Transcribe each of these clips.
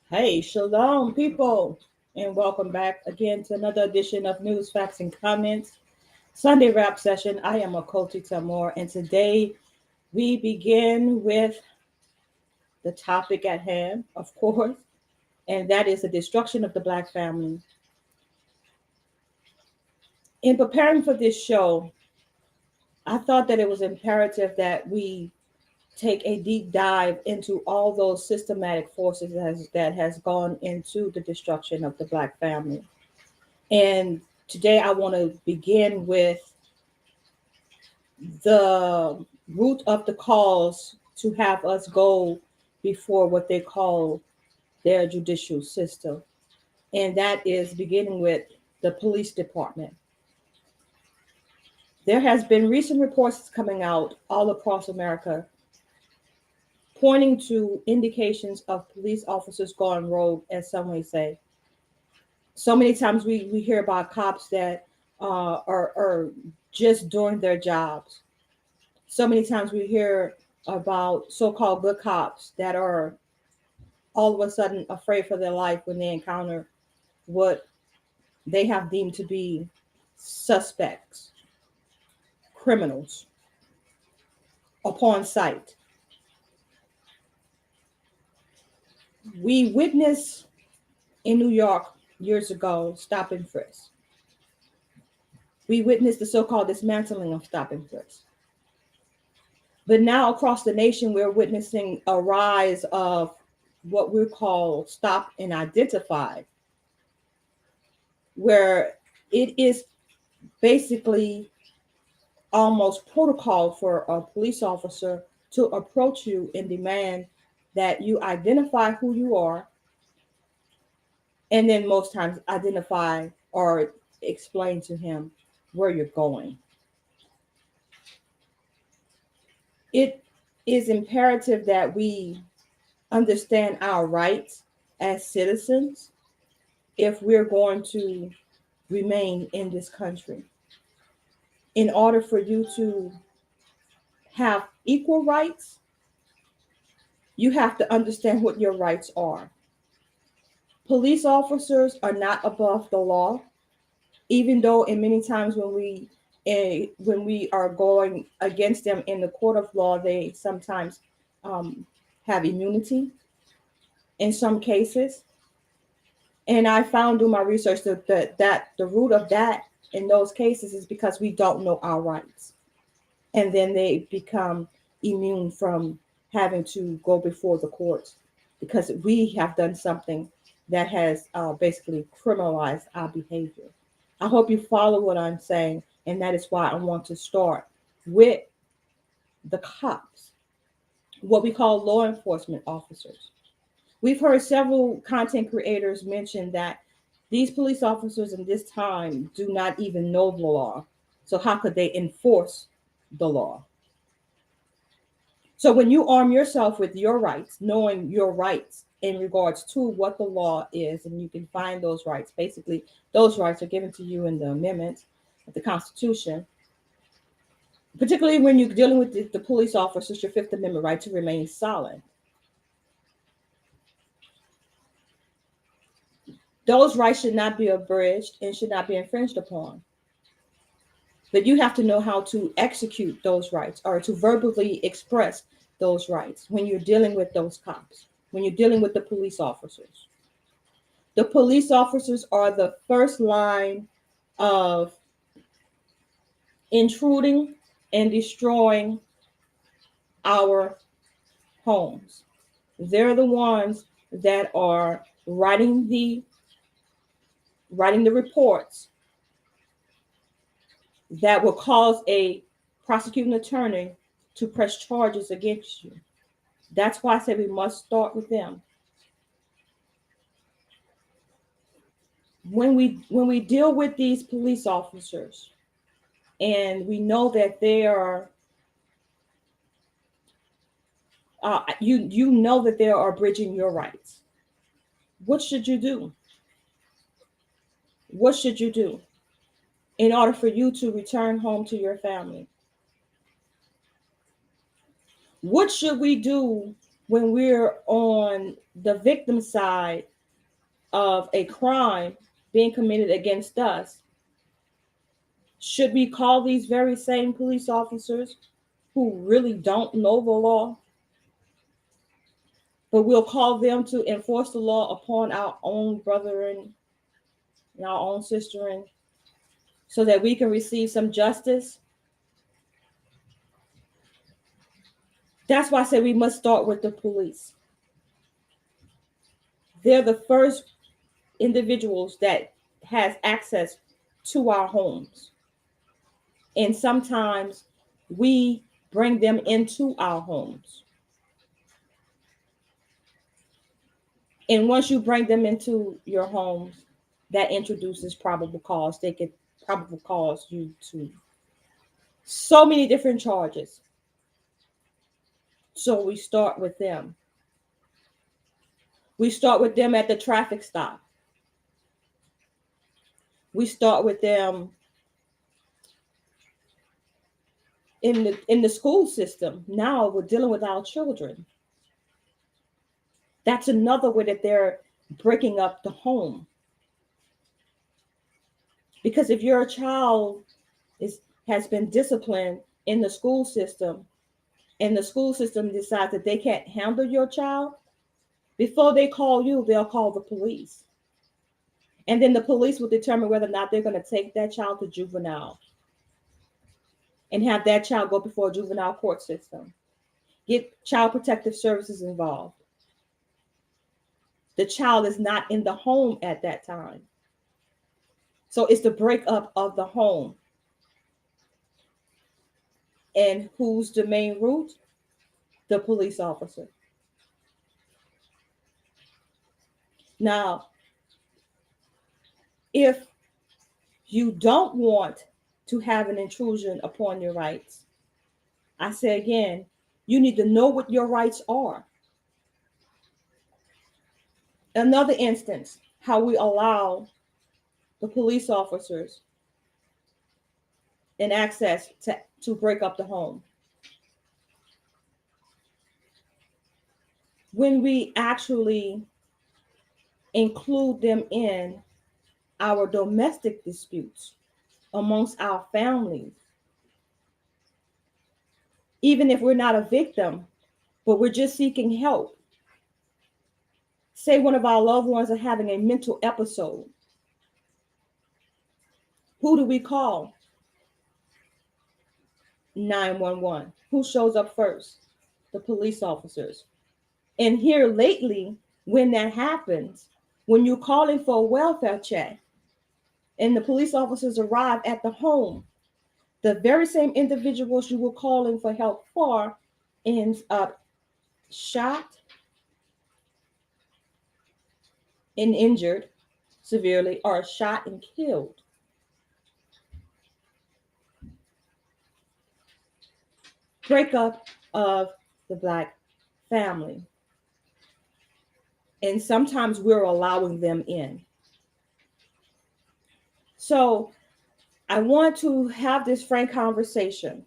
Hey, shalom, people, and welcome back again to another edition of News, Facts, and Comments Sunday Wrap Session. I am Akoti Tamor, and today we begin with the topic at hand, of course, and that is the destruction of the Black family. In preparing for this show, I thought that it was imperative that we take a deep dive into all those systematic forces that has gone into the destruction of the Black family. And today I want to begin with the root of the cause to have us go before what they call their judicial system. And that is beginning with the police department. There has been recent reports coming out all across America pointing to indications of police officers going rogue, as some may say. So many times we hear about cops that are just doing their jobs. So many times we hear about so-called good cops that are all of a sudden afraid for their life when they encounter what they have deemed to be suspects, criminals, upon sight. We witnessed in New York years ago stop and frisk. We witnessed the so-called dismantling of stop and frisk. But now across the nation, we're witnessing a rise of what we call stop and identify, where it is basically almost protocol for a police officer to approach you and demand that you identify who you are, and then most times identify or explain to him where you're going. It is imperative that we understand our rights as citizens if we're going to remain in this country. In order for you to have equal rights, you have to understand what your rights are. Police officers are not above the law, even though in many times when we are going against them in the court of law, they sometimes have immunity in some cases. And I found through my research that the root of that in those cases is because we don't know our rights. And then they become immune from having to go before the courts because we have done something that has basically criminalized our behavior. I hope you follow what I'm saying, and that is why I want to start with the cops, what we call law enforcement officers. We've heard several content creators mention that these police officers in this time do not even know the law. So how could they enforce the law? So when you arm yourself with your rights, knowing your rights in regards to what the law is, and you can find those rights. Basically, those rights are given to you in the amendments of the Constitution. Particularly when you're dealing with the police officers, your Fifth Amendment right to remain silent. Those rights should not be abridged and should not be infringed upon. But you have to know how to execute those rights or to verbally express those rights when you're dealing with those cops, when you're dealing with the police officers. The police officers are the first line of intruding and destroying our homes. They're the ones that are writing the reports that will cause a prosecuting attorney to press charges against you. That's why I say we must start with them. When we deal with these police officers and we know that they are you know that they are bridging your rights, what should you do? What should you do in order for you to return home to your family? What should we do when we're on the victim side of a crime being committed against us, should we call these very same police officers who really don't know the law, but we'll call them to enforce the law upon our own brethren and our own sister, so that we can receive some justice? That's why I say we must start with the police. They're the first individuals that has access to our homes. And sometimes we bring them into our homes. And once you bring them into your homes, that introduces probable cause. They could probable cause you to so many different charges. So we start with them. We start with them at the traffic stop. We start with them in the school system. Now we're dealing with our children. That's another way that they're breaking up the home. Because if your child has been disciplined in the school system, and the school system decides that they can't handle your child, before they call you, they'll call the police. And then the police will determine whether or not they're going to take that child to juvenile and have that child go before a juvenile court system. Get child protective services involved. The child is not in the home at that time. So it's the breakup of the home. And who's the main root? The police officer. Now, if you don't want to have an intrusion upon your rights, I say again, you need to know what your rights are. Another instance, how we allow the police officers an access to break up the home. When we actually include them in our domestic disputes amongst our families, even if we're not a victim, but we're just seeking help. Say one of our loved ones are having a mental episode. Who do we call? 911. Who shows up first? The police officers. And here lately, when that happens, when you're calling for a welfare check and the police officers arrive at the home, the very same individuals you were calling for help for ends up shot and injured severely, or shot and killed. Breakup of the Black family. And sometimes we're allowing them in. So I want to have this frank conversation.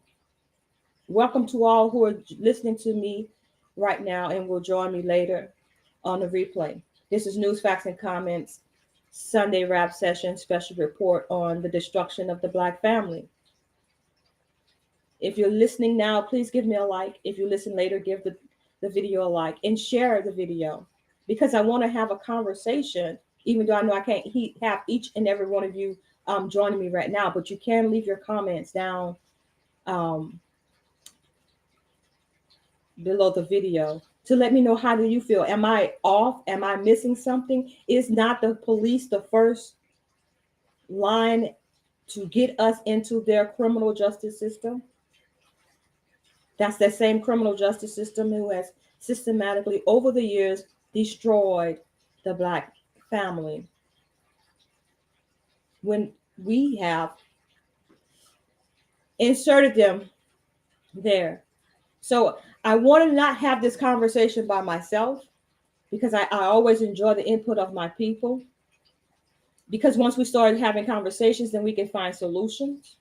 Welcome to all who are listening to me right now and will join me later on the replay. This is News, Facts, and Comments, Sunday Wrap Session special report on the destruction of the Black family. If you're listening now, please give me a like. If you listen later, give the video a like and share the video, because I want to have a conversation, even though I know I can't have each and every one of you joining me right now, but you can leave your comments down below the video to let me know, how do you feel? Am I off? Am I missing something? Is not the police the first line to get us into their criminal justice system? That's that same criminal justice system who has systematically over the years destroyed the Black family, when we have inserted them there. So I want to not have this conversation by myself, because I always enjoy the input of my people. Because once we start having conversations, then we can find solutions.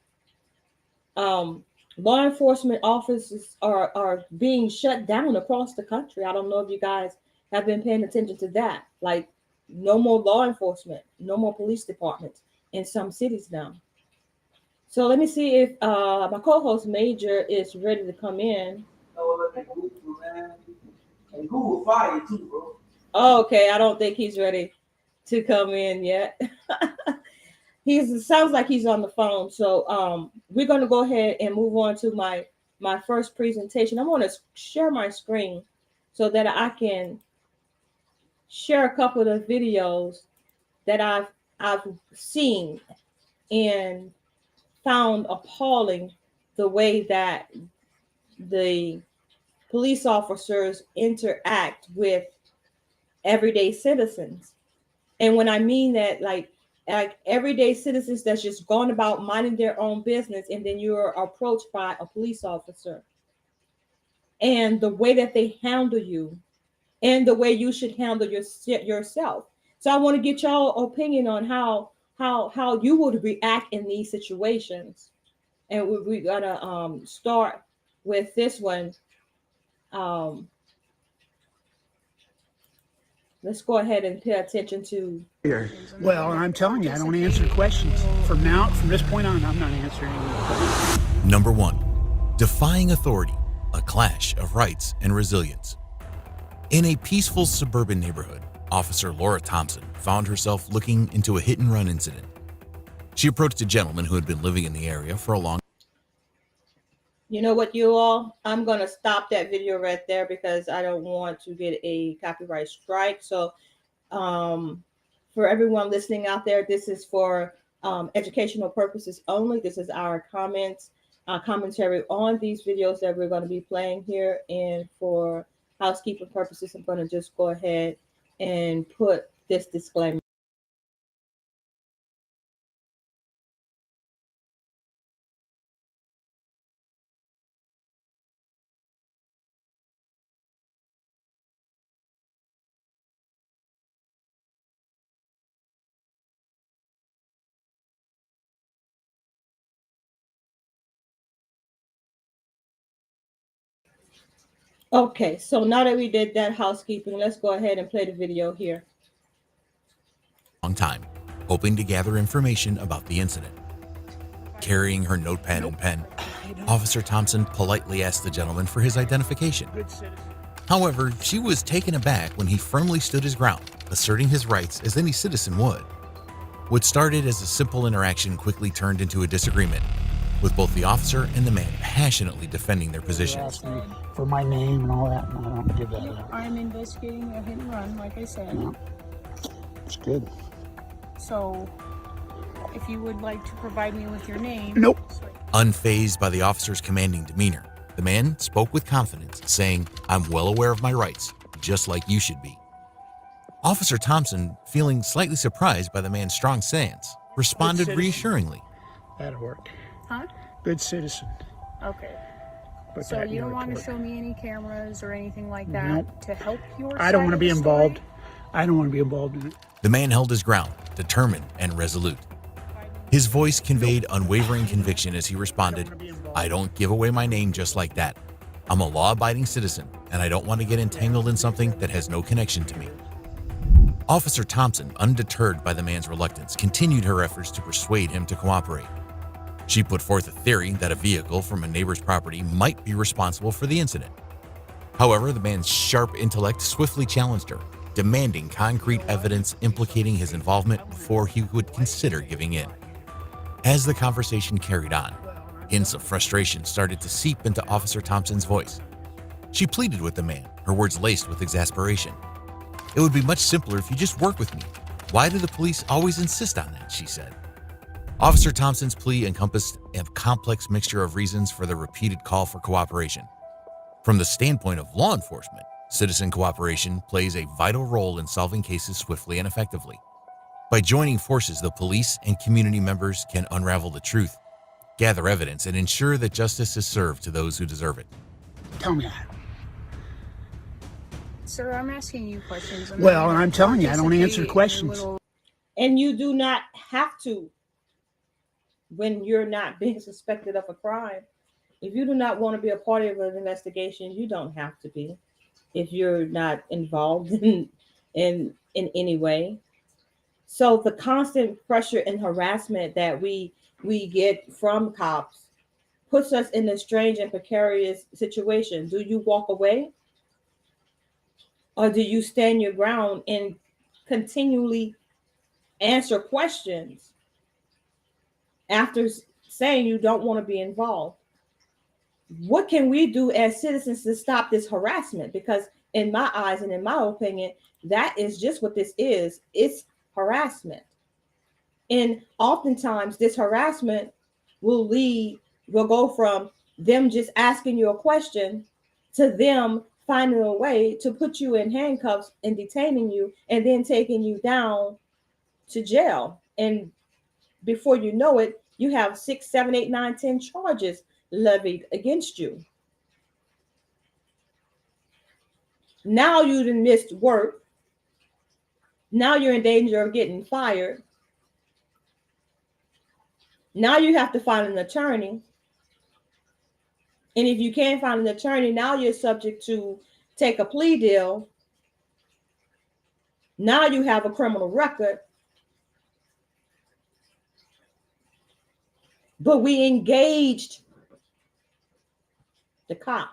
law enforcement offices are being shut down across the country. I don't know if you guys have been paying attention to that. Like, no more law enforcement, no more police departments in some cities now. So let me see if my co-host Major is ready to come in. Oh, and Google, man. And Google fire too, bro. Oh, okay, I don't think he's ready to come in yet. It sounds like he's on the phone. So we're going to go ahead and move on to my first presentation. I'm going to share my screen so that I can share a couple of videos that I've seen and found appalling, the way that the police officers interact with everyday citizens. And when I mean that, like everyday citizens that's just going about minding their own business, and then you're approached by a police officer, and the way that they handle you, and the way you should handle yourself. So I want to get y'all opinion on how you would react in these situations. And we gotta start with this one. Um, let's go ahead and pay attention to. Well, I'm telling you, I don't answer questions. From this point on, I'm not answering any questions. Number 1. Defying authority, a clash of rights and resilience. In a peaceful suburban neighborhood, Officer Laura Thompson found herself looking into a hit-and-run incident. She approached a gentleman who had been living in the area for a long. You know what, you all? I'm going to stop that video right there because I don't want to get a copyright strike. So for everyone listening out there, this is for educational purposes only. This is our commentary on these videos that we're going to be playing here. And for housekeeping purposes, I'm going to just go ahead and put this disclaimer. Okay, so now that we did that housekeeping, let's go ahead and play the video here. Long time, hoping to gather information about the incident. Carrying her notepad and pen, Officer Thompson politely asked the gentleman for his identification. However, she was taken aback when he firmly stood his ground, asserting his rights as any citizen would. What started as a simple interaction quickly turned into a disagreement, with both the officer and the man passionately defending their positions. For my name and all that, and I don't give that up. I'm investigating a hit and run, like I said. Yeah. It's good. So, if you would like to provide me with your name. Nope. Unfazed by the officer's commanding demeanor, the man spoke with confidence, saying, "I'm well aware of my rights, just like you should be." Officer Thompson, feeling slightly surprised by the man's strong stance, responded reassuringly. That'll work. Huh? Good citizen. Okay. Put So that in you your don't want to report. show me any cameras or anything like that Nope. to help your I don't side want to of be the story? involved. I don't want to be involved in it. The man held his ground, determined and resolute. His voice conveyed unwavering conviction as he responded, "I don't give away my name just like that. I'm a law-abiding citizen, and I don't want to get entangled in something that has no connection to me." Officer Thompson, undeterred by the man's reluctance, continued her efforts to persuade him to cooperate. She put forth a theory that a vehicle from a neighbor's property might be responsible for the incident. However, the man's sharp intellect swiftly challenged her, demanding concrete evidence implicating his involvement before he would consider giving in. As the conversation carried on, hints of frustration started to seep into Officer Thompson's voice. She pleaded with the man, her words laced with exasperation. "It would be much simpler if you just work with me. Why do the police always insist on that?" she said. Officer Thompson's plea encompassed a complex mixture of reasons for the repeated call for cooperation. From the standpoint of law enforcement, citizen cooperation plays a vital role in solving cases swiftly and effectively. By joining forces, the police and community members can unravel the truth, gather evidence, and ensure that justice is served to those who deserve it. Tell me that. Sir, I'm asking you questions. Well, I'm telling you, I don't answer questions. And you do not have to when you're not being suspected of a crime. If you do not want to be a part of an investigation, you don't have to be. If you're not involved in any way. So the constant pressure and harassment that we get from cops puts us in a strange and precarious situation. Do you walk away? Or do you stand your ground and continually answer questions after saying you don't want to be involved? What can we do as citizens to stop this harassment? Because in my eyes and in my opinion, that is just what this is. It's harassment. And oftentimes this harassment will go from them just asking you a question to them finding a way to put you in handcuffs and detaining you and then taking you down to jail. And before you know it, you have 6, 7, 8, 9, 10 charges levied against you. Now you done missed work. Now you're in danger of getting fired. Now you have to find an attorney. And if you can't find an attorney, now you're subject to take a plea deal. Now you have a criminal record. But we engaged the cop.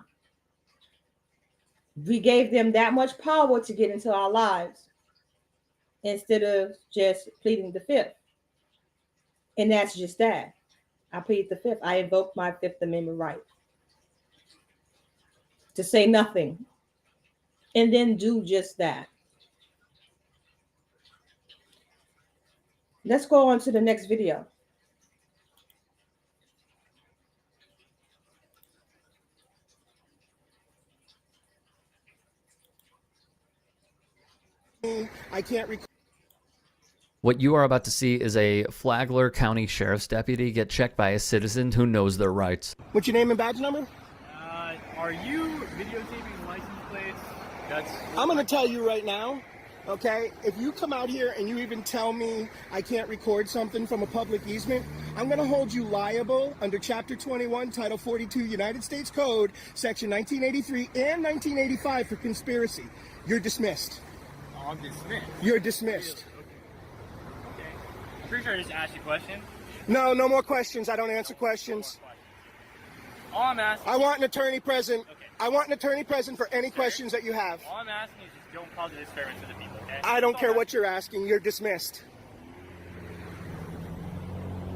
We gave them that much power to get into our lives instead of just pleading the fifth. And that's just that. I plead the fifth. I invoke my Fifth Amendment right to say nothing and then do just that. Let's go on to the next video. I can't recall. What you are about to see is a Flagler County Sheriff's deputy get checked by a citizen who knows their rights. What's your name and badge number? Are you videotaping license plates? I'm going to tell you right now, okay? If you come out here and you even tell me I can't record something from a public easement, I'm going to hold you liable under Chapter 21, Title 42, United States Code, Section 1983 and 1985 for conspiracy. You're dismissed. Oh, I'm dismissed. You're dismissed. Okay. I'm pretty sure I just asked you a question. No, no more questions. I don't answer questions. All I'm asking. I want an attorney present. Okay. I want an attorney present for any questions that you have. All I'm asking is just don't cause a disturbance to the people, okay? I don't care what you're asking. You're dismissed.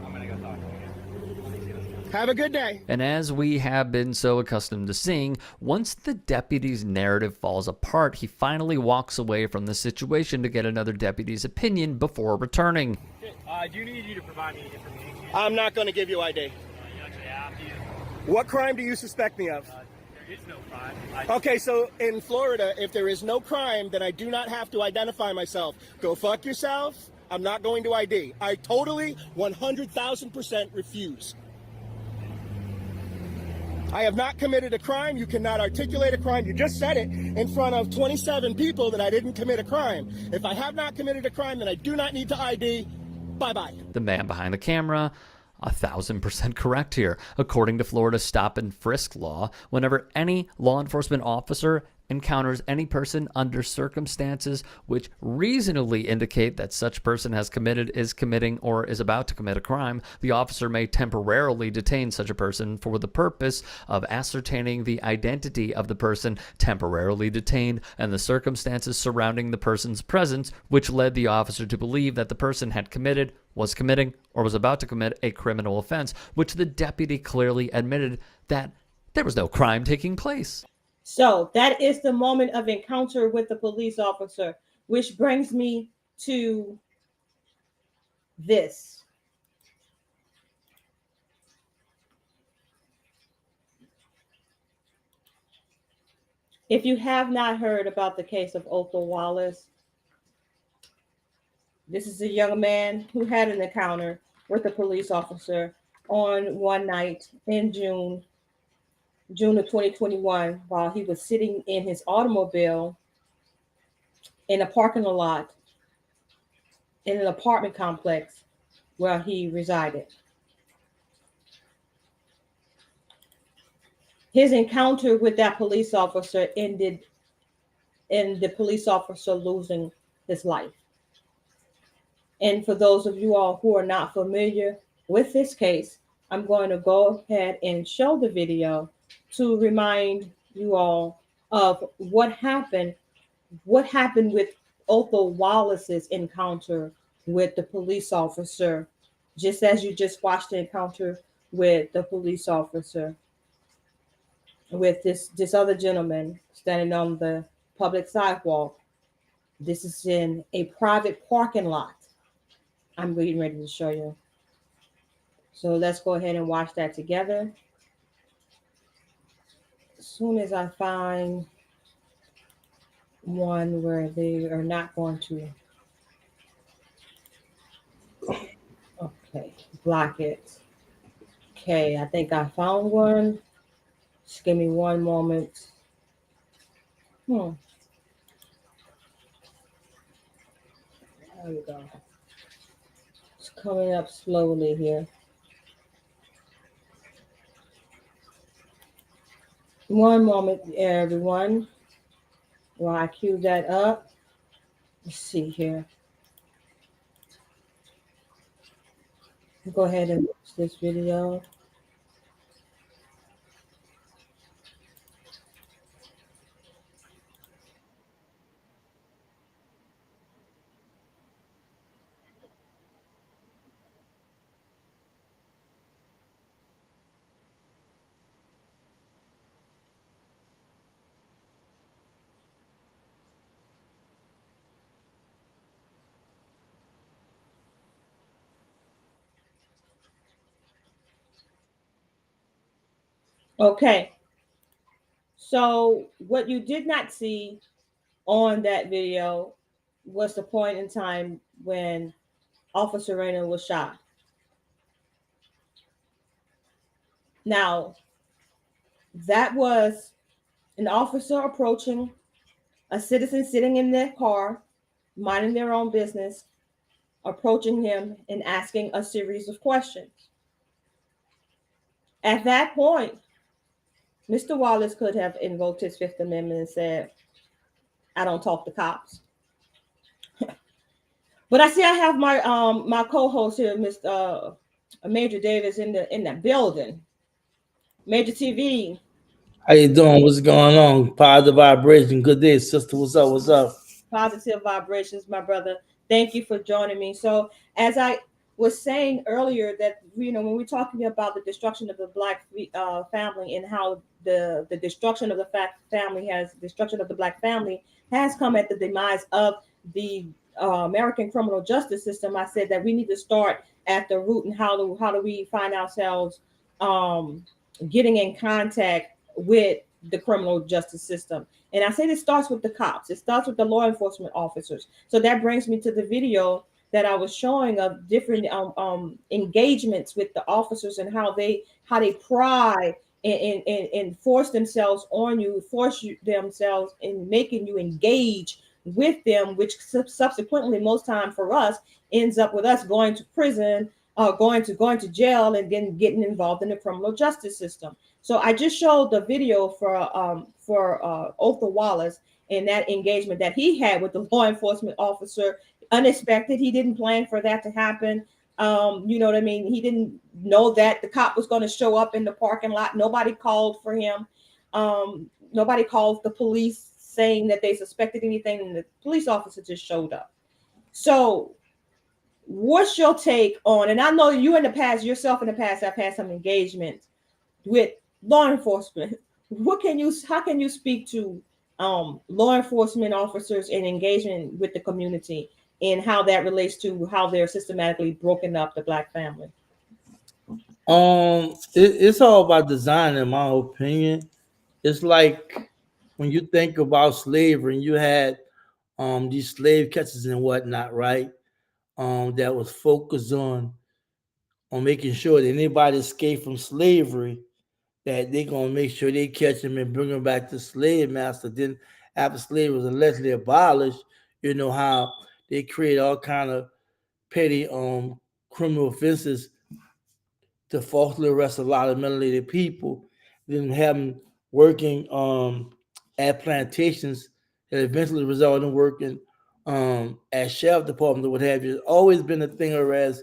I'm gonna go talk to you. Have a good day. And as we have been so accustomed to seeing, once the deputy's narrative falls apart, he finally walks away from the situation to get another deputy's opinion before returning. Okay, I do need you to provide me information. I'm not going to give you ID. You actually have to. What crime do you suspect me of? There is no crime. Okay, so in Florida, if there is no crime, then I do not have to identify myself. Go fuck yourself. I'm not going to ID. I totally 100,000% refuse. I have not committed a crime. You cannot articulate a crime. You just said it in front of 27 people that I didn't commit a crime. If I have not committed a crime, then I do not need to ID. Bye-bye. The man behind the camera, 1,000% correct here. According to Florida's stop and frisk law, whenever any law enforcement officer encounters any person under circumstances which reasonably indicate that such person has committed, is committing, or is about to commit a crime, the officer may temporarily detain such a person for the purpose of ascertaining the identity of the person temporarily detained and the circumstances surrounding the person's presence, which led the officer to believe that the person had committed, was committing, or was about to commit a criminal offense, which the deputy clearly admitted that there was no crime taking place. So that is the moment of encounter with the police officer, which brings me to this. If you have not heard about the case of Othal Wallace, this is a young man who had an encounter with a police officer on one night in June of 2021, while he was sitting in his automobile in a parking lot in an apartment complex where he resided. His encounter with that police officer ended in the police officer losing his life. And for those of you all who are not familiar with this case, I'm going to go ahead and show the video to remind you all of what happened with Othal Wallace's encounter with the police officer, just as you just watched the encounter with the police officer with this other gentleman standing on the public sidewalk. This is in a private parking lot. I'm getting ready to show you. So let's go ahead and watch that together. As soon as I find one where they are not going to, okay, block it. Okay, I think I found one. Just give me one moment. There we go. It's coming up slowly here. One moment, everyone, while I cue that up. Let's see here. Go ahead and watch this video. Okay, so what you did not see on that video was the point in time when Officer Rainer was shot. Now, that was an officer approaching a citizen sitting in their car, minding their own business, approaching him and asking a series of questions. At that point, Mr. Wallace could have invoked his Fifth Amendment and said, I don't talk to cops. But I see I have my co-host here, Mr. Major Davis, in the building. Major TV. How you doing? What's going on? Positive vibration. Good day, sister. What's up? What's up? Positive vibrations, my brother. Thank you for joining me. So, as I was saying earlier, that when we're talking about the destruction of the Black family and how the destruction of the Black family has come at the demise of the American criminal justice system, I said that we need to start at the root and how do we find ourselves getting in contact with the criminal justice system. And I say this starts with the cops. It starts with the law enforcement officers. So that brings me to the video that I was showing of different engagements with the officers and how they pry and force themselves on you, themselves in making you engage with them, which subsequently, most time for us, ends up with us going to prison, going to jail, and then getting involved in the criminal justice system. So I just showed the video for Othal Wallace and that engagement that he had with the law enforcement officer. Unexpected. He didn't plan for that to happen. You know what I mean? He didn't know that the cop was going to show up in the parking lot. Nobody called for him. Nobody called the police saying that they suspected anything, and the police officer just showed up. So what's your take on, and I know you in the past, yourself in the past, have had some engagement with law enforcement. How can you speak to law enforcement officers and engagement with the community and how that relates to how they're systematically broken up the Black family? It's all about design, in my opinion. It's like when you think about slavery, and you had these slave catchers and whatnot, right? That was focused on making sure that anybody escaped from slavery, that they're gonna make sure they catch them and bring them back to slave master. Then after slavery was allegedly abolished, you know how they create all kind of petty criminal offenses to falsely arrest a lot of melanated people. then have them working at plantations that eventually resulted in working at sheriff department or what have you. It's always been a thing, whereas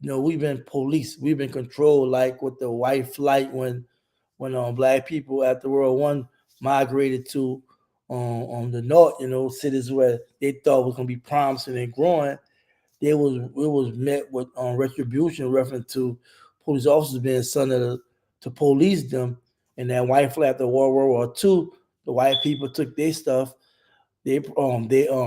we've been police, we've been controlled, like with the white flight when black people after World One migrated to on the north, cities where they thought was gonna be promising and growing. It was met with retribution, reference to police officers being sent to police them. And that white flag after World War II, the white people took their stuff, their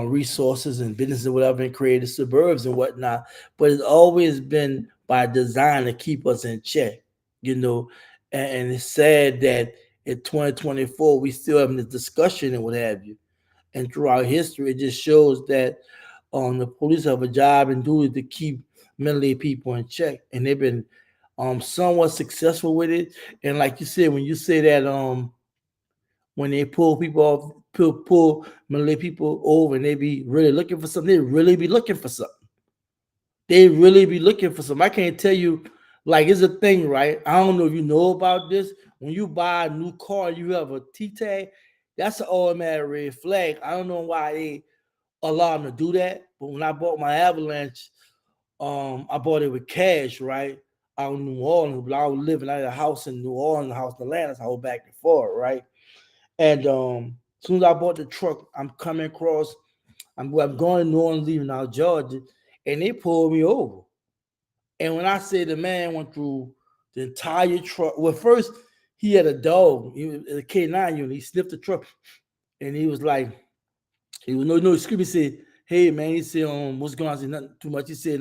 resources and businesses and whatever, and created suburbs and whatnot. But it's always been by design to keep us in check, And it's sad that in 2024 we still having this discussion and what have you. And throughout history, it just shows that the police have a job and duty to keep mentally people in check, and they've been somewhat successful with it. And like you said, when you say that when they pull people off, pull mentally people over, and they be really looking for something, they really be looking for something. They really be looking for something. I can't tell you, like, it's a thing, right? I don't know if you know about this. When you buy a new car, you have a T tag. That's an automatic red flag. I don't know why they allow them to do that. But when I bought my Avalanche, I bought it with cash, right? Out in New Orleans, but I was living out of a house in New Orleans, a house in Atlanta, so I was back and forth, right? And as soon as I bought the truck, I'm coming across, I'm going to New Orleans, leaving out Georgia, and they pulled me over. And when I say the man went through the entire truck, well, first he had a dog, he was a K9 unit, he sniffed the truck, and he was like, he was no excuse me. He said, "Hey man," he said, what's going on?" I said, "Nothing too much." He said,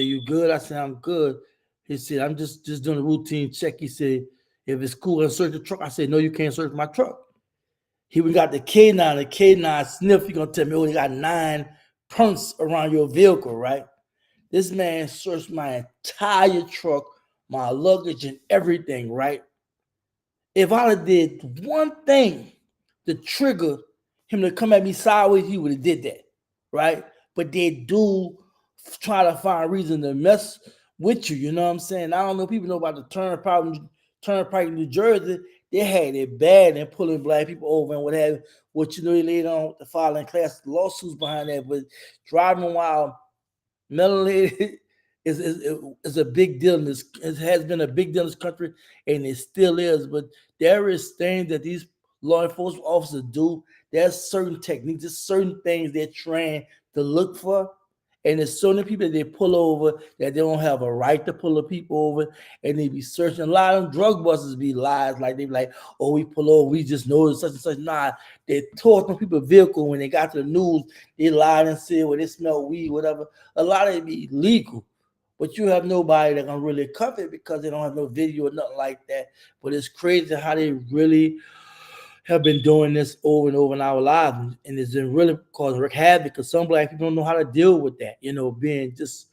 "You good?" I said, "I'm good." He said, "I'm just doing a routine check." He said, "If it's cool, I'll search the truck." I said, "No, you can't search my truck." He we got the K9, sniff. He gonna tell me, "Oh, you got 9 punts around your vehicle, right?" This man searched my entire truck, my luggage, and everything, right? If I did one thing to trigger him to come at me sideways, he would have did that, right? But they do try to find a reason to mess with you. You know what I'm saying? I don't know. People know about the turnpike in New Jersey. They had it bad and pulling black people over and what have you. What they later on the filing class lawsuits behind that, but driving while melanated is a big deal in this. It has been a big deal in this country, and it still is. But there is things that these law enforcement officers do. There's certain techniques, there's certain things they're trained to look for. And there's so many people that they pull over that they don't have a right to pull the people over, and they be searching. A lot of them drug busters be lies, like they be like, "Oh, we pull over, we just know such and such." Nah, they tore some people's vehicle when they got to the news. They lied and said, "Well, they smell weed, whatever." A lot of it be illegal, but you have nobody that can really cover it because they don't have no video or nothing like that. But it's crazy how they really have been doing this over and over in our lives, and it's been really causing havoc because some black people don't know how to deal with that, being just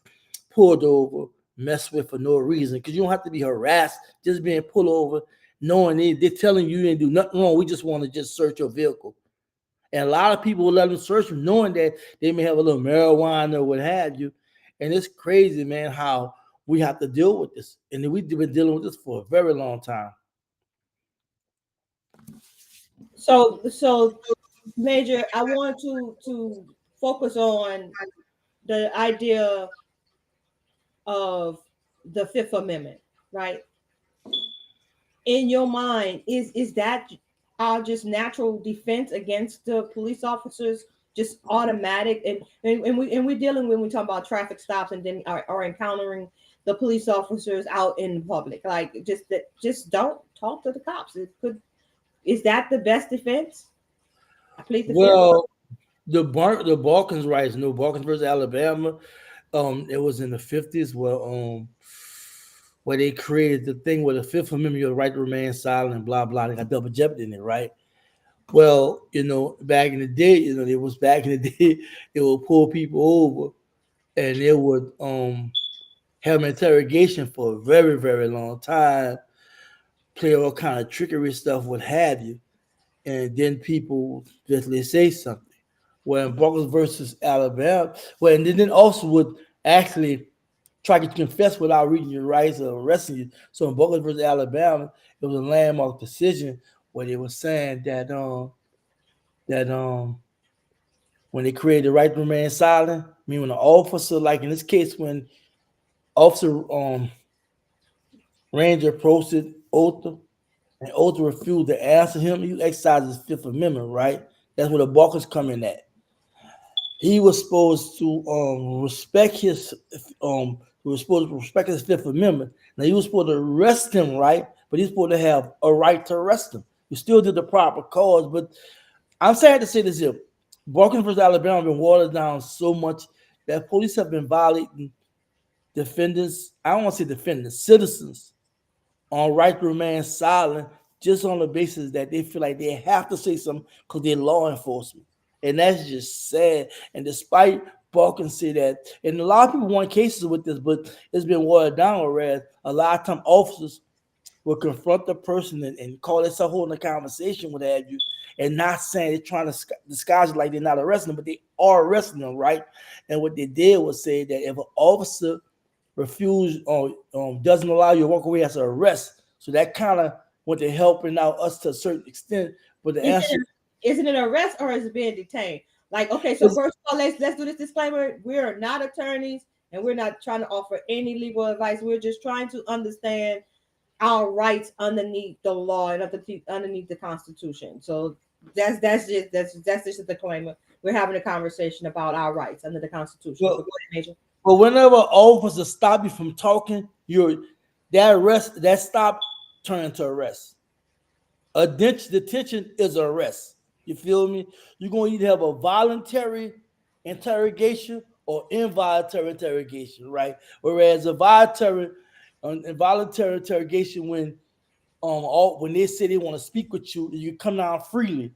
pulled over, messed with for no reason. Because you don't have to be harassed, just being pulled over, knowing they're telling you didn't do nothing wrong. We just want to just search your vehicle. And a lot of people will let them search them knowing that they may have a little marijuana or what have you. And it's crazy, man, how we have to deal with this. And we've been dealing with this for a very long time. So Major, I want to focus on the idea of the Fifth Amendment, right? In your mind, is that our just natural defense against the police officers, just automatic? And we're dealing when we talk about traffic stops and then are encountering the police officers out in public, like just don't talk to the cops. Is that the best defense? I plead the Well, the Balkans riots, Balkans versus Alabama. It was in the 50s where they created the thing where the Fifth Amendment, your right to remain silent, and blah blah. They got double jeopardy in it, right? Well, back in the day, it would pull people over and they would have an interrogation for a very, very long time, play all kind of trickery stuff, what have you, and then people just say something. Well, in Balkans versus Alabama, well, and then also would actually try to get you to confess without reading your rights or arresting you. So in Booker versus Alabama, it was a landmark decision where they were saying that when they created the right to remain silent, I mean when an officer, like in this case, when Officer Ranger approached Othal and Othal refused to answer him, he exercised his Fifth Amendment, right? That's where the Barkers come in at. He was supposed to respect his Fifth Amendment. Now he was supposed to arrest him, right? But he's supposed to have a right to arrest him. You still did the proper cause, but I'm sad to say this here. Barkers versus Alabama have been watered down so much that police have been violating defendants. I don't want to say defendants, citizens on right to remain silent just on the basis that they feel like they have to say something because they're law enforcement. And that's just sad. And despite Balkan say that, and a lot of people want cases with this, but it's been watered down, whereas a lot of time officers will confront the person and call themselves holding a conversation with you and not saying they're trying to disguise it like they're not arresting them, but they are arresting them, right? And what they did was say that if an officer refuse or doesn't allow you to walk away as an arrest, so that kind of went to helping out us to a certain extent. But the answer is it an arrest or is it being detained? Like, okay, so first of all, let's do this disclaimer. We are not attorneys and we're not trying to offer any legal advice. We're just trying to understand our rights underneath the law and underneath the Constitution. So that's just a disclaimer. We're having a conversation about our rights under the Constitution. Well, but whenever officers stop you from talking, that stop turning to arrest. A detention is an arrest. You feel me? You're going to either have a voluntary interrogation or involuntary interrogation, right? Whereas a voluntary interrogation, when they say they want to speak with you, you come down freely.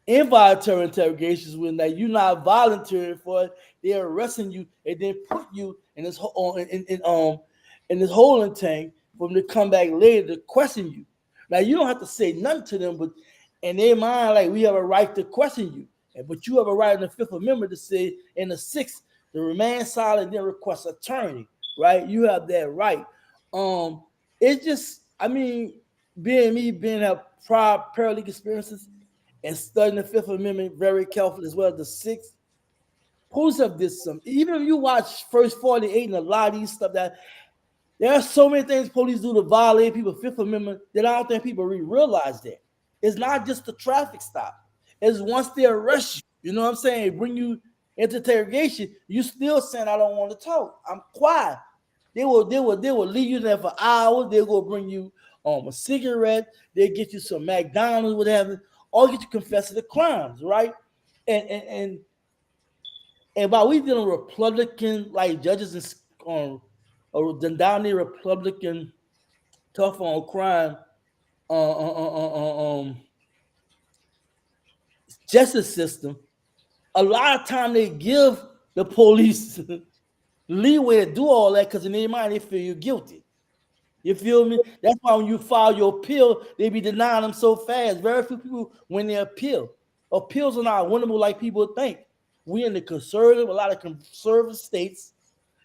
Involuntary interrogations, when you're not volunteering for it, they're arresting you and then put you in this this holding tank for them to come back later to question you. Now you don't have to say nothing to them, but in their mind, like, we have a right to question you, but you have a right in the Fifth Amendment to say in the Sixth to remain silent, then request attorney, right? You have that right. It's just, I mean, being have prior paralegal experiences and studying the Fifth Amendment very carefully as well as the Sixth. Police have did some. Even if you watch First 48 and a lot of these stuff, that there are so many things police do to violate people's Fifth Amendment that I don't think people really realize that. It's not just a traffic stop. It's once they arrest you, you know what I'm saying, bring you into interrogation, you still saying, I don't want to talk. I'm quiet. They will leave you there for hours. They'll go bring you a cigarette. They'll get you some McDonald's, whatever, or get you confess to the crimes, right? And while we dealing with Republican like judges or down there Republican tough on crime justice system, a lot of time they give the police leeway to do all that because in their mind they feel you're guilty. You feel me? That's why when you file your appeal, they be denying them so fast. Very few people win their appeal. Appeals are not winnable like people think. We in a lot of conservative states,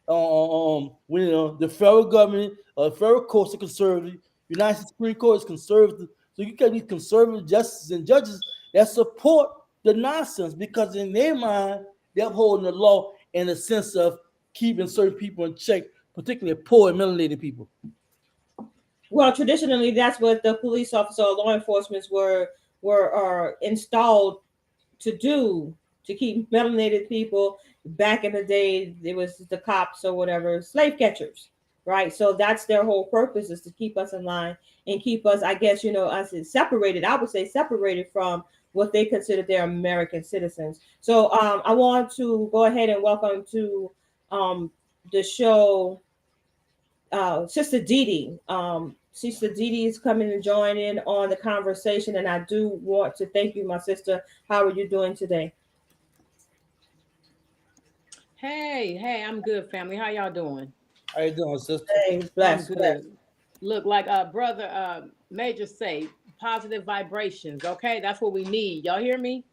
the federal government, federal courts are conservative. United States Supreme Court is conservative. So you got these conservative justices and judges that support the nonsense because in their mind, they're upholding the law in the sense of keeping certain people in check, particularly poor and melanated people. Well, traditionally, that's what the police officer or law enforcement were installed to do, to keep melanated people. Back in the day, it was the cops or whatever, slave catchers, right? So that's their whole purpose, is to keep us in line and keep us, I guess, us separated. I would say separated from what they consider their American citizens. So I want to go ahead and welcome to the show Sister Dee Dee. Sister Dee Dee is coming to join in on the conversation, and I do want to thank you, my sister. How are you doing today? Hey, I'm good, family. How y'all doing? How you doing, sister? Hey, bless. I'm good. Look, like brother Major say, positive vibrations. Okay, that's what we need. Y'all hear me?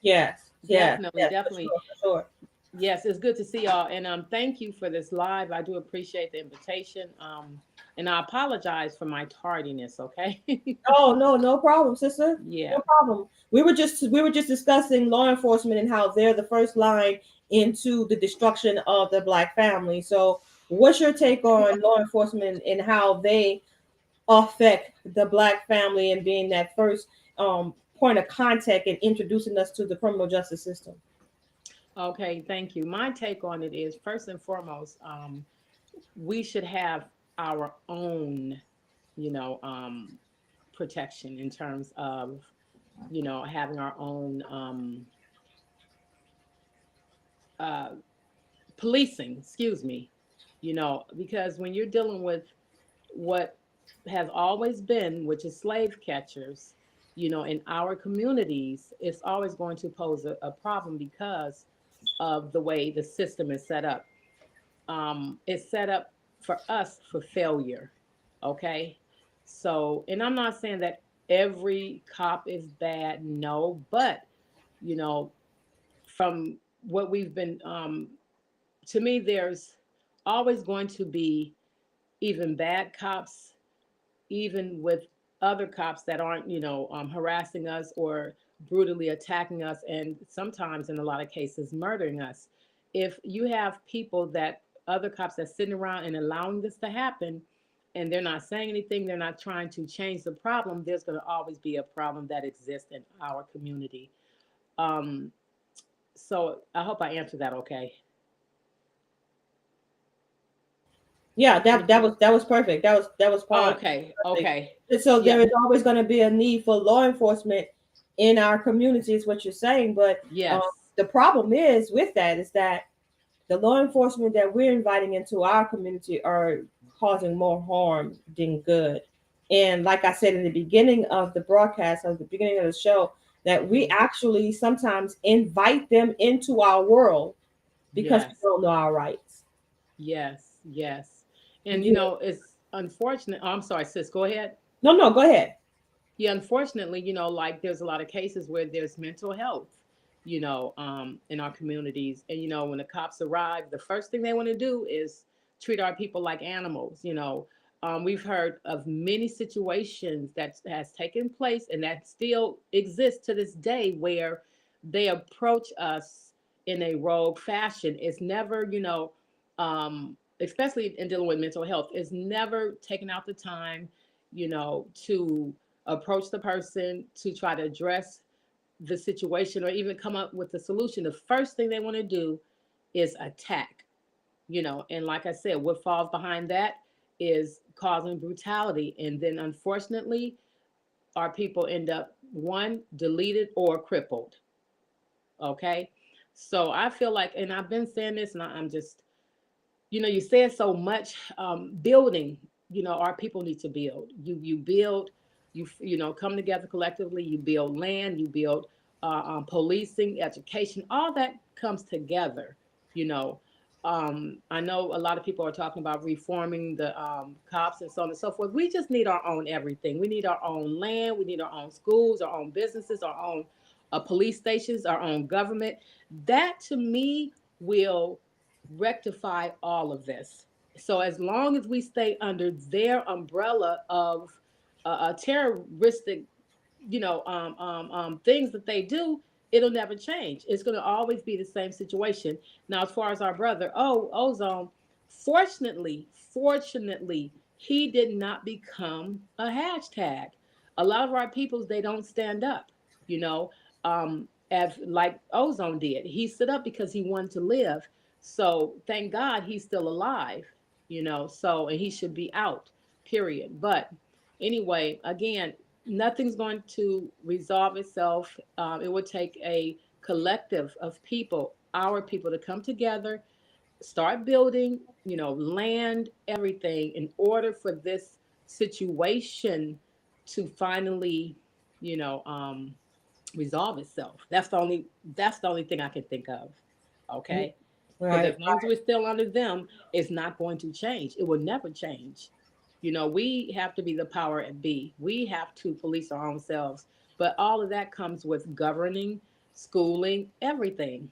Yes. Definitely. For sure. Yes, it's good to see y'all, and thank you for this live. I do appreciate the invitation. And I apologize for my tardiness. Okay. Oh no, no problem, sister. Yeah. No problem. We were just discussing law enforcement and how they're the first line into the destruction of the black family. So, what's your take on law enforcement and how they affect the black family and being that first point of contact and introducing us to the criminal justice system? Okay. Thank you. My take on it is first and foremost, we should have our own, you know, protection in terms of, having our own uh, policing. Excuse me. Because when you're dealing with what has always been, which is slave catchers, in our communities, it's always going to pose a problem because of the way the system is set up. It's set up for us for failure. Okay. So, and I'm not saying that every cop is bad, no, but, you know, from what we've been, to me, there's always going to be even bad cops, even with other cops that aren't, harassing us or brutally attacking us, and sometimes, in a lot of cases, murdering us. If you have people that other cops that sitting around and allowing this to happen, and they're not saying anything, they're not trying to change the problem, there's going to always be a problem that exists in our community. Um, so I hope I answered that okay. Yeah, that was perfect. That was Oh, part. okay, Perfect. okay. So Yeah, there is always going to be a need for law enforcement in our community, is what you're saying. But yes, the problem is with that is that the law enforcement that we're inviting into our community are causing more harm than good. And like I said in the beginning of the broadcast, of the beginning of the show, that we mhm, actually sometimes invite them into our world because we yes. don't know our rights. Yes, yes. And Yeah. it's unfortunate. Oh, I'm sorry, sis, go ahead. No, no, go ahead. Yeah, unfortunately, like there's a lot of cases where there's mental health, in our communities. And when the cops arrive, the first thing they want to do is treat our people like animals. We've heard of many situations that has taken place and that still exists to this day where they approach us in a rogue fashion. It's never, especially in dealing with mental health, it's never taken out the time, to approach the person to try to address the situation or even come up with a solution. The first thing they want to do is attack, and like I said, what falls behind that is causing brutality. And then unfortunately, our people end up one, deleted or crippled. Okay. So I feel like, and I've been saying this, and I'm just, you say it so much. Building, our people need to build. You build, come together collectively. You build land, you build policing, education. All that comes together. You know, I know a lot of people are talking about reforming the cops and so on and so forth. We just need our own everything. We need our own land. We need our own schools, our own businesses, our own police stations, our own government. That to me will rectify all of this. So as long as we stay under their umbrella of terroristic, things that they do, it'll never change. It's going to always be the same situation. Now, as far as our brother, Ozone, fortunately, he did not become a hashtag. A lot of our peoples, they don't stand up, you know, as like Ozone did. He stood up because he wanted to live. So thank God he's still alive, so, and he should be out, period. But anyway, again, nothing's going to resolve itself. It would take a collective of people, our people, to come together, start building, land, everything in order for this situation to finally, you know, um, resolve itself. That's the only thing I can think of. Okay. Because Right. as long as we're still under them, it's not going to change. It will never change. We have to be the power at B. We have to police our own selves. But all of that comes with governing, schooling, everything.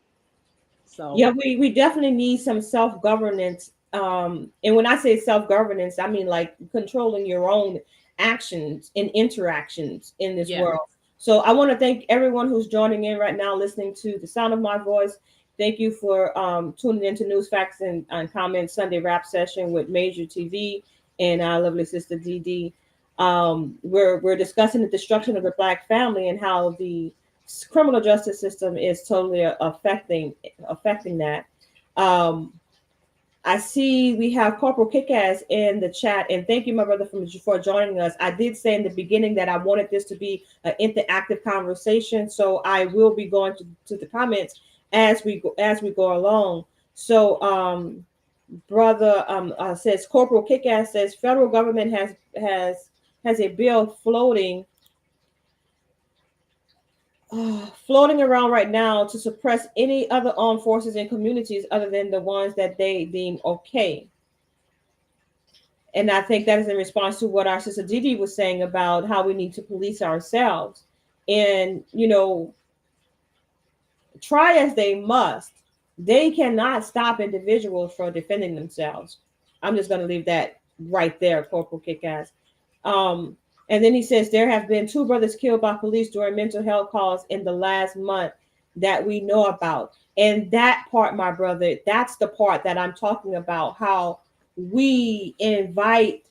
So Yeah, we definitely need some self-governance. And when I say self-governance, I mean like controlling your own actions and interactions in this yeah. world. So I want to thank everyone who's joining in right now, listening to the sound of my voice. Thank you for tuning into News Facts and Comments Sunday Rap Session with Major TV and our lovely sister DD. We're discussing the destruction of the Black family and how the criminal justice system is totally affecting that. Um, I see we have Corporal Kickass in the chat, and thank you, my brother, for joining us. I did say in the beginning that I wanted this to be an interactive conversation, so I will be going to the comments as we go along. So, brother says Corporal Kickass says federal government has a bill floating around right now to suppress any other armed forces in communities other than the ones that they deem okay. And I think that is in response to what our sister Didi was saying about how we need to police ourselves. And, try as they must, they cannot stop individuals from defending themselves. I'm just going to leave that right there, Corporal Kickass. And then he says there have been 2 brothers killed by police during mental health calls in the last month that we know about. And that part, my brother, that's the part that I'm talking about, how we invite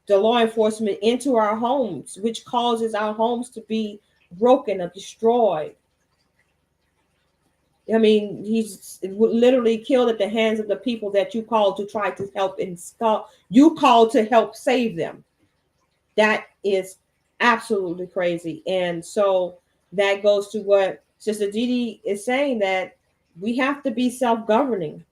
the law enforcement into our homes, which causes our homes to be broken or destroyed. I mean, he's literally killed at the hands of the people that you called to try to help you called to help save them. That is absolutely crazy. And so that goes to what Sister Didi is saying, that we have to be self-governing.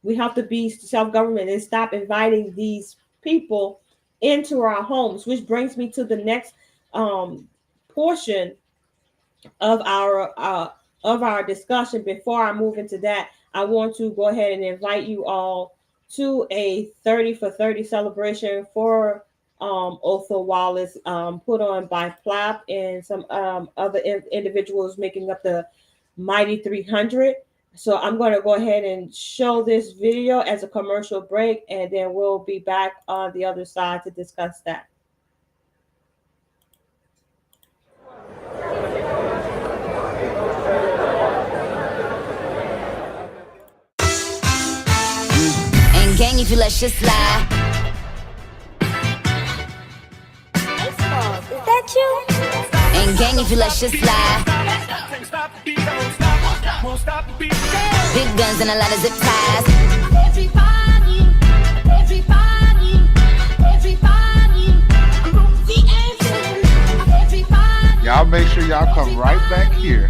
We have to be self-government and stop inviting these people into our homes, which brings me to the next portion of our discussion. Before I move into that, I want to go ahead and invite you all to a 30 for 30 celebration for Othal Wallace, put on by Flap and some other individuals making up the Mighty 300. So I'm going to go ahead and show this video as a commercial break, and then we'll be back on the other side to discuss that. Ain't gang if you let shit slide. Is that you? Ain't gang if you let shit slide. Big guns and a lot of zip ties. Everybody, everybody, everybody. Y'all make sure y'all come right back here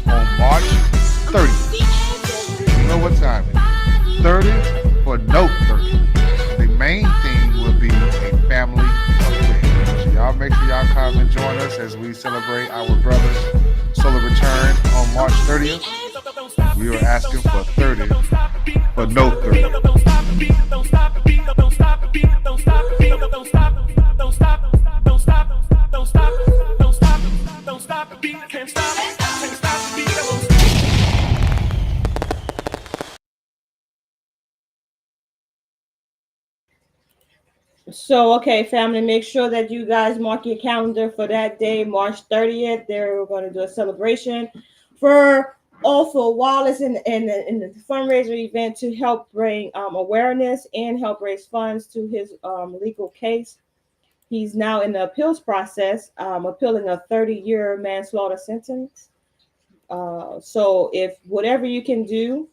on March 30th. You know what time it is. 30 for Note 30. The main theme will be a family affair. So y'all make sure y'all come and join us as we celebrate our brother's solar return on March 30th. We are asking for 30 for Note 30. So, okay, family, make sure that you guys mark your calendar for that day, March 30th. They're going to do a celebration for Othal Wallace in the fundraiser event to help bring awareness and help raise funds to his legal case. He's now in the appeals process, appealing a 30-year manslaughter sentence. So if whatever you can do,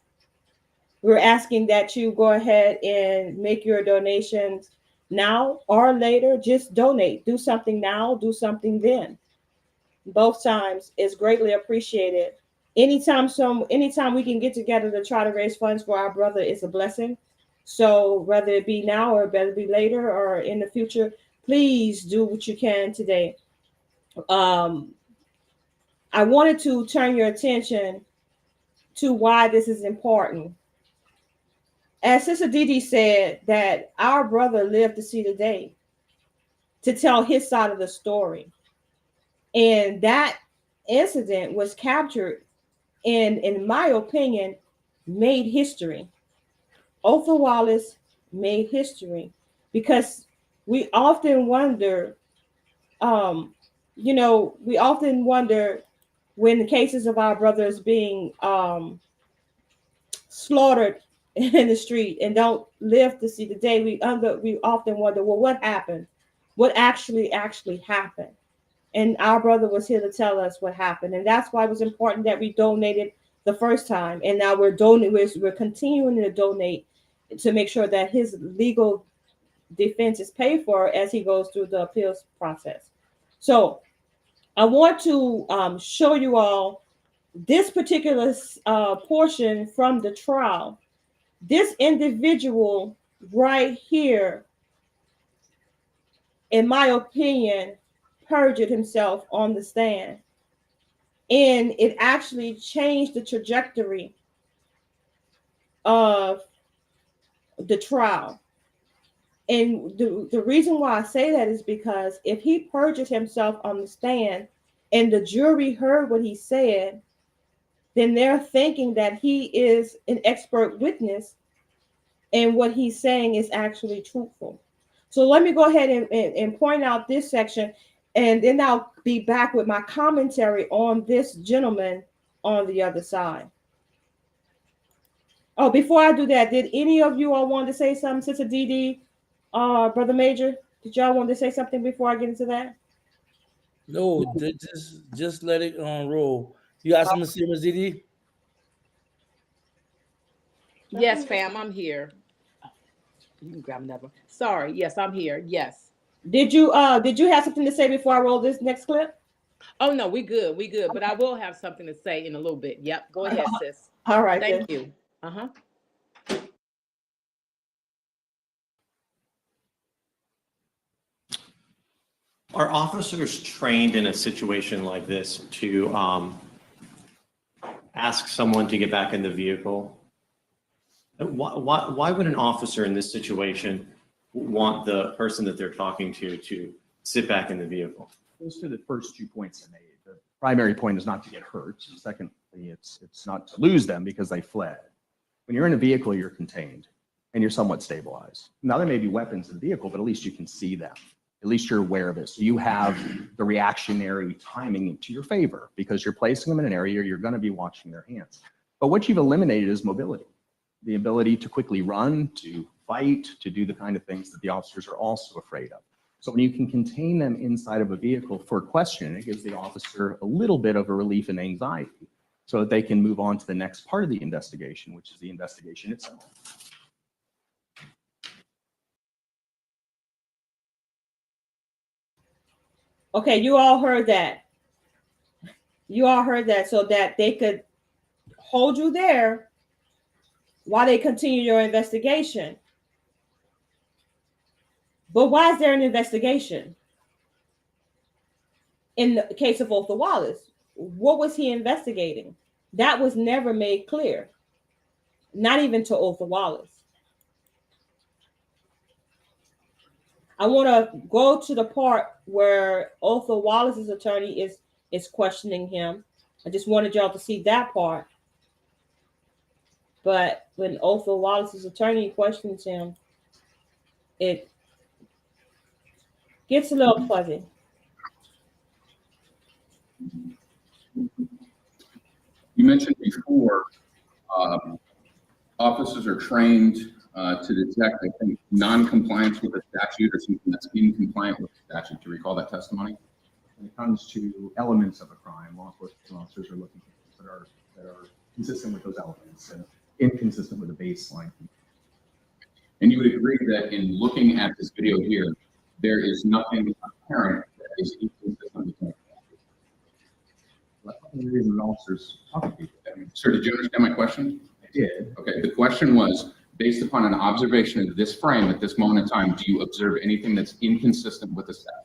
we're asking that you go ahead and make your donations now or later. Just donate. Do something now, do something then. Both times is greatly appreciated. Anytime we can get together to try to raise funds for our brother is a blessing. So whether it be now or better be later or in the future, please do what you can today. I wanted to turn your attention to why this is important. As Sister Didi said, that our brother lived to see the day to tell his side of the story. And that incident was captured in my opinion, made history. Othal Wallace made history because we often wonder, we often wonder when the cases of our brothers being slaughtered in the street and don't live to see the day. We often wonder, well, what happened? What actually happened? And our brother was here to tell us what happened, and that's why it was important that we donated the first time, and now we're continuing to donate to make sure that his legal defense is paid for as he goes through the appeals process. So I want to show you all this particular portion from the trial. This individual right here, in my opinion, perjured himself on the stand. And it actually changed the trajectory of the trial. And the reason why I say that is because if he perjured himself on the stand and the jury heard what he said, then they're thinking that he is an expert witness and what he's saying is actually truthful. So let me go ahead and point out this section, and then I'll be back with my commentary on this gentleman on the other side. Oh, before I do that, did any of you all want to say something, Sister Dee, Brother Major? Did y'all want to say something before I get into that? No, just let it roll. You got something to say, Ms. Dee? Yes, fam, I'm here. You can grab another. Sorry, yes, I'm here. Yes. Did you have something to say before I roll this next clip? Oh no, we good. But I will have something to say in a little bit. Yep. Go ahead, sis. All right. Thank you. Are officers trained in a situation like this to ask someone to get back in the vehicle? Why would an officer in this situation want the person that they're talking to sit back in the vehicle? Those are the first 2 points I made. The primary point is not to get hurt. Secondly, it's not to lose them because they fled. When you're in a vehicle, you're contained and you're somewhat stabilized. Now there may be weapons in the vehicle, but at least you can see them. At least you're aware of it. So you have the reactionary timing to your favor because you're placing them in an area you're going to be watching their hands. But what you've eliminated is mobility, the ability to quickly run, to fight, to do the kind of things that the officers are also afraid of. So when you can contain them inside of a vehicle for questioning, it gives the officer a little bit of a relief and anxiety so that they can move on to the next part of the investigation, which is the investigation itself. Okay, you all heard that. You all heard that, so that they could hold you there while they continue your investigation. But why is there an investigation? In the case of Othal Wallace, what was he investigating? That was never made clear. Not even to Othal Wallace. I want to go to the part where Othal Wallace's attorney is questioning him. I just wanted y'all to see that part. But when Othal Wallace's attorney questions him, it gets a little fuzzy. You mentioned before, officers are trained to detect, I think, non-compliance with the statute or something that's in compliance with the statute. Do you recall that testimony? When it comes to elements of a crime, law enforcement officers are looking for things that are consistent with those elements and inconsistent with the baseline. And you would agree that in looking at this video here, there is nothing apparent that is inconsistent with the That's the reason officers talk to people. Sir, did you understand my question? I did. Okay, the question was, based upon an observation of this frame at this moment in time, do you observe anything that's inconsistent with the statute?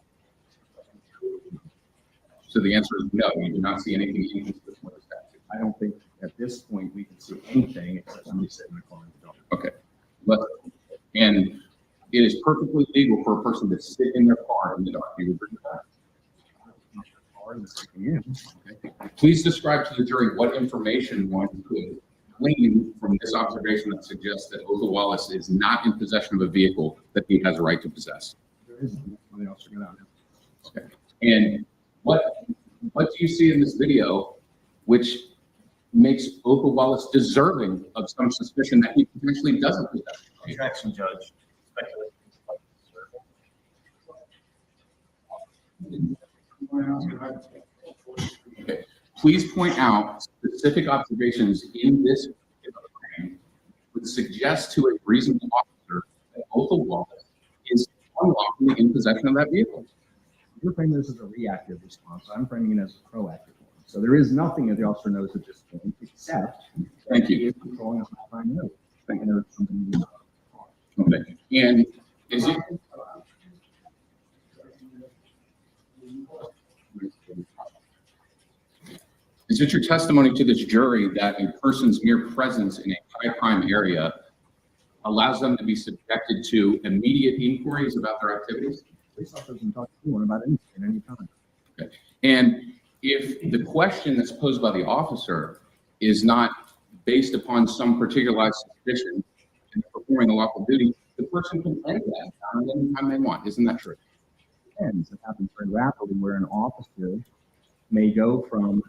So the answer is no, you do not see anything inconsistent with the statute. I don't think at this point we can see anything except somebody sitting in the car in the dark. Okay, and it is perfectly legal for a person to sit in their car in the dark. Do you agree with that? car that's taking in. Please describe to the jury what information one could glean from this observation that suggests that Othal Wallace is not in possession of a vehicle that he has a right to possess. There is something else to get out. Okay. And what do you see in this video which makes Othal Wallace deserving of some suspicion that he potentially doesn't possess? Objection, Judge. Speculation. Okay. Please point out specific observations in this frame would suggest to a reasonable officer that Othal Wallace is unlawfully in possession of that vehicle. You're framing this as a reactive response. I'm framing it as a proactive one. So there is nothing that the officer knows at this point, except Thank you. he is controlling a hotline note. Thank you. Okay. And is it? Is it your testimony to this jury that a person's mere presence in a high crime area allows them to be subjected to immediate inquiries about their activities? Police officers can talk to anyone about anything at any time. Okay. And if the question that's posed by the officer is not based upon some particularized suspicion and performing a lawful duty, the person can end that any time they want. Isn't that true? Depends. It happens very rapidly where an officer may go from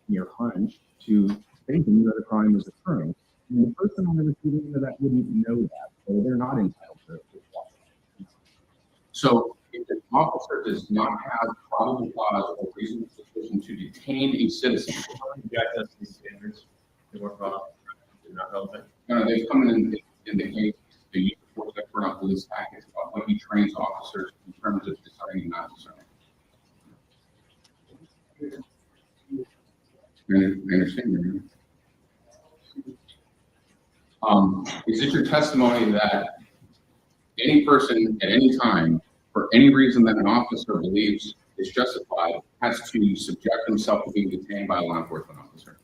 mere hunch to thinking that a crime is occurring. And the person on the receiving end of that wouldn't know that, so they're not entitled to watch. So if an officer does not have probable cause or reasonable suspicion to detain a citizen, Object us to these standards. They weren't not relevant. they've come in the case, the use of force expert on police tactics about what he trains officers in terms of discerning and not discerning. I understand. Is it your testimony that any person at any time, for any reason that an officer believes is justified, has to subject himself to being detained by a law enforcement officer?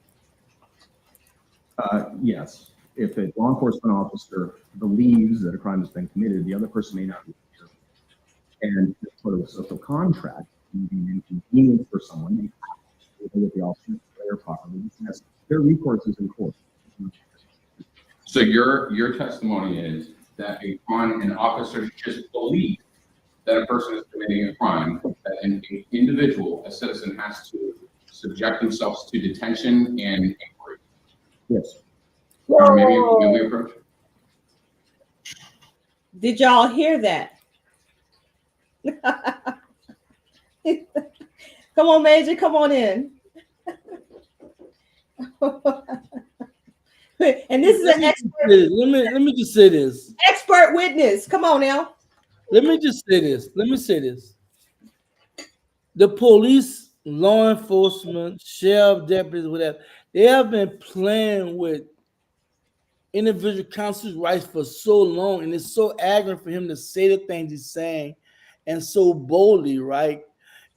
Yes. If a law enforcement officer believes that a crime has been committed, the other person may not be here. And it's sort of a social contract, an inconvenience for someone, they have to with the officer their property. Their recourses in court. So your testimony is that upon an officer just believe that a person is committing a crime, that an individual, a citizen, has to subject themselves to detention and inquiry. Yes. Or maybe we approach. Did y'all hear that? Come on, Major, come on in. And this is an expert. Let me just say this. Expert witness. Come on now. Let me just say this. The police, law enforcement, sheriff, deputies, whatever, they have been playing with individual counsel's rights for so long, and it's so aggravating for him to say the things he's saying and so boldly, right?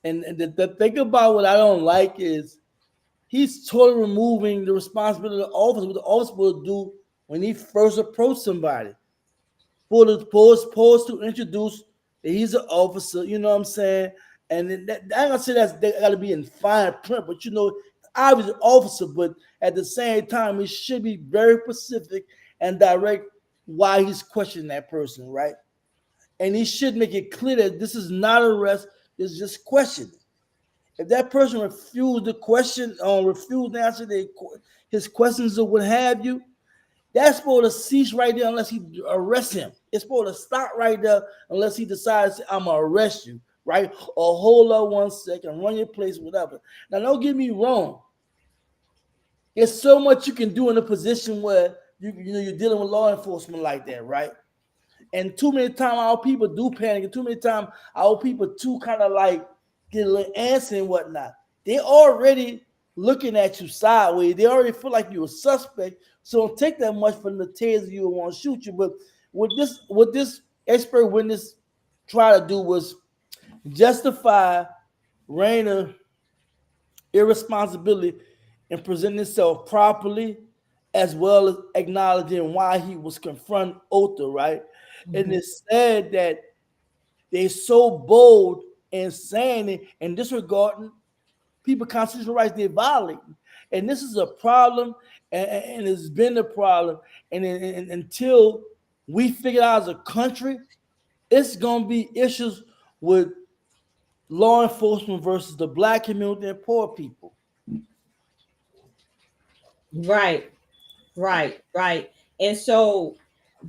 And the thing about what I don't like is he's totally removing the responsibility of the officer, what the officer will do when he first approached somebody. For the post to introduce that he's an officer, you know what I'm saying? And I'm gonna say that got to be in fine print, but obviously officer, but at the same time, he should be very specific and direct why he's questioning that person, right? And he should make it clear that this is not arrest, it's just questioning. If that person refused the question, refused to answer his questions or what have you, that's supposed to cease right there unless he arrests him. It's supposed to stop right there unless he decides, I'm going to arrest you, right? Or hold up 1 second, run your place, whatever. Now, don't get me wrong. There's so much you can do in a position where you're dealing with law enforcement like that, right? And too many times our people do panic, and too many times our people too kind of like get a little antsy and whatnot. They already looking at you sideways. They already feel like you're a suspect. So don't take that much for them to taser you and want to shoot you. But what this expert witness tried to do was justify Rayner's irresponsibility in presenting himself properly, as well as acknowledging why he was confronting Othal, right? Mm-hmm. And it said that they're so bold in saying it and disregarding people's constitutional rights they're violating. And this is a problem, and it's been a problem. And until we figure out as a country, it's going to be issues with law enforcement versus the Black community and poor people. Right. And so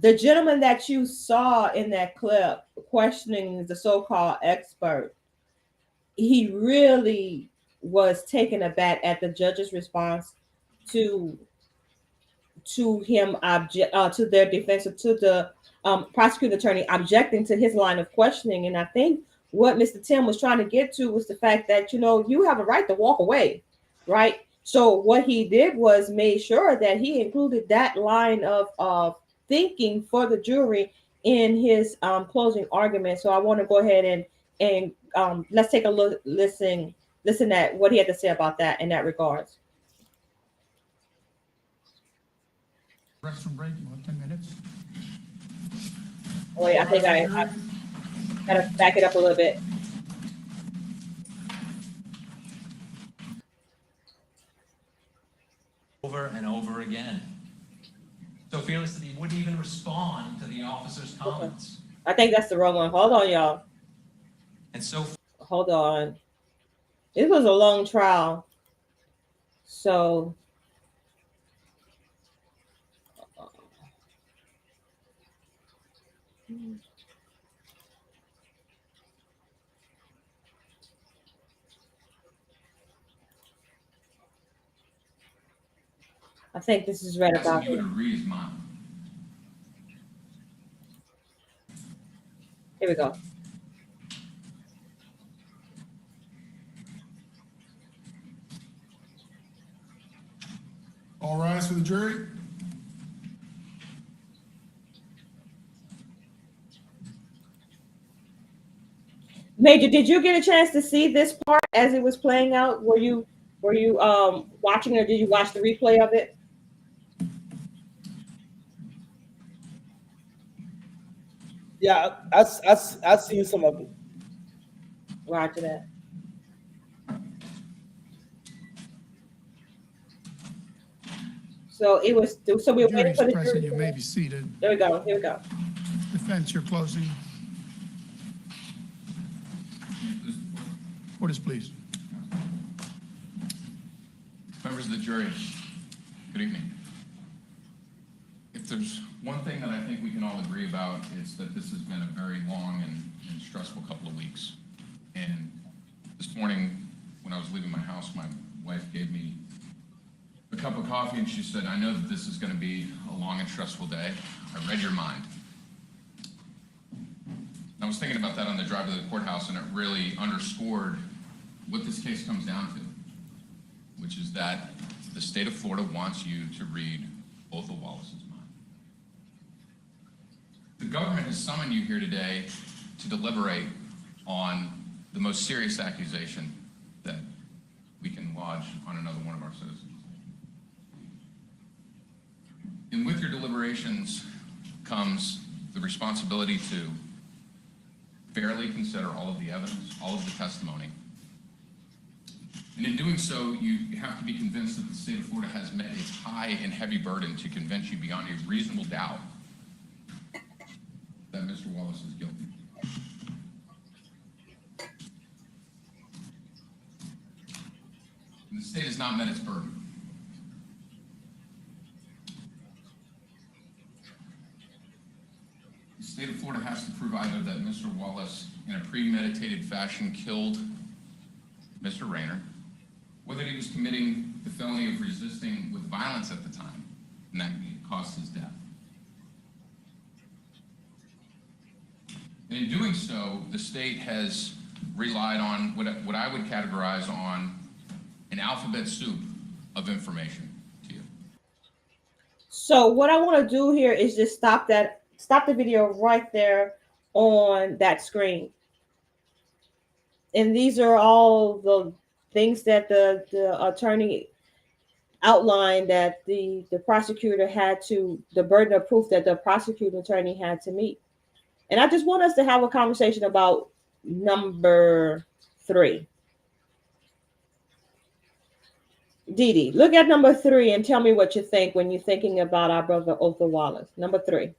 the gentleman that you saw in that clip questioning the so-called expert, he really was taken aback at the judge's response to him to their defense, to the prosecuting attorney objecting to his line of questioning. And I think what Mr. Tim was trying to get to was the fact that, you have a right to walk away, right? So what he did was made sure that he included that line of thinking for the jury in his closing argument. So I want to go ahead and let's take a look, listen at what he had to say about that in that regards. Restroom break, 10 minutes. Oh, yeah, I think I gotta back it up a little bit. Over and over again. So fearlessly wouldn't even respond to the officer's comments. I think that's the wrong one. Hold on, y'all. And so hold on. It was a long trial. So I think this is right about you to read his mind. Here we go. All rise for the jury. Major, did you get a chance to see this part as it was playing out? Were you watching, or did you watch the replay of it? Yeah, I seen some of it. Roger that. So it was. So we were waiting for the jury. You may be seated. There we go. Here we go. Defense, you're closing. Orders, please. Members of the jury, good evening. If there's one thing that I think we can all agree about, it's that this has been a very long and stressful couple of weeks. And this morning, when I was leaving my house, my wife gave me a cup of coffee and she said, I know that this is going to be a long and stressful day. I read your mind. I was thinking about that on the drive to the courthouse, and it really underscored what this case comes down to, which is that the state of Florida wants you to read Othal Wallace's mind. The government has summoned you here today to deliberate on the most serious accusation that we can lodge on another one of our citizens. And with your deliberations comes the responsibility to fairly consider all of the evidence, all of the testimony. And in doing so, you have to be convinced that the state of Florida has met its high and heavy burden to convince you beyond a reasonable doubt that Mr. Wallace is guilty. And the state has not met its burden. The state of Florida has to prove either that Mr. Wallace, in a premeditated fashion, killed Mr. Rayner, or that he was committing the felony of resisting with violence at the time, and that caused his death. And in doing so, the state has relied on what I would categorize on an alphabet soup of information to you. So what I want to do here is just stop the video right there on that screen. And these are all the things that the attorney outlined that the prosecutor had to, the burden of proof that the prosecuting attorney had to meet. And I just want us to have a conversation about number 3. Dee Dee, look at number 3 and tell me what you think when you're thinking about our brother Othal Wallace. Number 3.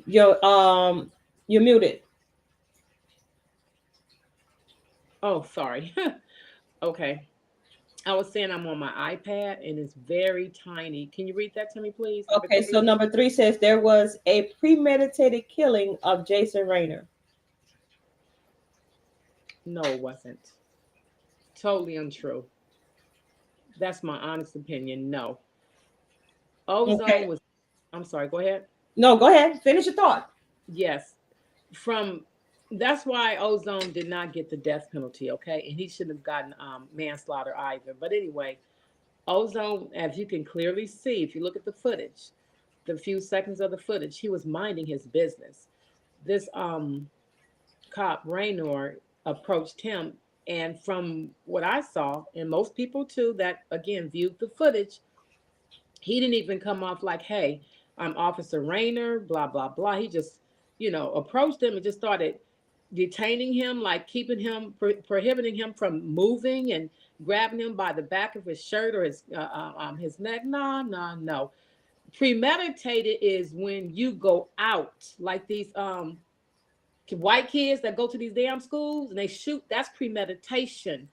You're muted. Oh, sorry. Okay. I was saying I'm on my iPad and it's very tiny. Can you read that to me, please? Okay, so number 3 says there was a premeditated killing of Jason Rayner. No, it wasn't. Totally untrue. That's my honest opinion. No. Ozone was, I'm sorry, go ahead. No, go ahead. Finish your thought. Yes. That's why Ozone did not get the death penalty, okay? And he shouldn't have gotten manslaughter either. But anyway, Ozone, as you can clearly see, if you look at the footage, the few seconds of the footage, he was minding his business. This cop, Raynor, approached him. And from what I saw, and most people too, that again viewed the footage, he didn't even come off like, hey, I'm Officer Raynor, blah, blah, blah. He just, approached him and just started detaining him, like keeping him, prohibiting him from moving and grabbing him by the back of his shirt or his neck. No. Premeditated is when you go out, like these white kids that go to these damn schools and they shoot. That's premeditation.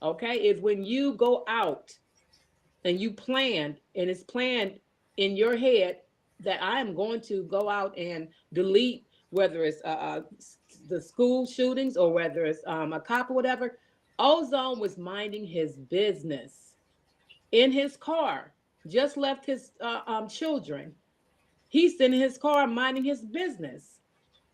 Okay, is when you go out and you planned, and it's planned in your head that I am going to go out and delete, whether it's the school shootings or whether it's a cop or whatever. Ozone was minding his business in his car, just left his children. He's in his car minding his business.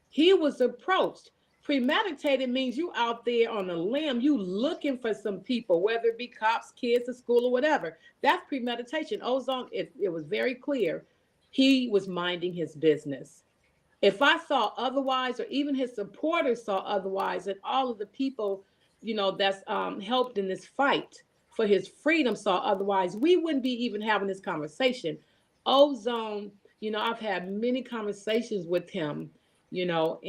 He was approached. Premeditated means you out there on a limb, you looking for some people, whether it be cops, kids at school or whatever. That's premeditation. Ozone, it was very clear. He was minding his business. If I saw otherwise, or even his supporters saw otherwise, and all of the people, that's helped in this fight for his freedom saw otherwise, we wouldn't be even having this conversation. Ozone, I've had many conversations with him, and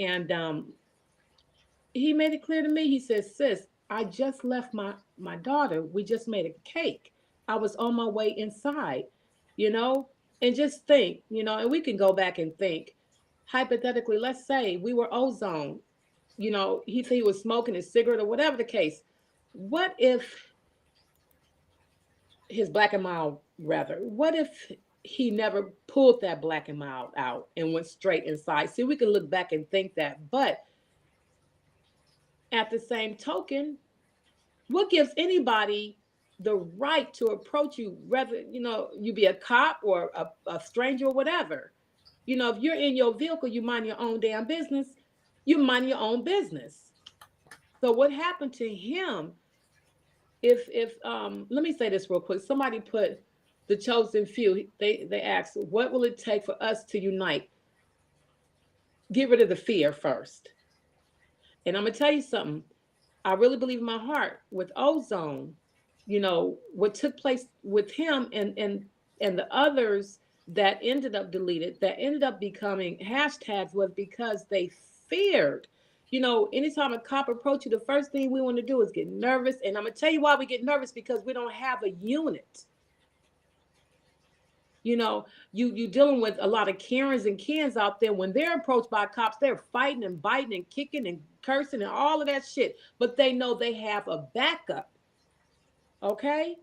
he made it clear to me. He says, sis, I just left my daughter. We just made a cake. I was on my way inside, and just think, and we can go back and think. Hypothetically, let's say we were Ozone, he said he was smoking his cigarette or whatever the case. What if his Black and Mild, what if he never pulled that Black and Mild out and went straight inside? See, we can look back and think that, but at the same token, what gives anybody the right to approach you, whether, you be a cop or a stranger or whatever? If you're in your vehicle, you mind your own damn business, you mind your own business. So what happened to him, if let me say this real quick. Somebody put the chosen few, they asked, what will it take for us to unite? Get rid of the fear first. And I'm going to tell you something. I really believe in my heart with Ozone, what took place with him and the others that ended up deleted, that ended up becoming hashtags, was because they feared. Anytime a cop approaches you, the first thing we want to do is get nervous. And I'm going to tell you why we get nervous, because we don't have a unit. You dealing with a lot of Karens and Kens out there. When they're approached by cops, they're fighting and biting and kicking and cursing and all of that shit. But they know they have a backup. Okay?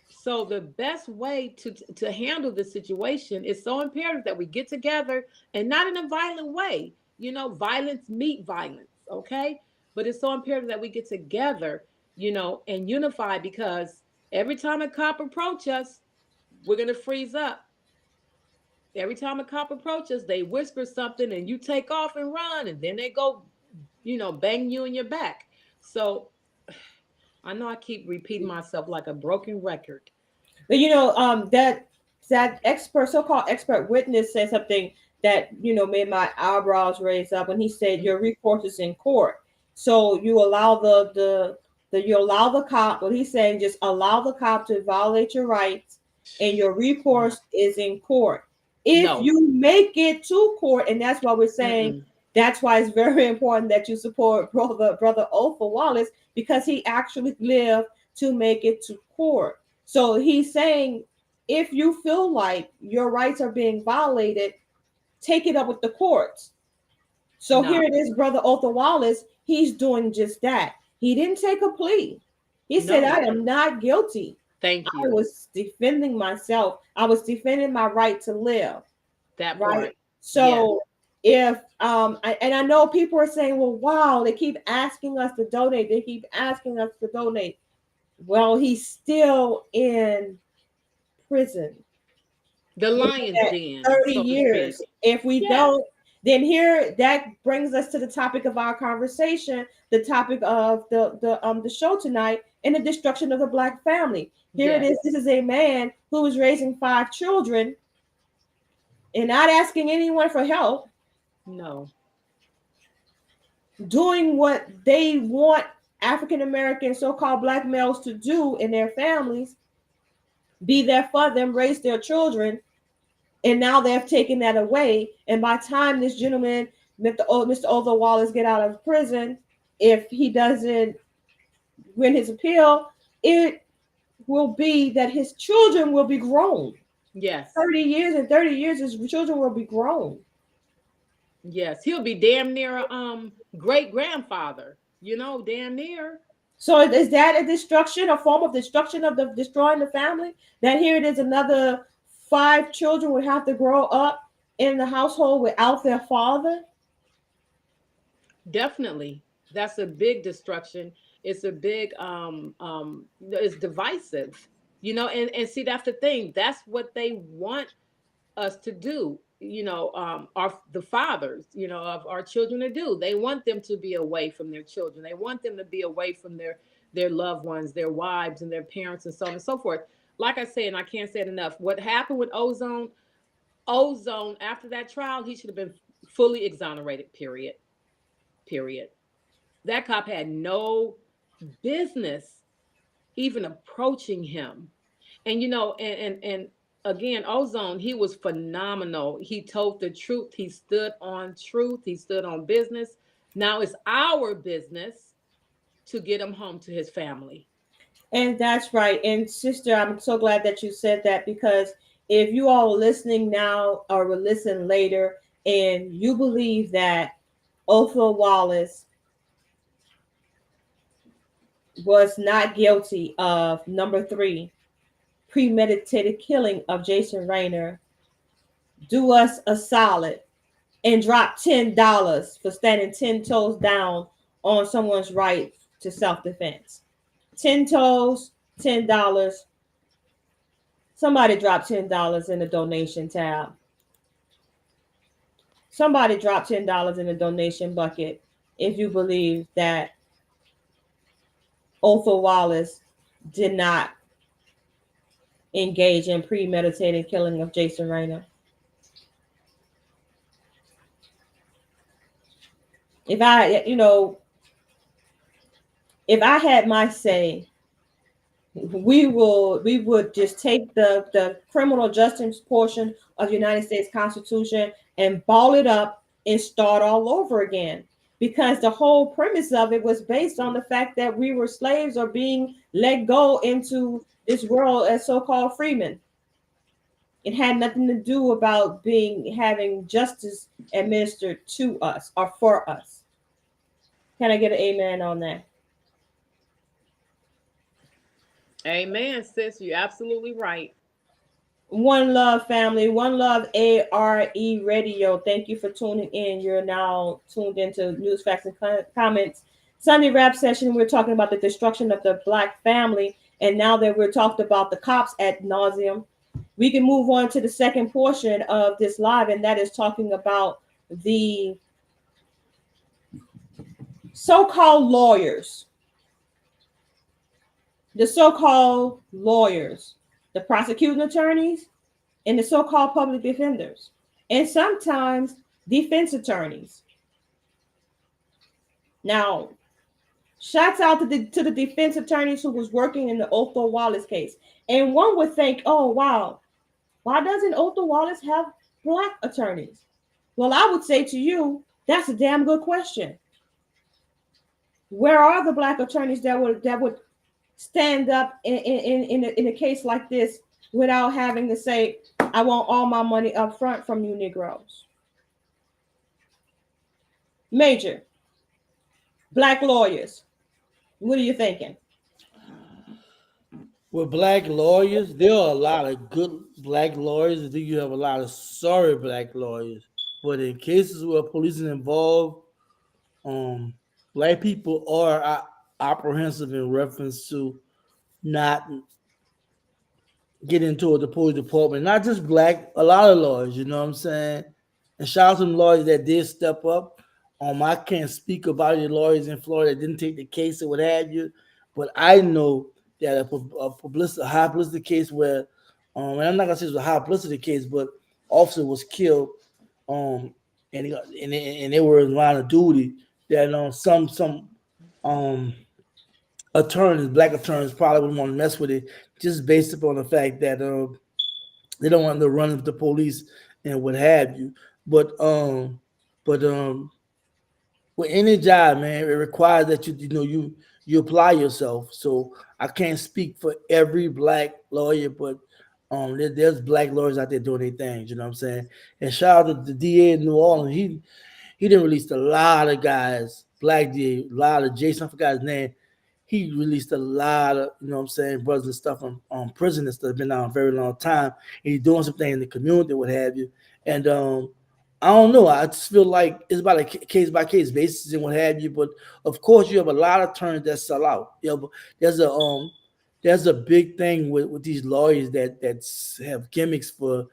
So the best way to handle the situation is so imperative that we get together, and not in a violent way. Violence meet violence, okay? But it's so imperative that we get together, and unify, because every time a cop approaches us, we're going to freeze up. Every time a cop approaches, they whisper something and you take off and run, and then they go, bang you in your back. So I know I keep repeating myself like a broken record. But that expert, so-called expert witness, said something that made my eyebrows raise up when he said your recourse is in court. So you allow you allow the cop. What he's saying, just allow the cop to violate your rights, and your recourse is in court. If you make it to court, and that's why we're saying That's why it's very important that you support brother Othal Wallace, because he actually lived to make it to court. So he's saying, if you feel like your rights are being violated, take it up with the courts. So here it is, brother Othal Wallace. He's doing just that. He didn't take a plea. He said, I am not guilty. Thank you. I was defending myself. I was defending my right to live. That right. part. So if I know people are saying, well, wow, they keep asking us to donate. They keep asking us to donate. Well, he's still in prison. The lion's den. 30 years. If we don't, then here that brings us to the topic of our conversation, the topic of the show tonight, and the destruction of the Black family. Here it is. This is a man who is raising 5 children and not asking anyone for help. No. Doing what they want African American so-called Black males to do in their families, be there for them, raise their children, and now they've taken that away. And by the time this gentleman, Mr. Othal Wallace, get out of prison, if he doesn't win his appeal, it will be that his children will be grown. Yes. 30 years, and 30 years his children will be grown. Yes, he'll be damn near a great grandfather, damn near. So is that a destruction, a form of destruction of destroying the family? That here it is, another 5 children would have to grow up in the household without their father? Definitely. That's a big destruction. It's a big it's divisive, and see, that's the thing. That's what they want us to do, the fathers, of our children to do. They want them to be away from their children. They want them to be away from their loved ones, their wives and their parents, and so on and so forth. Like I said, and I can't say it enough, what happened with Ozone, after that trial, he should have been fully exonerated, period. That cop had no business even approaching him. And, and again, Ozone, he was phenomenal. He told the truth. He stood on truth. He stood on business. Now it's our business to get him home to his family. And that's right. And sister, I'm so glad that you said that, because if you all are listening now or will listen later and you believe that Othal Wallace was not guilty of number 3, premeditated killing of Jason Raynor, do us a solid and drop $10 for standing 10 toes down on someone's right to self-defense. 10 toes, $10. Somebody drop $10 in the donation tab. Somebody drop $10 in the donation bucket if you believe that Othal Wallace did not engage in premeditated killing of Jason Raynor. If I had my say, we would just take the criminal justice portion of the United States Constitution and ball it up and start all over again. Because the whole premise of it was based on the fact that we were slaves or being let go into this world as so-called freemen. It had nothing to do about having justice administered to us or for us. Can I get an amen on that? Amen, sis. You're absolutely right. One love, family. One love, ARE Radio. Thank you for tuning in. You're now tuned into News, Facts, and Comments. Sunday rap session, we're talking about the destruction of the Black family. And now that we're talking about the cops ad nauseum, we can move on to the second portion of this live, and that is talking about the so-called lawyers. The so-called lawyers, the prosecuting attorneys, and the so-called public defenders, and sometimes defense attorneys. Now, shouts out to the defense attorneys who was working in the Othal Wallace case. And one would think, oh, wow, why doesn't Othal Wallace have Black attorneys? Well, I would say to you, That's a damn good question. Where are the black attorneys that would stand up in a case like this without having to say, I want all my money up front from you Negroes? Major, black lawyers, what are you thinking? With black lawyers, there are a lot of good black lawyers. I think you have a lot of sorry black lawyers. But in cases where police is involved, um, black people are apprehensive in reference to not get into the police department. Not just black, a lot of lawyers, you know what I'm saying? And shout out to them lawyers that did step up. I can't speak about the lawyers in Florida that didn't take the case or what have you, but I know that a high publicity case where, and I'm not gonna say it was a high publicity case, but officer was killed, and they were in line of duty. That some um attorneys, black attorneys, probably wouldn't want to mess with it just based upon the fact that they don't want to run with the police and what have you. But but with any job, man, it requires that you apply yourself. So I can't speak for every black lawyer, but there's black lawyers out there doing their things. You know what I'm saying? And shout out to the DA in New Orleans. He didn't release a lot of guys, black DA, a lot of Jason. I forgot his name. He released a lot of, you know what I'm saying, brothers and stuff from prison and stuff, been out a very long time. And he's doing something in the community, what have you. And I don't know. I just feel like it's about a case by case basis and what have you. But of course, you have a lot of attorneys that sell out. You know, there's a big thing with these lawyers that have gimmicks for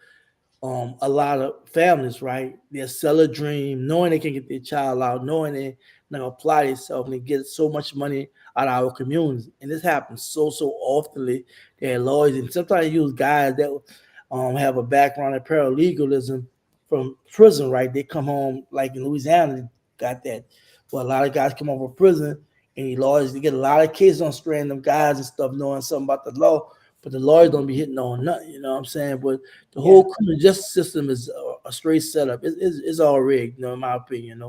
a lot of families, right? They sell a dream, knowing they can get their child out, knowing they now apply themselves and get so much money out of our communities. And this happens so oftenly that lawyers, and sometimes they use guys that have a background in paralegalism from prison, right? They come home, like in Louisiana, they got that. Well, a lot of guys come home from prison, and the lawyers, they get a lot of cases on strand them guys and stuff, knowing something about the law, but the lawyers don't be hitting on nothing, you know what I'm saying? But the whole criminal justice system is a straight setup. It's all rigged, in my opinion,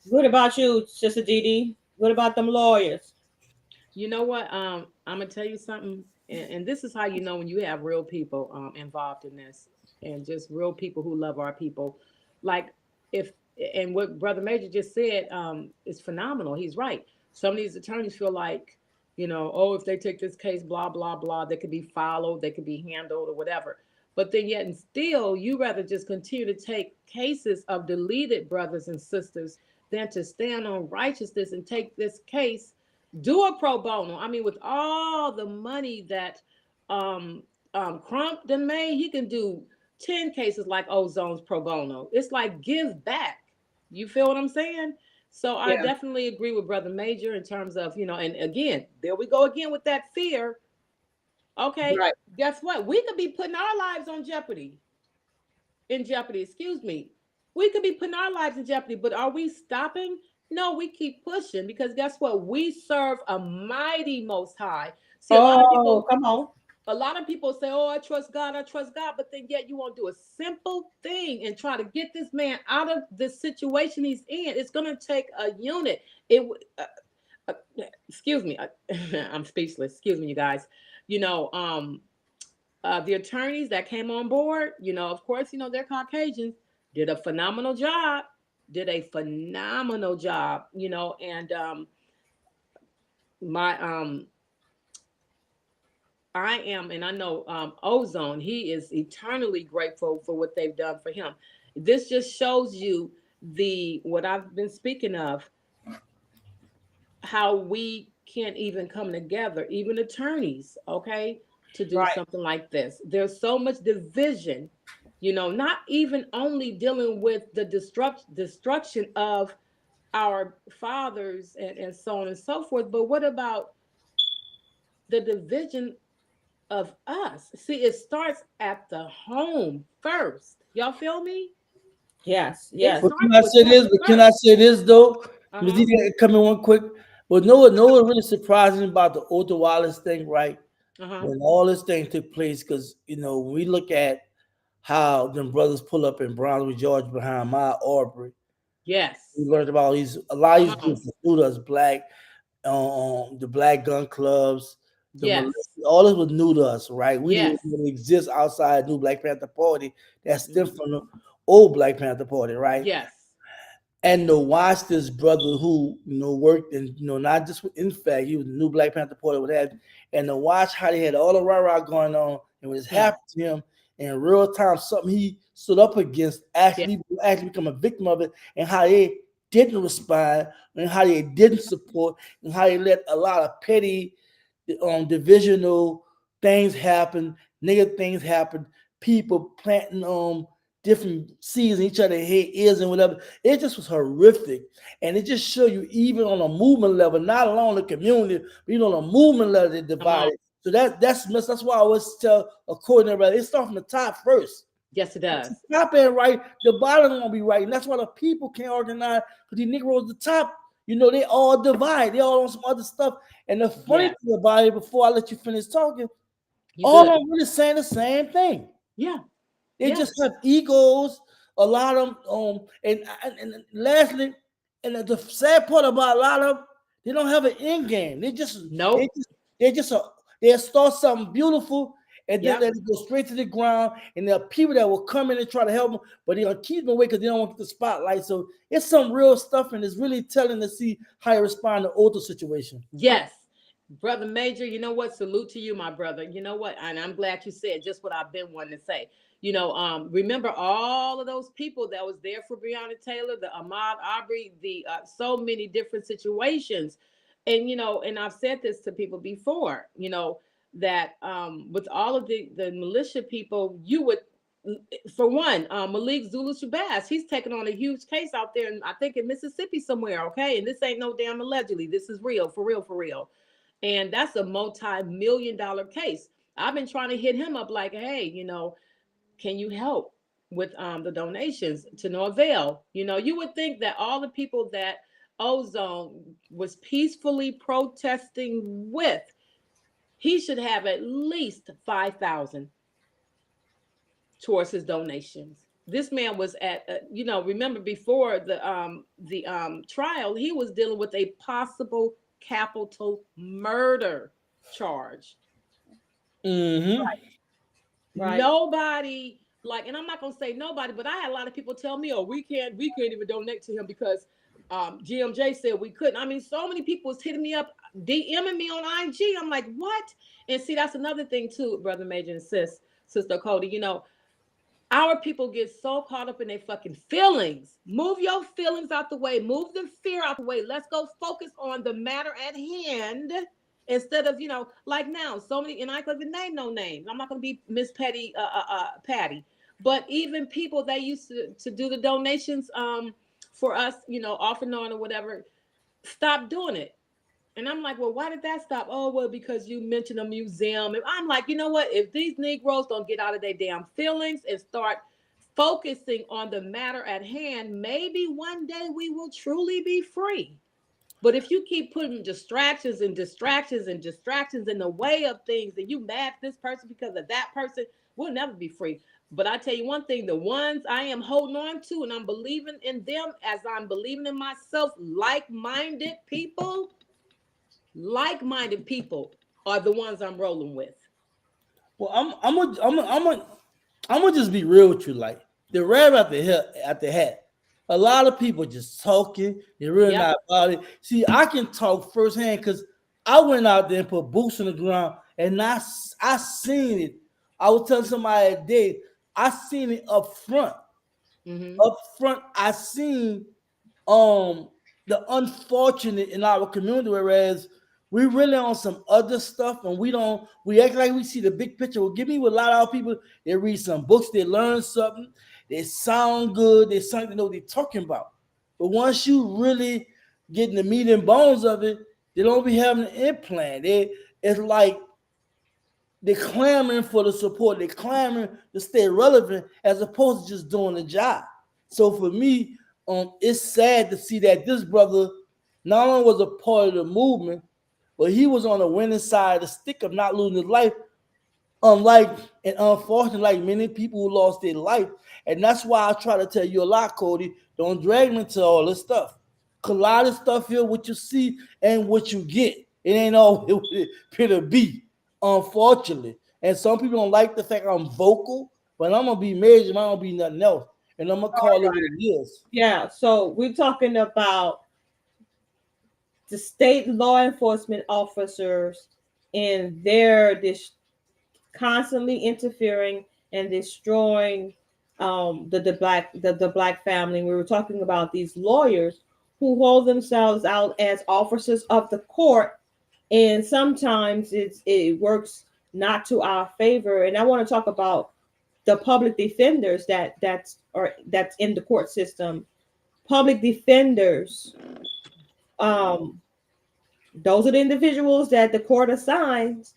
What about you, Sister Dee? What about them lawyers? You know what? I'm gonna tell you something, and this is how you know when you have real people involved in this, and just real people who love our people. Like if and what Brother Major just said is phenomenal. He's right. Some of these attorneys feel like, oh, if they take this case, blah blah blah, they could be followed, they could be handled, or whatever. But then yet and still, you rather just continue to take cases of deleted brothers and sisters than to stand on righteousness and take this case, do a pro bono. I mean, with all the money that Crump done made, he can do 10 cases like Ozone's pro bono. It's like give back. You feel what I'm saying? So I definitely agree with Brother Major in terms of, and again, there we go again with that fear. Okay, right. Guess what? We could be putting our lives in jeopardy, excuse me. We could be putting our lives in jeopardy, but are we stopping? No, we keep pushing because guess what? We serve a mighty Most High. See, a lot of people, come on. A lot of people say, "Oh, I trust God, but then yet you won't do a simple thing and try to get this man out of the situation he's in. It's going to take a unit. Excuse me, I'm speechless. Excuse me, you guys. The attorneys that came on board, of course, they're Caucasians, did a phenomenal job, and I am, and I know Ozone, he is eternally grateful for what they've done for him. This just shows you what I've been speaking of, how we can't even come together, even attorneys, okay, to do something like this. There's so much division, not even only dealing with the destruction of our fathers and so on and so forth, but what about the division of us? See, it starts at the home first. Y'all feel me? Yes. But can I say this though? Come in one quick. But know what really surprising about the Othal Wallace thing, right? When all this thing took place, because when we look at how them brothers pull up in Brownsville, Georgia, behind my Aubrey, Yes. We learned about a lot of Come these on. groups, include us, the black gun clubs, Yes. all this was new to us, right? We didn't Yes. even exist outside New Black Panther Party that stemmed Mhm. from the old Black Panther Party, right? Yes. And to watch this brother who worked in not just in fact he was the new Black Panther Party, what have you, and to watch how they had all the rah-rah going on and what has happened to him in real time, something he stood up against, actually become a victim of it, and how they didn't respond, and how they didn't support, and how they let a lot of petty divisional things happen, negative things happen, people planting different seeds in each other's head, ears, and whatever. It just was horrific. And it just showed you, even on a movement level, not alone the community, but even on a movement level, they divided. So that's why I always tell, according to everybody, it starts from the top first. Yes, it does. The top ain't right, the bottom won't be right. And that's why the people can't organize, because the Negroes at the top, they all divide. They all on some other stuff. And the funny thing about it, before I let you finish talking, all of them really saying the same thing. Yeah. They just have egos, a lot of them. And lastly, and the sad part about a lot of them, they don't have an end game. They just they'll start something beautiful, and then they go straight to the ground. And there are people that will come in and try to help them, but they'll keep them away because they don't want the spotlight. So it's some real stuff, and it's really telling to see how you respond to Othal situation. Yes. Brother Major, you know what? Salute to you, my brother. You know what? And I'm glad you said just what I've been wanting to say. Remember all of those people that was there for Breonna Taylor, the Ahmaud Arbery, the so many different situations. And, and I've said this to people before, that with all of the militia people, you would, for one, Malik Zulu Shabazz, he's taking on a huge case out there, and I think in Mississippi somewhere, okay? And this ain't no damn allegedly. This is real, for real, for real. And that's a multi-million-dollar case. I've been trying to hit him up like, hey, can you help with the donations? To no avail. You would think that all the people that Ozone was peacefully protesting with, he should have at least 5,000 towards his donations. This man was at, remember before the trial, he was dealing with a possible capital murder charge. Mm-hmm. Right. Nobody, and I'm not gonna say nobody, but I had a lot of people tell me, we can't even donate to him because GMJ said we couldn't. I mean, so many people was hitting me up, DMing me on IG. I'm like, what? And see, that's another thing too, Brother Major and Sister Cody. Our people get so caught up in their fucking feelings. Move your feelings out the way. Move the fear out the way. Let's go focus on the matter at hand instead of, like now, so many, and I can't even name no names. I'm not going to be Miss Patty, but even people that used to do the donations for us, off and on or whatever, stop doing it. And I'm like, well, why did that stop? Oh, well, because you mentioned a museum. And I'm like, you know what? If these Negroes don't get out of their damn feelings and start focusing on the matter at hand, maybe one day we will truly be free. But if you keep putting distractions and distractions and distractions in the way of things, and you mad at this person because of that person, we'll never be free. But I tell you one thing, the ones I am holding on to and I'm believing in them as I'm believing in myself, like-minded people are the ones I'm rolling with. Well, I'm gonna just be real with you. Like the rabbit at the hat. A lot of people just talking. They're really not about it. See, I can talk firsthand because I went out there and put boots on the ground, and I seen it. I was telling somebody that day, I seen it up front. Mm-hmm. Up front, I seen the unfortunate in our community, whereas we really on some other stuff, and we act like we see the big picture. Well, give me with a lot of our people, they read some books, they learn something, they sound good, they something to know what they're talking about. But once you really get in the meat and bones of it, they don't be having an implant. It's like they're clamoring for the support, they're clamoring to stay relevant as opposed to just doing the job. So for me, it's sad to see that this brother not only was a part of the movement, but he was on the winning side of the stick of not losing his life unlike and unfortunately, like many people who lost their life. And that's why I try to tell you a lot, Cody. Don't drag me into all this stuff. 'Cause a lot of stuff here, what you see and what you get, it ain't all it appear to be, unfortunately. And some people don't like the fact I'm vocal, but I'm gonna be major. I'm gonna be nothing else, and I'm gonna call it what it is. Yeah. So we're talking about the state law enforcement officers and their constantly interfering and destroying the black family. We were talking about these lawyers who hold themselves out as officers of the court, and sometimes it works not to our favor. And I want to talk about the public defenders that's in the court system. Public defenders, those are the individuals that the court assigns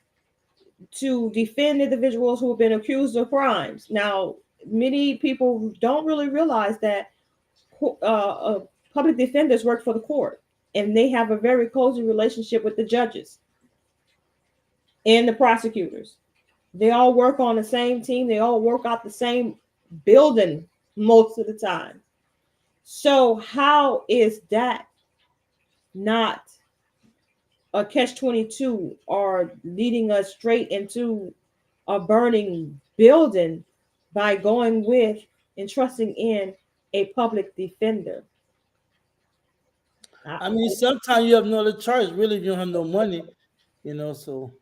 to defend individuals who have been accused of crimes. Now, many people don't really realize that public defenders work for the court, and they have a very cozy relationship with the judges and the prosecutors. They all work on the same team. They all work out the same building most of the time. So how is that not a catch-22 or leading us straight into a burning building by going with and trusting in a public defender? I mean, sometimes you have no other choice. Really, if you don't have no money, so.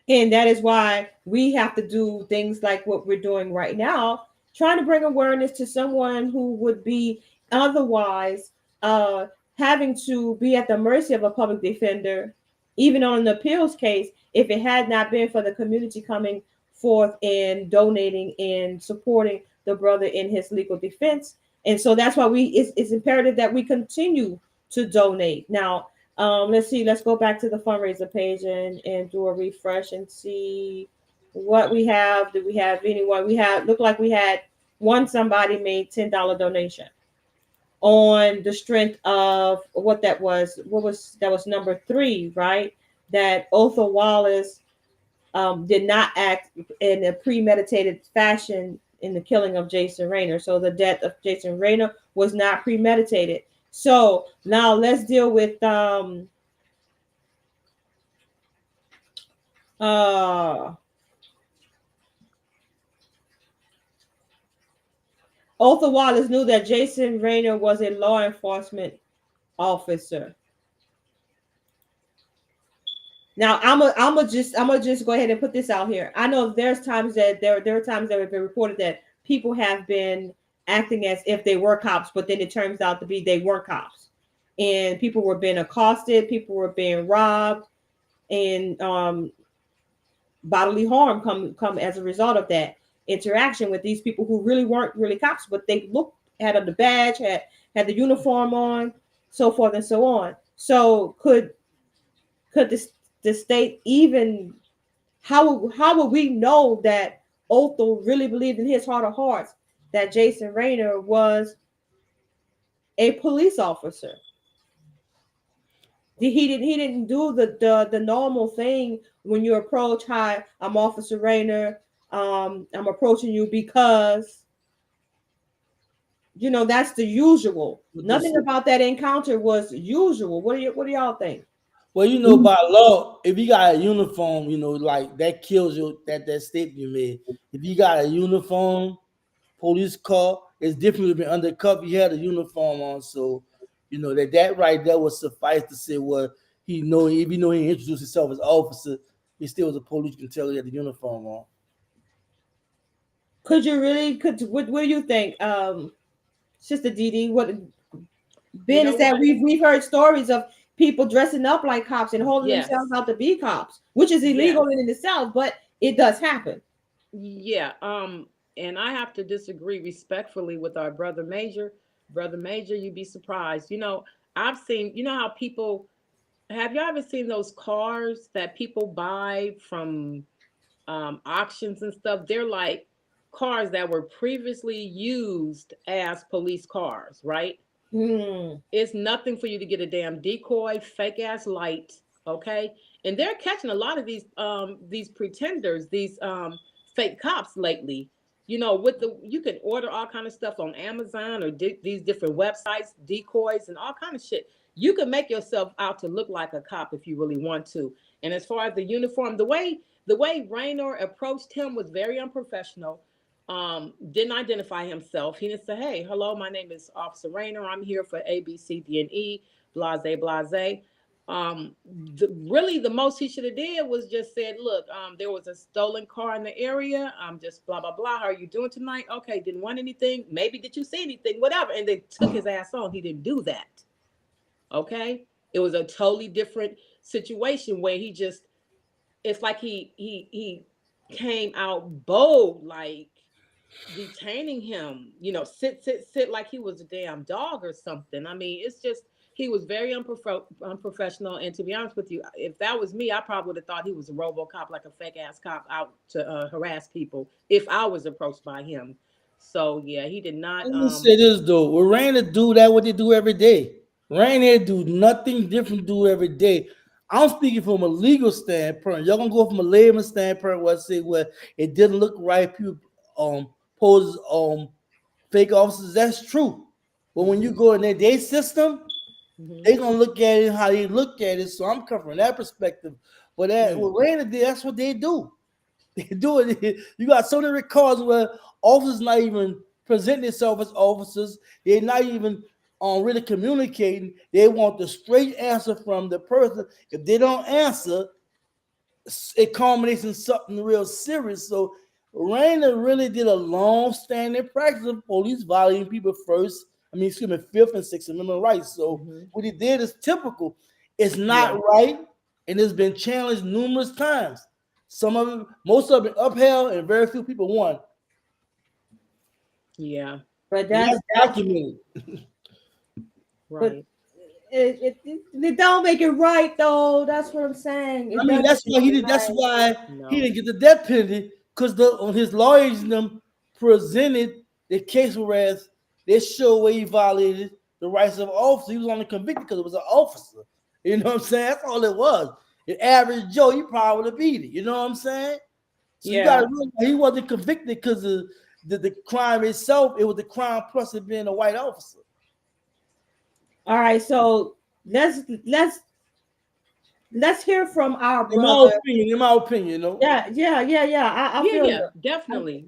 And that is why we have to do things like what we're doing right now, trying to bring awareness to someone who would be otherwise having to be at the mercy of a public defender, even on an appeals case, if it had not been for the community coming forth and donating and supporting the brother in his legal defense. And so that's why it's imperative that we continue to donate. Now, let's see, let's go back to the fundraiser page and do a refresh and see what we have. Do we have anyone? Looked like we had somebody made $10 donation on the strength of that was number 3, right? That Othal Wallace did not act in a premeditated fashion in the killing of Jason Rayner. So the death of Jason Rayner was not premeditated. So now let's deal with Othal Wallace knew that Jason Rayner was a law enforcement officer. Now I'm just go ahead and put this out here. I know there's times that there are times that have been reported that people have been acting as if they were cops, but then it turns out to be they weren't cops, and people were being accosted, people were being robbed, and bodily harm come as a result of that interaction with these people who really weren't really cops, but they had the badge, had the uniform on, so forth and so on. So could the state even how would we know that Othal really believed in his heart of hearts that Jason Rayner was a police officer? He didn't do the normal thing when you approach. Hi, I'm Officer Rayner. I'm approaching you because that's the usual. Nothing about that encounter was usual. What do y'all think? Well, by law, if you got a uniform, like that kills you. That statement you made. If you got a uniform, police car, it's different than being undercover. You had a uniform on, so that right there would suffice to say, well, if he introduced himself as officer, he still was a police. You can tell he had the uniform on. What do you think, Sister Dee? What is that we've heard stories of people dressing up like cops and holding themselves out to be cops, which is illegal in itself, but it does happen. Yeah. And I have to disagree respectfully with our brother Major. Brother Major, you'd be surprised. I've seen, how people, have you ever seen those cars that people buy from auctions and stuff? They're like cars that were previously used as police cars, right? It's nothing for you to get a damn decoy, fake ass light, Okay, and they're catching a lot of these pretenders, these fake cops lately. You know, with you can order all kind of stuff on Amazon or these different websites, decoys, and all kind of shit. You can make yourself out to look like a cop if you really want to. And as far as the uniform, the way Raynor approached him was very unprofessional. Didn't identify himself. He didn't say, "Hey, hello, my name is Officer Raynor. I'm here for A, B, C, D, and E. Blase, blase." Really, the most he should have did was just said, "Look, there was a stolen car in the area. Just blah blah blah. How are you doing tonight? Okay, didn't want anything. Maybe did you see anything? Whatever." And they took his ass on. He didn't do that. Okay, it was a totally different situation where he just, it's like he came out bold, like detaining him, sit like he was a damn dog or something. I mean, it's just, he was very unprofessional. And to be honest with you, if that was me, I probably would have thought he was a RoboCop, like a fake ass cop out to harass people if I was approached by him. So yeah, he did not. Let me say this though, with Rainer do that what they do every day. Rainer do nothing different do every day. I'm speaking from a legal standpoint. Y'all gonna go from a layman standpoint where I say, well, it didn't look right. People pose fake officers. That's true. But when you go in their system, they gonna look at it how they look at it. So I'm covering that perspective. But what Rainer did, that's what they do. They do it. You got so many records where officers not even presenting themselves as officers. They're not even really communicating. They want the straight answer from the person. If they don't answer, it culminates in something real serious. So Rainer really did a long-standing practice of police violating people fifth and sixth amendment rights. So what he did is typical. It's not right, and it's been challenged numerous times. Some of them, most of it upheld, and very few people won. Yeah, but that's documented. Right. It don't make it right though. That's what I'm saying. That's why he did. That's why he didn't get the death penalty, because his lawyers and them presented the case, whereas they show where he violated the rights of an officer. He was only convicted because it was an officer. You know what I'm saying? That's all it was. The average Joe, you probably would have beat it. You know what I'm saying? So you got to realize he wasn't convicted because of the crime itself. It was the crime plus it being a white officer. All right, so let's hear from our brother. In my opinion, no. Yeah. I feel you. Definitely.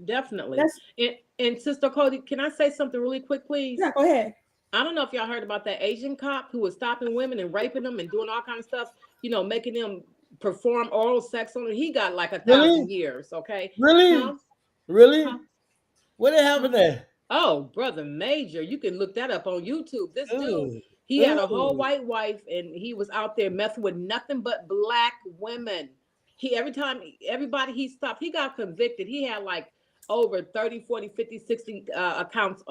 And Sister Cody, can I say something really quick, please? Yeah, go ahead. I don't know if y'all heard about that Asian cop who was stopping women and raping them and doing all kinds of stuff, making them perform oral sex on them. He got like 1,000 years, okay? Really? Really? What happened there? Oh, brother, major. You can look that up on YouTube. This dude, he had a whole white wife, and he was out there messing with nothing but black women. Everybody he stopped, he got convicted. He had like over 30, 40, 50, 60 accounts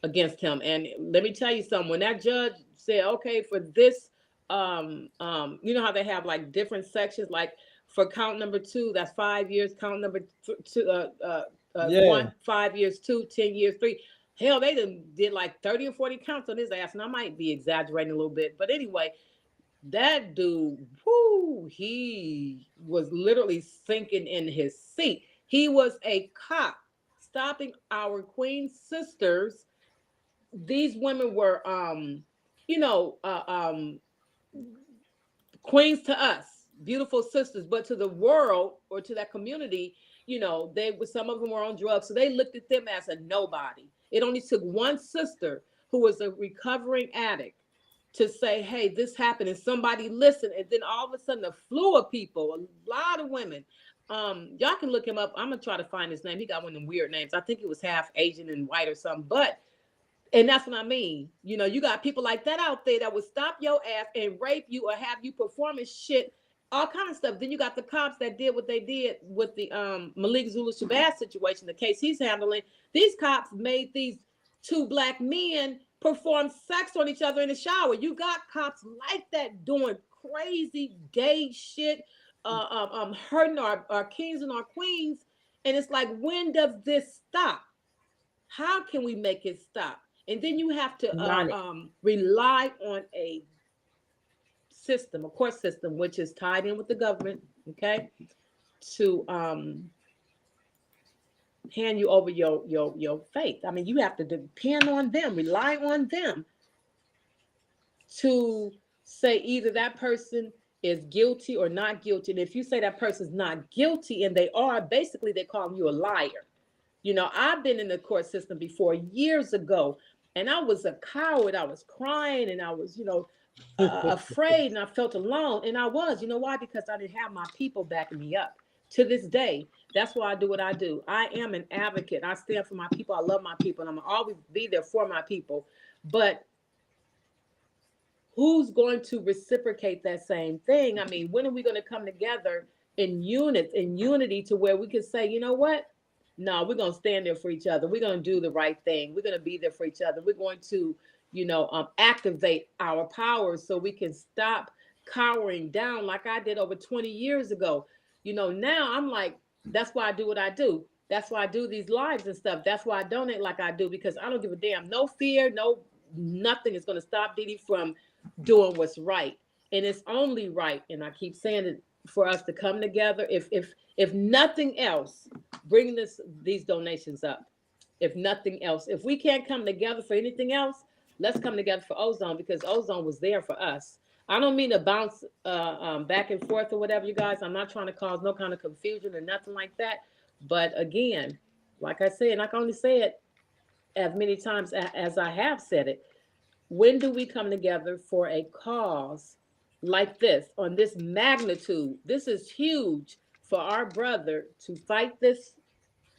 against him. And let me tell you something, when that judge said, okay, for this, you know how they have like different sections, like for count number 2, that's 5 years, count number 2, 1, 5 years, 2, 10 years, 3. Hell, they did like 30 or 40 counts on his ass, and I might be exaggerating a little bit, but anyway, that dude, he was literally sinking in his seat. He was a cop stopping our queen sisters. These women were, queens to us, beautiful sisters, but to the world or to that community, some of them were on drugs, so they looked at them as a nobody. It only took one sister who was a recovering addict to say, hey, this happened, and somebody listened, and then all of a sudden a slew of people, a lot of women. Y'all can look him up. I'm gonna try to find his name. He got one of them weird names. I think he was half Asian and white or something, and that's what I mean. You got people like that out there that would stop your ass and rape you or have you performing shit, all kind of stuff. Then you got the cops that did what they did with the Malik Zulu Shabazz situation, the case he's handling. These cops made these 2 black men perform sex on each other in the shower. You got cops like that doing crazy gay shit, hurting our kings and our queens. And it's like, when does this stop? How can we make it stop? And then you have to rely on a system, a court system, which is tied in with the government, okay, to hand you over your faith. I mean, you have to depend on them, rely on them to say either that person is guilty or not guilty. And if you say that person's not guilty and they are, basically they call you a liar. You know, I've been in the court system before years ago, and I was a coward. I was crying and I was, afraid, and I felt alone. And I was, you know why? Because I didn't have my people backing me up. To this day, that's why I do what I do. I am an advocate. I stand for my people. I love my people, and I'm gonna always be there for my people. But who's going to reciprocate that same thing? I mean, when are we going to come together in unity to where we can say, you know what? No, we're going to stand there for each other. We're going to do the right thing. We're going to be there for each other. We're going to, activate our powers so we can stop cowering down like I did over 20 years ago. Now I'm like, that's why I do what I do. That's why I do these lives and stuff. That's why I donate like I do, because I don't give a damn. No fear, nothing is going to stop Didi from doing what's right. And it's only right, and I keep saying it, for us to come together. If nothing else, bring these donations up. If nothing else, if we can't come together for anything else, let's come together for Ozone, because Ozone was there for us. I don't mean to bounce back and forth or whatever, you guys. I'm not trying to cause no kind of confusion or nothing like that. But again, like I said, and I can only say it as many times as I have said it. When do we come together for a cause like this, on this magnitude? This is huge for our brother to fight this,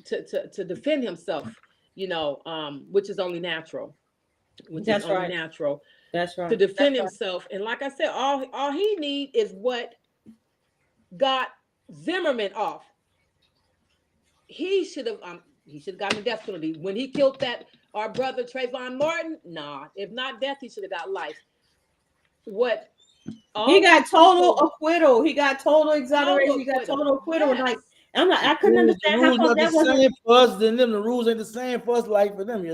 to defend himself, which is only natural. That's right. Natural. That's right. To defend himself. And like I said, all he needs is what got Zimmerman off. He should have gotten the death penalty when he killed our brother Trayvon Martin. Nah, if not death, he should have got life. He got total acquittal. He got total exoneration. He got total acquittal. Yes. Like, I couldn't understand how come that wasn't the same for us than them. The rules ain't the same for us like for them,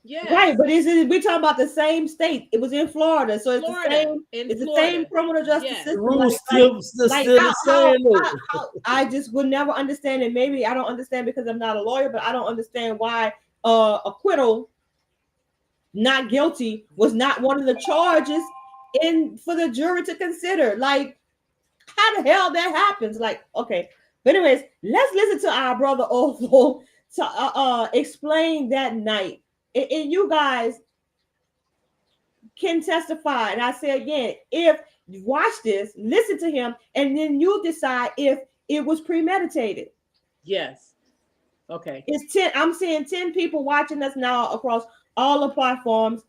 Yeah. Right, but we talking about the same state. It was in Florida, so it's the same. It's the same criminal justice system. The rules still the same. I just would never understand, and maybe I don't understand because I'm not a lawyer, but I don't understand why acquittal, not guilty, was not one of the charges for the jury to consider. Like, how the hell that happens? Like, okay. But anyways, let's listen to our brother Othal to explain that night. And you guys can testify. And I say again, if you watch this, listen to him, and then you decide if it was premeditated. Yes. Okay. It's 10. I'm seeing 10 people watching us now across all the platforms.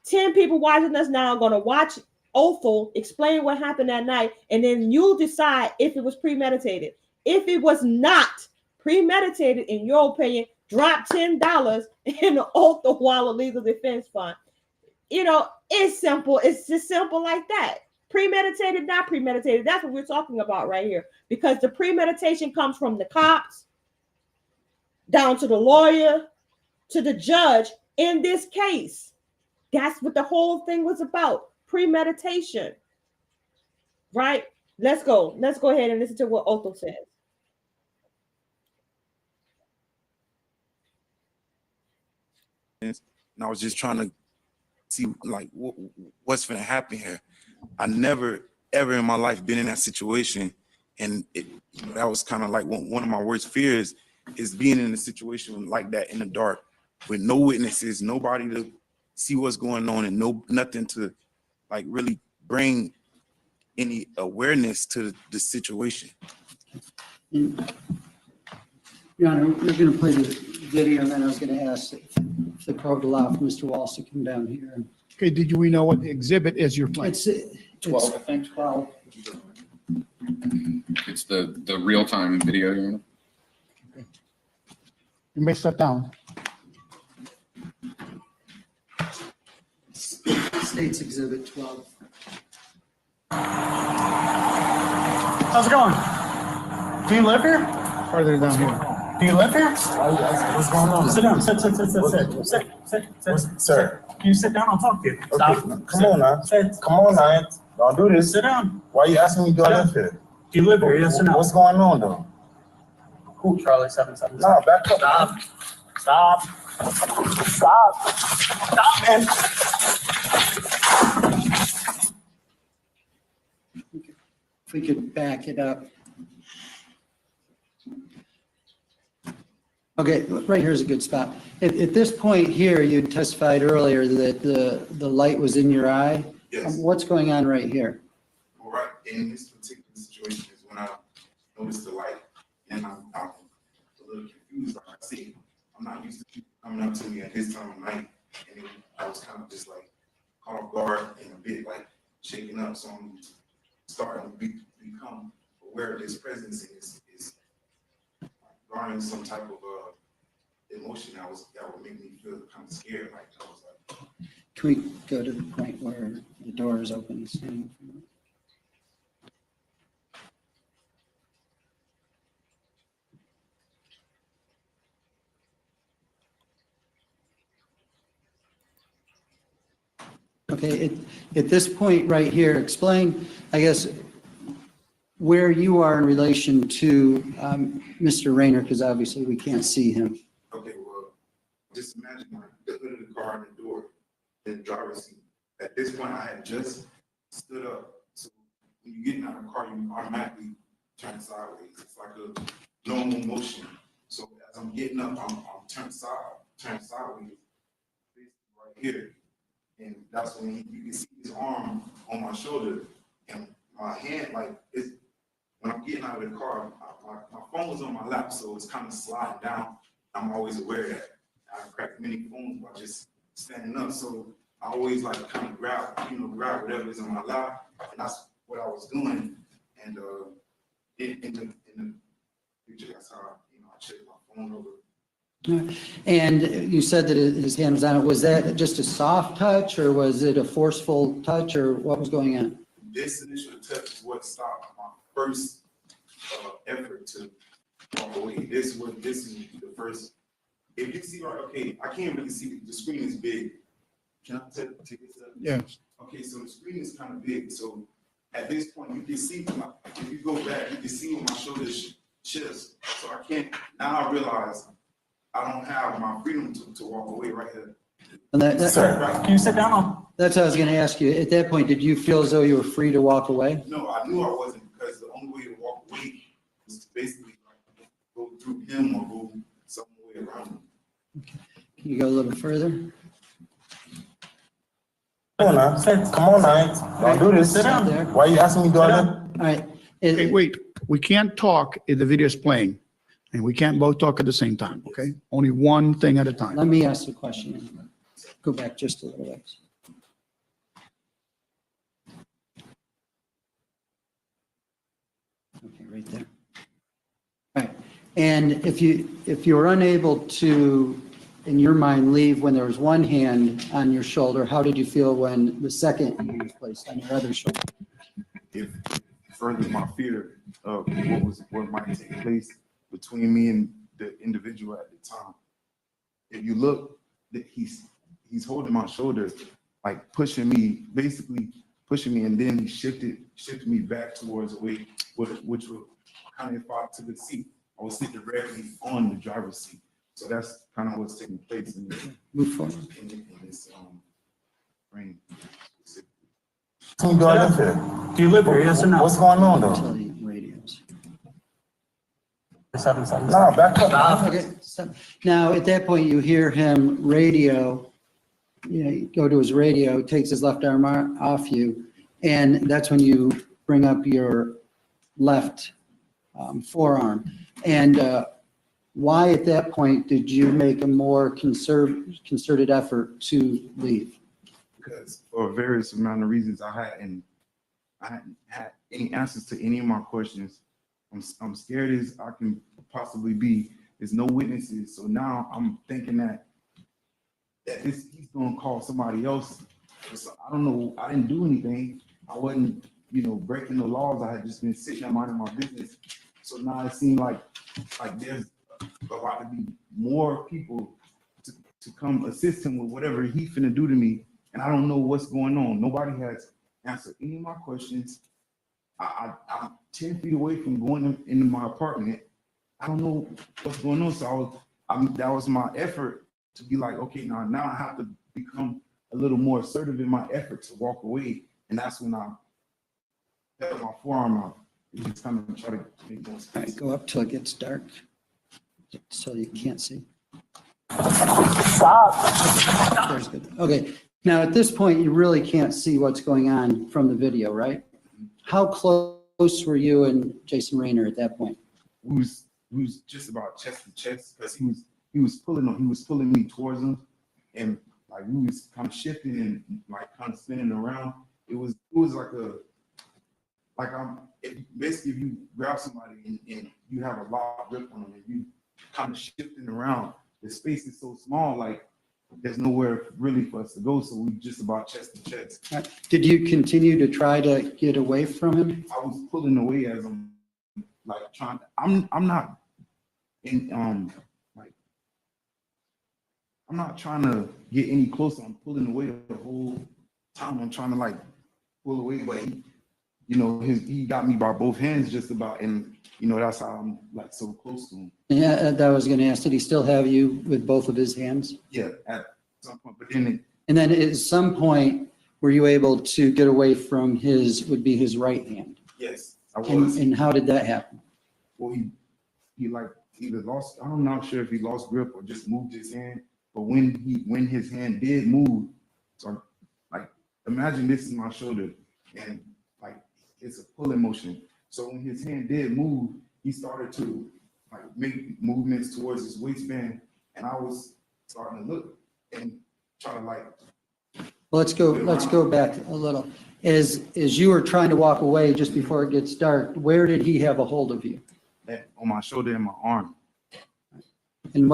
10 people watching us now are going to watch Othal explain what happened that night, and then you'll decide if it was premeditated. If it was not premeditated, in your opinion, drop $10 in the Othal Wallace Legal Defense Fund. It's simple. It's just simple like that. Premeditated, not premeditated. That's what we're talking about right here. Because the premeditation comes from the cops, down to the lawyer, to the judge in this case. That's what the whole thing was about. Premeditation. Right? Let's go. Let's go ahead and listen to what Othal says. And I was just trying to see like what's going to happen here. I never ever in my life been in that situation, and that was kind of like one of my worst fears is being in a situation like that in the dark with no witnesses, nobody to see what's going on, and nothing to like really bring any awareness to the situation. Your Honor, we're going to play the video, and then I was going to ask if the court would allow for Mr. Wallace to come down here. Okay, we know what the exhibit is you're playing? It's 12, I think, 12. It's the real-time video, Your Honor. Okay. You may step down. State's Exhibit 12. How's it going? Do you live here? Farther down here. Do you live here? What's going on? Sit down. Sit. Sir, can you sit down? I'll talk to you. Stop. Come on now. Come on now. Don't do this. Sit down. Why are you asking me do I live here? Do you live here? Yes or no? What's going on though? Who? Charlie 77. Nah, back up. Stop. Stop. Stop, man. If we could back it up. Okay, right here is a good spot. At this point here, you testified earlier that the light was in your eye. Yes. What's going on right here? All right. In this particular situation is when I noticed the light, and I'm a little confused. Like I said, I'm not used to people coming up to me at this time of night, and I was kind of just like caught off guard and a bit like shaken up. So I'm starting to become aware of this presence and is garnering some type of emotion that would make me feel kind of scared. Like I was like, Can we go to the point where the door is open? Okay, at this point right here, explain, I guess, where you are in relation to Mr. Rayner, because obviously we can't see him. okay, well, just imagine like the hood of the car and the door, and the driver's seat. At this point, I had just stood up. So when you get out of the car, you automatically turn sideways. It's like a normal motion. So as I'm getting up, I'm turned sideways, right here. And that's when you can see his arm on my shoulder and my hand, like it's when I'm getting out of the car, my phone was on my lap, so it's kind of sliding down. I'm always aware that I cracked many phones by just standing up. So I always like kind of grab whatever is on my lap, and that's what I was doing. And in the picture, that's how I checked my phone over. And you said that his hand was on it. Was that just a soft touch, or was it a forceful touch, or what was going on? This initial touch is what stopped my first effort to walk away. This is the first. If you see, right, okay, I can't really see. The screen is big. Can I take this up? Yes. Okay, so the screen is kind of big. So at this point, you can see, if you go back, you can see where my shoulders shifts. So I can't, now I realize I don't have my freedom to walk away right here. And Sir, can you sit down? That's what I was going to ask you. At that point, did you feel as though you were free to walk away? No, I knew I wasn't, because the only way to walk away was to basically like, go through him or go some way around him. Can you go a little further? Come on now. Don't do this. Sit down. Why are you asking me to do that? All right. Hey, wait, we can't talk if the video is playing, and we can't both talk at the same time, okay? Only one thing at a time. Let me ask the question. Go back just a little bit. Okay, right there. All right. And if you were unable to, in your mind, leave when there was one hand on your shoulder, how did you feel when the second hand was placed on your other shoulder? It furthered my fear of what might take place between me and the individual at the time. If you look, that he's holding my shoulder, like pushing me, basically pushing me, and then he shifted me back towards the way, which would kind of, if I took the seat, I would sit directly on the driver's seat. So that's kind of what's taking place in this, Move forward. in this ring. Do I live here? Do you live here? Yes or no? What's going on though? Radios. Nah, back up. Okay. So now at that point, you hear him radio. You go to his radio, takes his left arm off you, and that's when you bring up your left forearm. And why at that point did you make a more concerted effort to leave? Because for various amount of reasons, I hadn't had any answers to any of my questions. I'm scared as I can possibly be. There's no witnesses, so now I'm thinking that he's gonna call somebody else. I don't know. I didn't do anything. I wasn't, breaking the laws. I had just been sitting there minding my business. So now it seemed like there's about to be more people to come assist him with whatever he's finna do to me, and I don't know what's going on. Nobody has answer any of my questions. I'm 10 feet away from going into my apartment. I don't know what's going on. So that was my effort to be like, okay, now I have to become a little more assertive in my effort to walk away. And that's when I held my forearm out. It just kind of try to make more space. All right, go up till it gets dark, so you can't see. Stop. There's good. Okay, now at this point, you really can't see what's going on from the video, right? How close were you and Jason Rayner at that point? We was just about chest to chest because he was pulling me towards him, and like we was kind of shifting and like kind of spinning around. It was basically if you grab somebody and you have a lot of grip on them and you kind of shifting around, the space is so small, like there's nowhere really for us to go. So we just about chest to chest. Right. Did you continue to try to get away from him? I was pulling away as I'm like trying to, I'm not in like I'm not trying to get any closer. I'm pulling away the whole time. I'm trying to like pull away, but he got me by both hands just about, and that's how I'm like so close to him. Yeah, that was going to ask, did he still have you with both of his hands? Yeah, at some point, but then and then at some point, were you able to get away from his right hand? Yes, I was. And how did that happen? Well, he like either lost, I'm not sure if he lost grip or just moved his hand, but when his hand did move, so like imagine this is my shoulder and like it's a pulling motion. So when his hand did move, he started to like make movements towards his waistband, and I was starting to look and try to like. Let's go back a little. As you were trying to walk away just before it gets dark, where did he have a hold of you? On my shoulder and my arm. And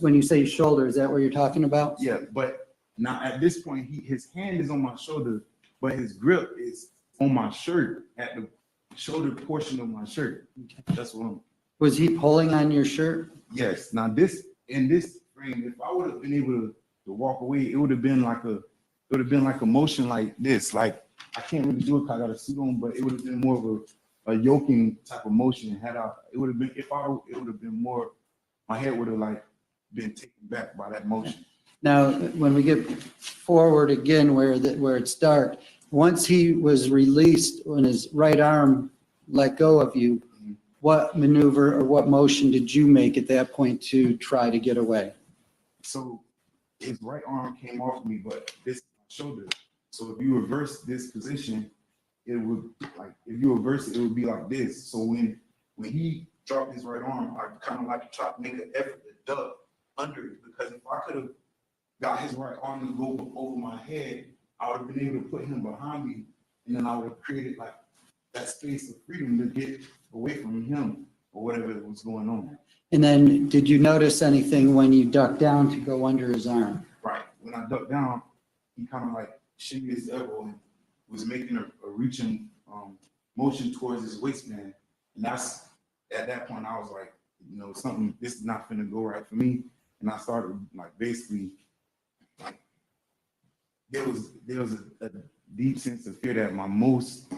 when you say shoulder, is that what you're talking about? Yeah, but now at this point, his hand is on my shoulder, but his grip is on my shirt at the shoulder portion of my shirt. That's what I'm. Was he pulling on your shirt? Yes. Now in this frame, if I would have been able to walk away, it would have been like a motion like this. Like I can't really do it because I got a suit on, but it would have been more of a yoking type of motion. It would have been more, my head would have like been taken back by that motion. Now, when we get forward again where it's dark, once he was released, when his right arm let go of you, what maneuver or what motion did you make at that point to try to get away? So his right arm came off me, but this is my shoulder. So if you reverse this position, it would it would be like this. So when he dropped his right arm, I kind of like tried to make an effort to duck under it, because if I could have got his right arm to go over my head, I would have been able to put him behind me, and then I would have created like that space of freedom to get away from him or whatever was going on. And then did you notice anything when you ducked down to go under his arm? Right. When I ducked down, he kind of like shimmied his elbow and was making a reaching motion towards his waistband. And that's, at that point, I was like, something, this is not gonna go right for me. And I started like basically, like, there was a deep sense of fear that my most, the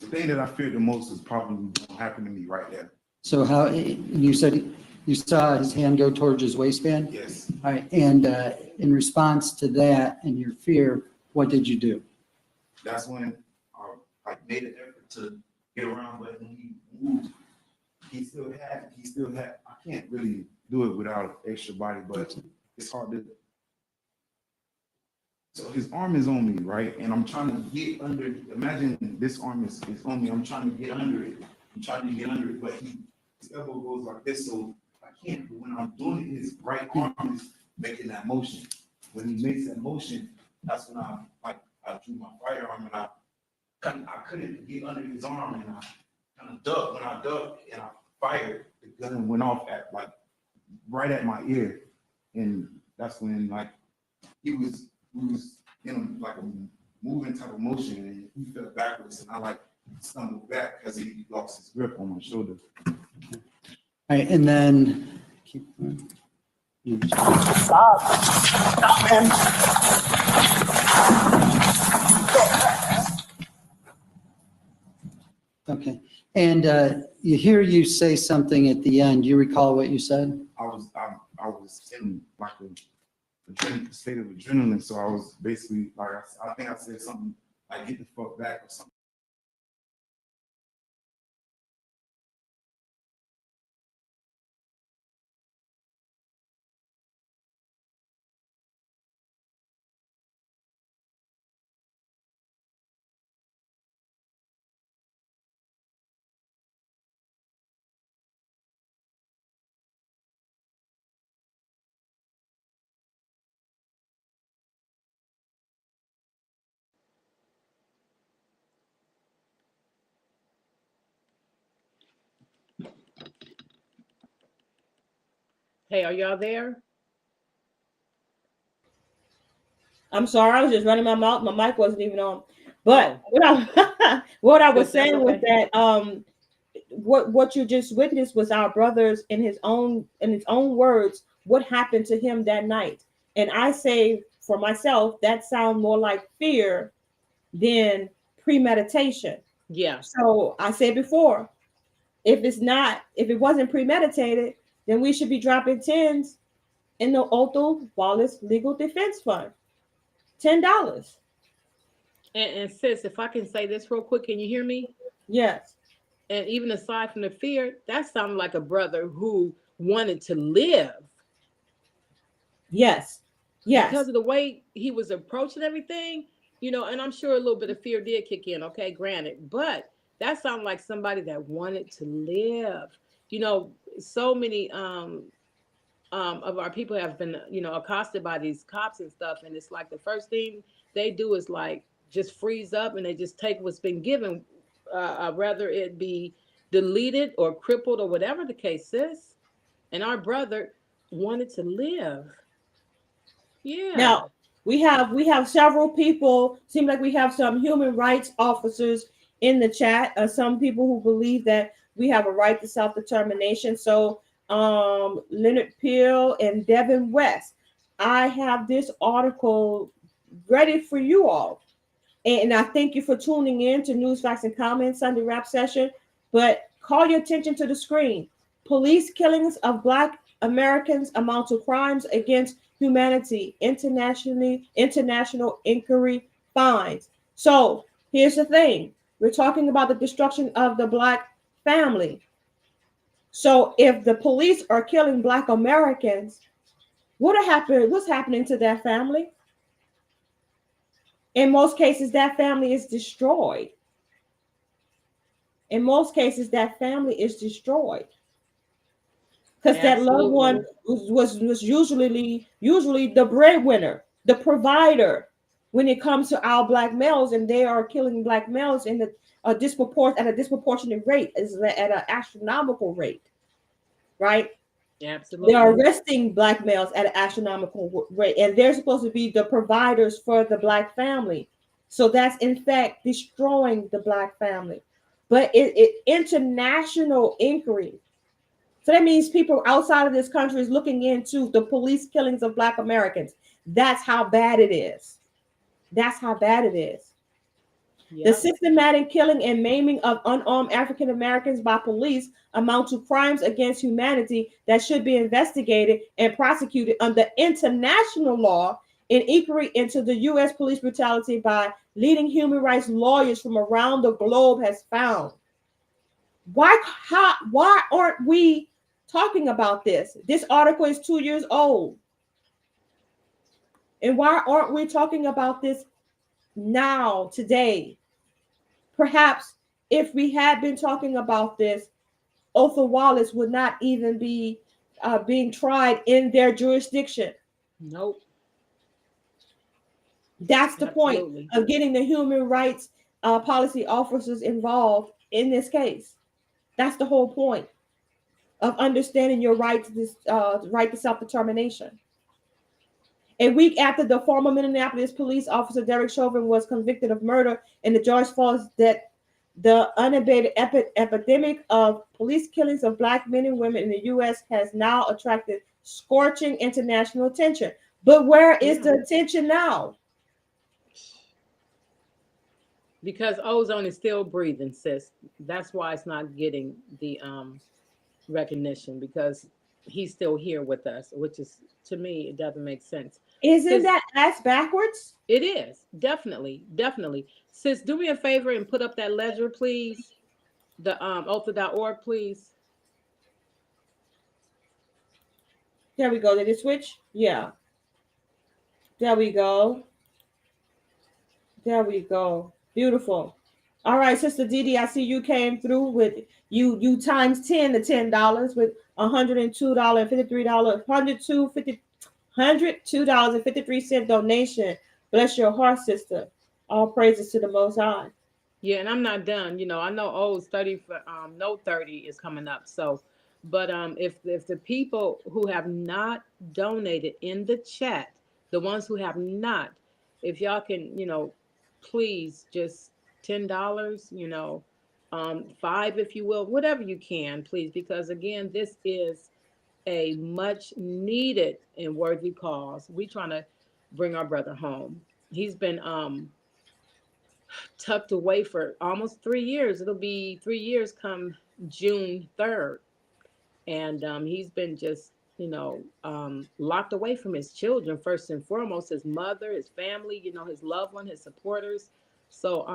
thing that I feared the most was probably gonna happen to me right there. So how, you said you saw his hand go towards his waistband? Yes. All right, and in response to that and your fear, what did you do? That's when I made an effort to get around, but when he moved, he still had, I can't really do it without extra body, but it's hard to. So his arm is on me, right? And I'm trying to get under, imagine this arm is on me, I'm trying to get under it. But his elbow goes like this, so I can't. But when I'm doing it, his right arm is making that motion. When he makes that motion, that's when I drew my firearm and I couldn't get under his arm, and I kind of ducked. When I ducked and I fired, the gun went off right at my ear, and that's when he was in like a moving type of motion, and he fell backwards, and I stumbled back because he lost his grip on my shoulder. All right, and then keep going. Stop. Stop, man. Okay. And you hear you say something at the end. Do you recall what you said? I was in like a state of adrenaline, so I was basically like, I think I said something like "get the fuck back" or something. Hey, are y'all there? I'm sorry, I was just running my mouth. My mic wasn't even on. But what I what I was Good, that's saying was okay. that what you just witnessed was our brothers in his own words what happened to him that night. And I say for myself that sounds more like fear than premeditation. Yeah. So I said before, if it wasn't premeditated, then we should be dropping tens in the Othal Wallace Legal Defense Fund. $10. And sis, if I can say this real quick, can you hear me? Yes. And even aside from the fear, that sounded like a brother who wanted to live. Yes. Yes. Because of the way he was approaching everything, and I'm sure a little bit of fear did kick in, okay, granted. But that sounded like somebody that wanted to live. So many of our people have been, accosted by these cops and stuff. And it's like the first thing they do is like just freeze up and they just take what's been given, whether it be deleted or crippled or whatever the case is. And our brother wanted to live. Yeah. Now we have several people. Seem like we have some human rights officers in the chat. Some people who believe that we have a right to self-determination. So Leonard Peel and Devin West. I have this article ready for you all. And I thank you for tuning in to News, Facts, and Comments Sunday Rap Session. But call your attention to the screen. Police killings of Black Americans amount to crimes against humanity. International inquiry finds. So here's the thing. We're talking about the destruction of the Black family. So if the police are killing Black Americans, what's happening to that family? In most cases, that family is destroyed. In most cases, that family is destroyed. Because that loved one was usually the breadwinner, the provider when it comes to our Black males, and they are killing Black males in a disproportionate rate, is at an astronomical rate. Right? Absolutely. They're arresting Black males at an astronomical rate, and they're supposed to be the providers for the Black family. So that's in fact destroying the Black family. But it international inquiry. So that means people outside of this country is looking into the police killings of Black Americans. That's how bad it is. That's how bad it is. Yep. The systematic killing and maiming of unarmed African Americans by police amount to crimes against humanity that should be investigated and prosecuted under international law. An inquiry into the U.S. police brutality by leading human rights lawyers from around the globe has found. Why aren't we talking about this? This article is 2 years old. And why aren't we talking about this now, today? Perhaps if we had been talking about this, Othal Wallace would not even be being tried in their jurisdiction. Nope. That's the point of getting the human rights policy officers involved in this case. That's the whole point of understanding your right to this right to self-determination. A week after the former Minneapolis police officer Derek Chauvin was convicted of murder in the George Floyd death, the unabated epidemic of police killings of Black men and women in the U.S. has now attracted scorching international attention. But where is the attention now? Because Ozone is still breathing, sis. That's why it's not getting the recognition, because he's still here with us, which is, to me, it doesn't make sense. Isn't that ass backwards? It is, definitely. Sis, do me a favor and put up that ledger, please. The Othal.org, please. There we go. Did it switch? Yeah. There we go. There we go. Beautiful. All right, Sister Didi, I see you came through with you times 10 to $10 with $102.53, $102.53 donation. Bless your heart, sister. All praises to the Most High. Yeah, and I'm not done. You know, I know O's 30 for no 30 is coming up. So, but if the people who have not donated in the chat, the ones who have not, if y'all can, please just $10, $5 if you will, whatever you can, please, because again, this is a much needed and worthy cause. We trying to bring our brother home. He's been tucked away for almost 3 years. It'll be 3 years come June 3rd. And he's been just, locked away from his children, first and foremost, his mother, his family, his loved one, his supporters. So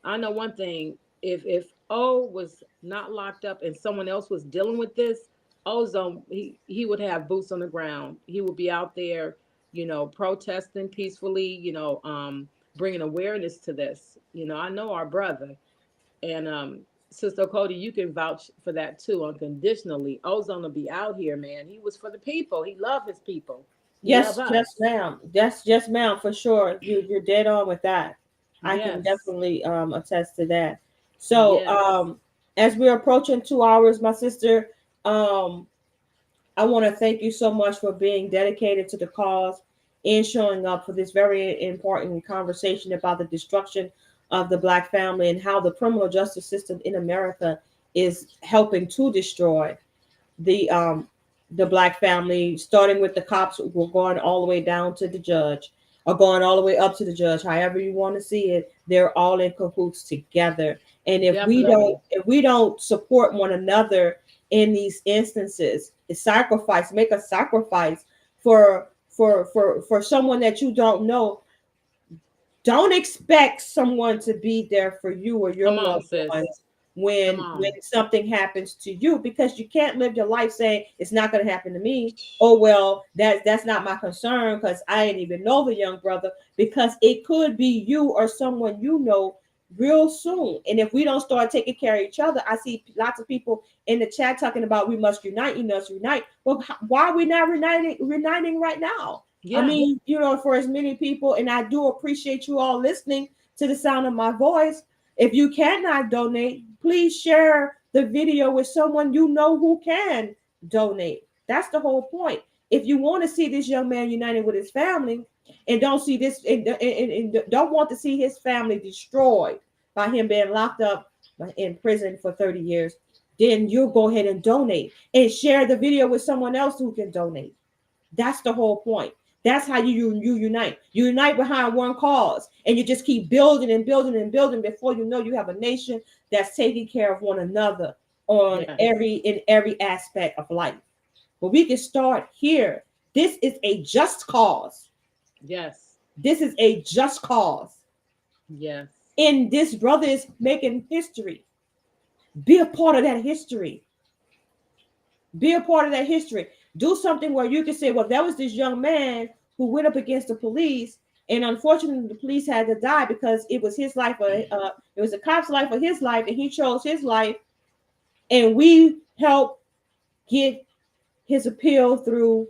I know one thing, if O was not locked up and someone else was dealing with this, Ozone, he would have boots on the ground. He would be out there, protesting peacefully, bringing awareness to this. I know our brother, and Sister Cody, you can vouch for that too, unconditionally. Ozone will be out here, man. He was for the people. He loved his people. Yes, yes, ma'am. That's yes, ma'am, for sure. You're dead on with that. I can definitely attest to that. So as we're approaching 2 hours, my sister, I want to thank you so much for being dedicated to the cause and showing up for this very important conversation about the destruction of the Black family and how the criminal justice system in America is helping to destroy the Black family, starting with the cops, we're going all the way down to the judge, or going all the way up to the judge. However you want to see it, they're all in cahoots together. And if we don't support one another in these instances, make a sacrifice for someone that you don't know. Don't expect someone to be there for you or your loved ones when something happens to you, because you can't live your life saying it's not going to happen to me. Oh, well, that's not my concern because I didn't even know the young brother, because it could be you or someone you know real soon. And if we don't start taking care of each other, I see lots of people in the chat talking about we must unite. Well, why are we not uniting right now? Yeah. I mean, for as many people, and I do appreciate you all listening to the sound of my voice. If you cannot donate, please share the video with someone you know who can donate. That's the whole point. If you want to see this young man united with his family and don't see this and don't want to see his family destroyed by him being locked up in prison for 30 years, then you'll go ahead and donate and share the video with someone else who can donate. That's the whole point. That's how you unite. You unite behind one cause, and you just keep building and building and building. Before you know, you have a nation that's taking care of one another in every aspect of life. But we can start here. This is a just cause. Yes. This is a just cause. Yes. And this brother is making history. Be a part of that history. Be a part of that history. Do something where you can say, well, that was this young man who went up against the police, and unfortunately the police had to die because it was his life, it was a cop's life or his life, and he chose his life, and we helped get his appeal through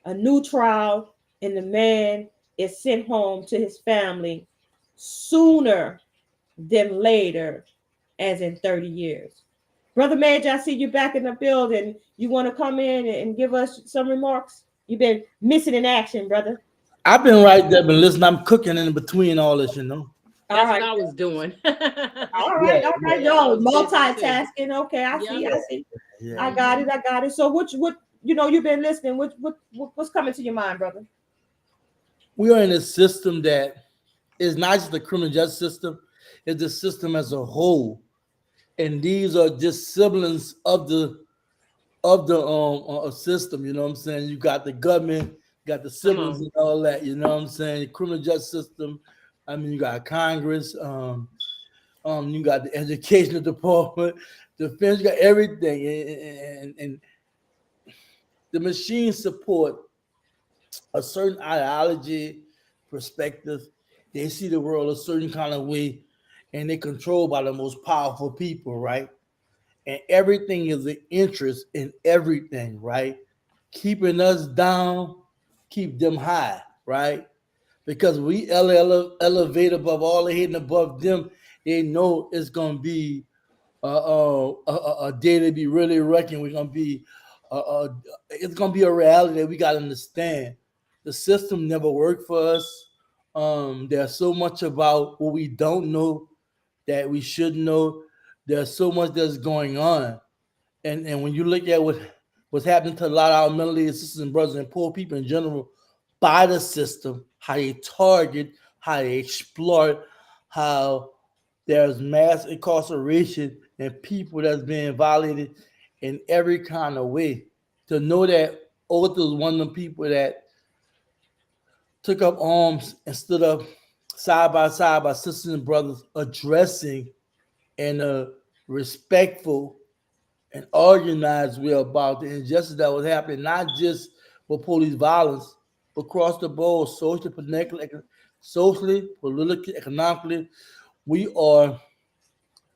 a new trial, and the man is sent home to his family sooner than later, as in 30 years. Brother Mage, I see you back in the building. You want to come in and give us some remarks? You've been missing in action, brother. I've been right there, been listening. I'm cooking in between all this, That's what I was doing. All right. Yo, multitasking. Okay, I see. Yeah. I got it. So you've been listening. What's coming to your mind, brother? We are in a system that is not just the criminal justice system; it's the system as a whole, and these are just siblings of the system. You know what I'm saying? You got the government, you got the siblings and all that. You know what I'm saying? The criminal justice system. I mean, you got Congress. You got the educational department, defense. You got everything, and the machines support a certain ideology, perspective. They see the world a certain kind of way, and they're controlled by the most powerful people, right? And everything is an interest in everything, right? Keeping us down, keep them high, right? Because we elevate above all the hidden above them, they know it's gonna be a day to be really reckoned. We're gonna be it's gonna be a reality that we gotta understand. The system never worked for us. There's so much about what we don't know that we should know. There's so much that's going on, and when you look at what's happening to a lot of our mentally ill sisters and brothers and poor people in general by the system, how they target, how they exploit, how there's mass incarceration and people that's being violated in every kind of way. To know that Othal is one of the people that took up arms and stood up side by sisters and brothers addressing in a respectful and organized way about the injustice that was happening, not just with police violence, but across the board, socially, politically, economically. We are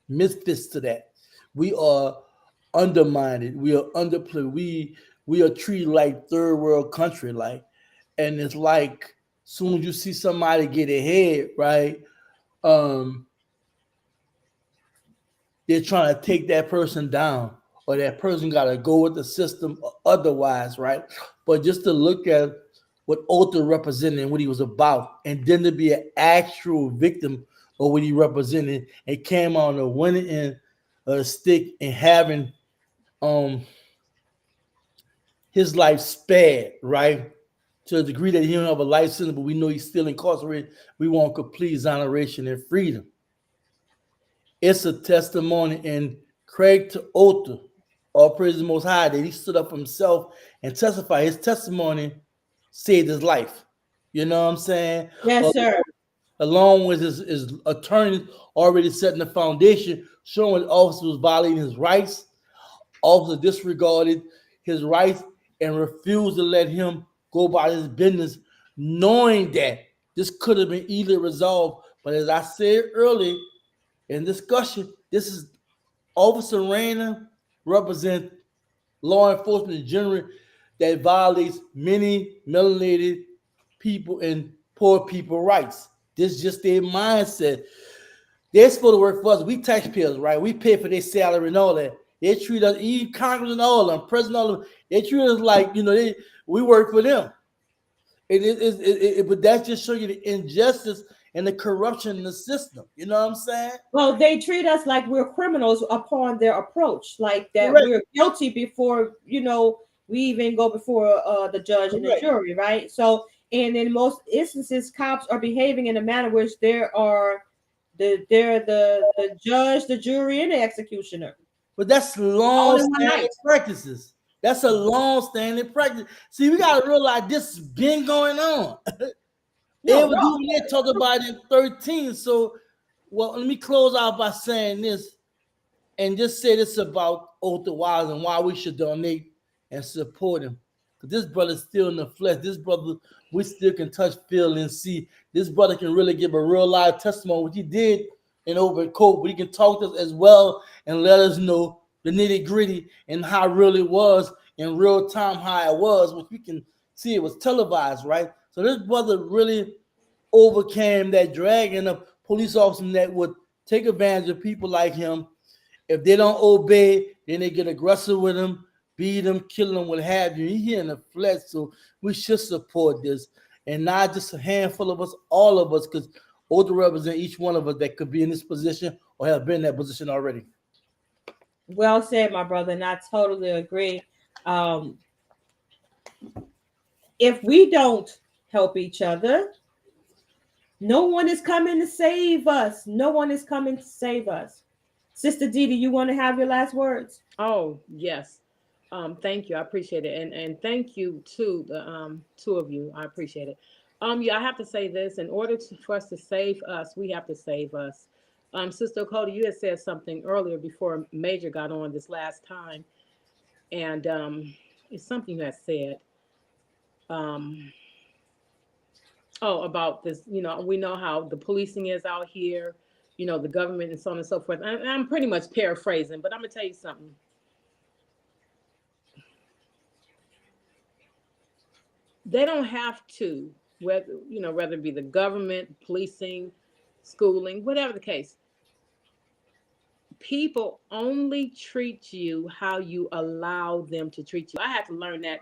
misfits to that. We are undermined. We are underplayed. We are treated like third world country, like, and it's like soon as you see somebody get ahead, right? They're trying to take that person down, or that person got to go with the system or otherwise, right? But just to look at what Othal represented and what he was about, and then to be an actual victim of what he represented and came on the winning end of the stick and having his life spared, right? To a degree that he don't have a life sentence, but we know he's still incarcerated. We want complete exoneration and freedom. It's a testimony, and Craig to Othal, all praise the Most High, that he stood up for himself and testified. His testimony saved his life. You know what I'm saying? Yes, sir. Along with his attorney already setting the foundation, showing the officer was violating his rights. Officer disregarded his rights and refused to let him go about his business, knowing that this could have been easily resolved. But as I said earlier in discussion, this is Officer Rayner represent law enforcement in general that violates many melanated people and poor people rights. This is just their mindset. They're supposed to work for us. We taxpayers, right? We pay for their salary and all that. They treat us, even Congress and all of them, President, all of them, they treat us like, we work for them. But that's just showing you the injustice and the corruption in the system. You know what I'm saying? Well, they treat us like we're criminals upon their approach, like that Correct. we're guilty before, we even go before the judge and the jury, right? So, and in most instances, cops are behaving in a manner which they're the judge, the jury, and the executioner. But that's long-standing practices. That's a long-standing practice. See, we got to realize this has been going on. They talked about it in 13. So, let me close out by saying this and just say this about Othal Wallace and why we should donate and support him. Because this brother's still in the flesh. This brother, we still can touch, feel, and see. This brother can really give a real live testimony, which he did in Overcoat, but he can talk to us as well and let us know the nitty gritty and how real it was in real time, how it was, which we can see it was televised, right? So this brother really overcame that dragon of police officers that would take advantage of people like him. If they don't obey, then they get aggressive with him, beat them, kill them, what have you. He's here in the flesh, so we should support this. And not just a handful of us, all of us, because Othal represent each one of us that could be in this position or have been in that position already. Well said, my brother, and I totally agree. if we don't help each other, no one is coming to save us. No one is coming to save us. Sister Dee, you want to have your last words? Oh, yes. Thank you. I appreciate it. And thank you to the two of you. I appreciate it. Yeah, I have to say this. In order for us to save us, we have to save us. Sister Cody, you had said something earlier before Major got on this last time. And it's something you had said. Oh, about this, we know how the policing is out here, the government and so on and so forth. And I'm pretty much paraphrasing, but I'm gonna tell you something. They don't have to, whether it be the government, policing, schooling, whatever the case. People only treat you how you allow them to treat you. I had to learn that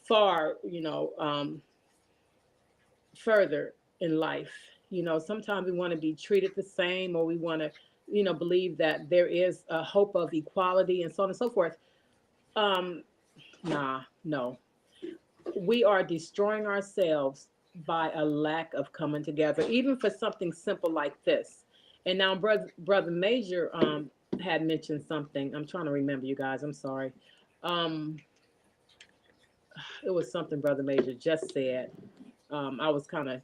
far, further in life. Sometimes we want to be treated the same, or we want to, believe that there is a hope of equality and so on and so forth. No. We are destroying ourselves by a lack of coming together, even for something simple like this. And now brother Major had mentioned something. I'm trying to remember, you guys. I'm sorry. It was something Brother Major just said. I was kind of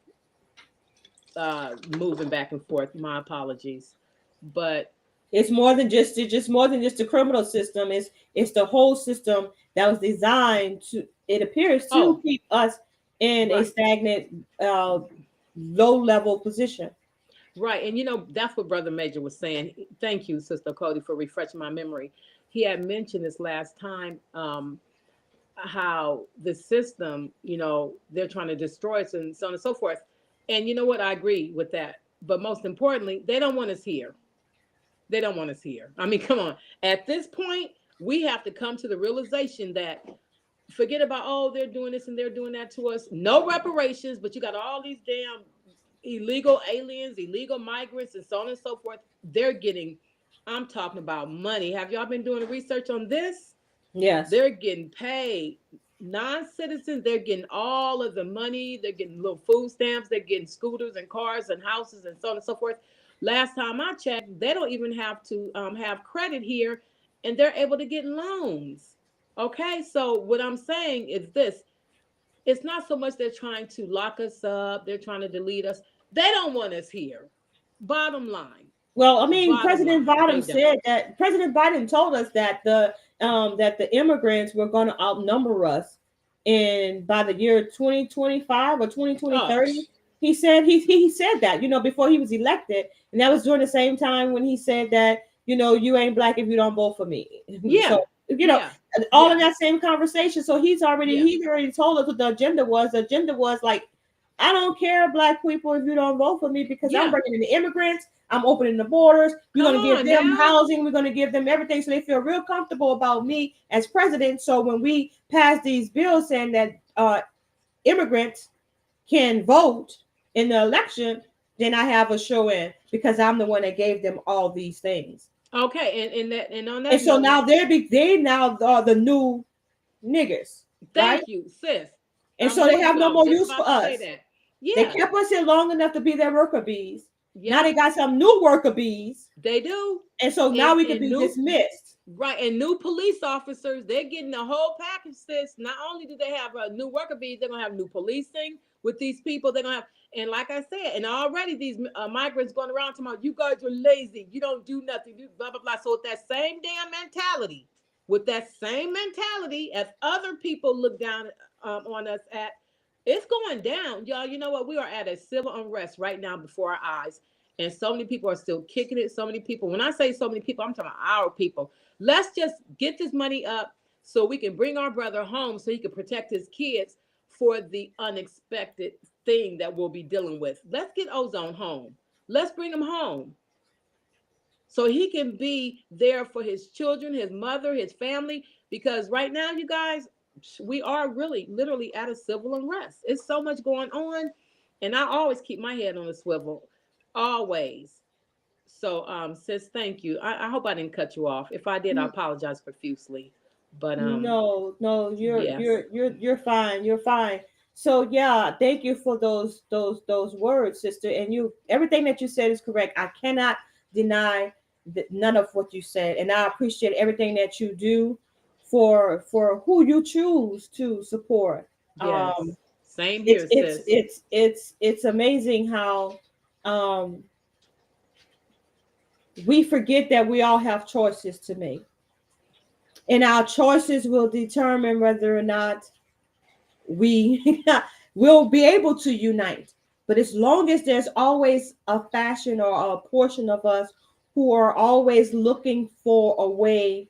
moving back and forth. My apologies, but it's more than just the criminal system. It's the whole system that was designed to, it appears, to keep us in a stagnant, low level position. Right, and that's what Brother Major was saying. Thank you, Sister Cody, for refreshing my memory. He had mentioned this last time. How the system, they're trying to destroy us and so on and so forth. And you know what? I agree with that. But most importantly, they don't want us here. They don't want us here. I mean, come on. At this point, we have to come to the realization that forget about, they're doing this and they're doing that to us. No reparations, but you got all these damn illegal aliens, illegal migrants, and so on and so forth. They're getting, I'm talking about money. Have y'all been doing research on this? Yes. They're getting paid. Non-citizens, they're getting all of the money. They're getting little food stamps. They're getting scooters and cars and houses and so on and so forth. Last time I checked, they don't even have to have credit here, and they're able to get loans. Okay, so what I'm saying is this. It's not so much they're trying to lock us up. They're trying to delete us. They don't want us here. Bottom line. Well, I mean, President Biden told us that the immigrants were going to outnumber us by the year 2025 or 2030. He said he said that, before he was elected, and that was during the same time when he said that, you ain't black if you don't vote for me. Yeah. So, all in that same conversation. So he's already told us what the agenda was. The agenda was like, I don't care, black people, if you don't vote for me, because I'm bringing in the immigrants. I'm opening the borders. We're going to give them housing. We're going to give them everything, so they feel real comfortable about me as president. So when we pass these bills saying that immigrants can vote in the election, then I have a show in, because I'm the one that gave them all these things. Okay, and on that. And so now they now are the new niggers. Thank you, sis. And so they have no more use for us. They kept us here long enough to be their worker bees. Now they got some new worker bees. They do. And so now we can be dismissed. Right. And new police officers, they're getting a whole package, sis. Not only do they have new worker bees, they're going to have new policing with these people. They're going to have, and like I said, and already these migrants going around talking about, you guys are lazy. You don't do nothing. You blah, blah, blah. So with that same damn mentality, as other people look down on us at, it's going down, y'all. You know what? We are at a civil unrest right now before our eyes. And so many people are still kicking it. So many people, when I say so many people, I'm talking about our people. Let's just get this money up so we can bring our brother home so he can protect his kids for the unexpected thing that we'll be dealing with. Let's get Ozone home. Let's bring him home so he can be there for his children, his mother, his family. Because right now, you guys, we are really literally at a civil unrest. It's so much going on. And I always keep my head on a swivel. Always. So, sis, thank you. I hope I didn't cut you off. If I did, I apologize profusely. But No, yes. you're fine. You're fine. So yeah, thank you for those words, sister. And you, everything that you said is correct. I cannot deny none of what you said, and I appreciate everything that you do for who you choose to support. Yes. Same here, sis. It's amazing how um we forget that we all have choices to make, and our choices will determine whether or not we will be able to unite. But as long as there's always a fashion or a portion of us who are always looking for a way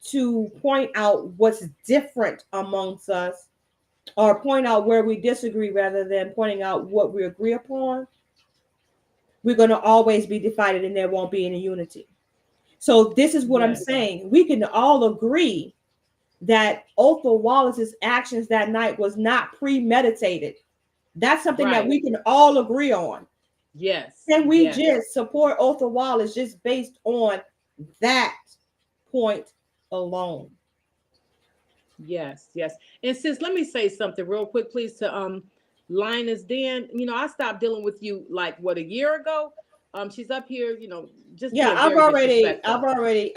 to point out what's different amongst us, or point out where we disagree rather than pointing out what we agree upon, we're going to always be divided and there won't be any unity. So this is what I'm Yes. saying. We can all agree that Othal Wallace's actions that night was not premeditated. That's something that Right. we can all agree on. Yes. Can we Yes. just support Othal Wallace just based on that point alone? Yes, yes. And sis, let me say something real quick, please, to Linus Den. You know, I stopped dealing with you like what, a year ago. She's up here, you know, just Yeah, being very disrespectful.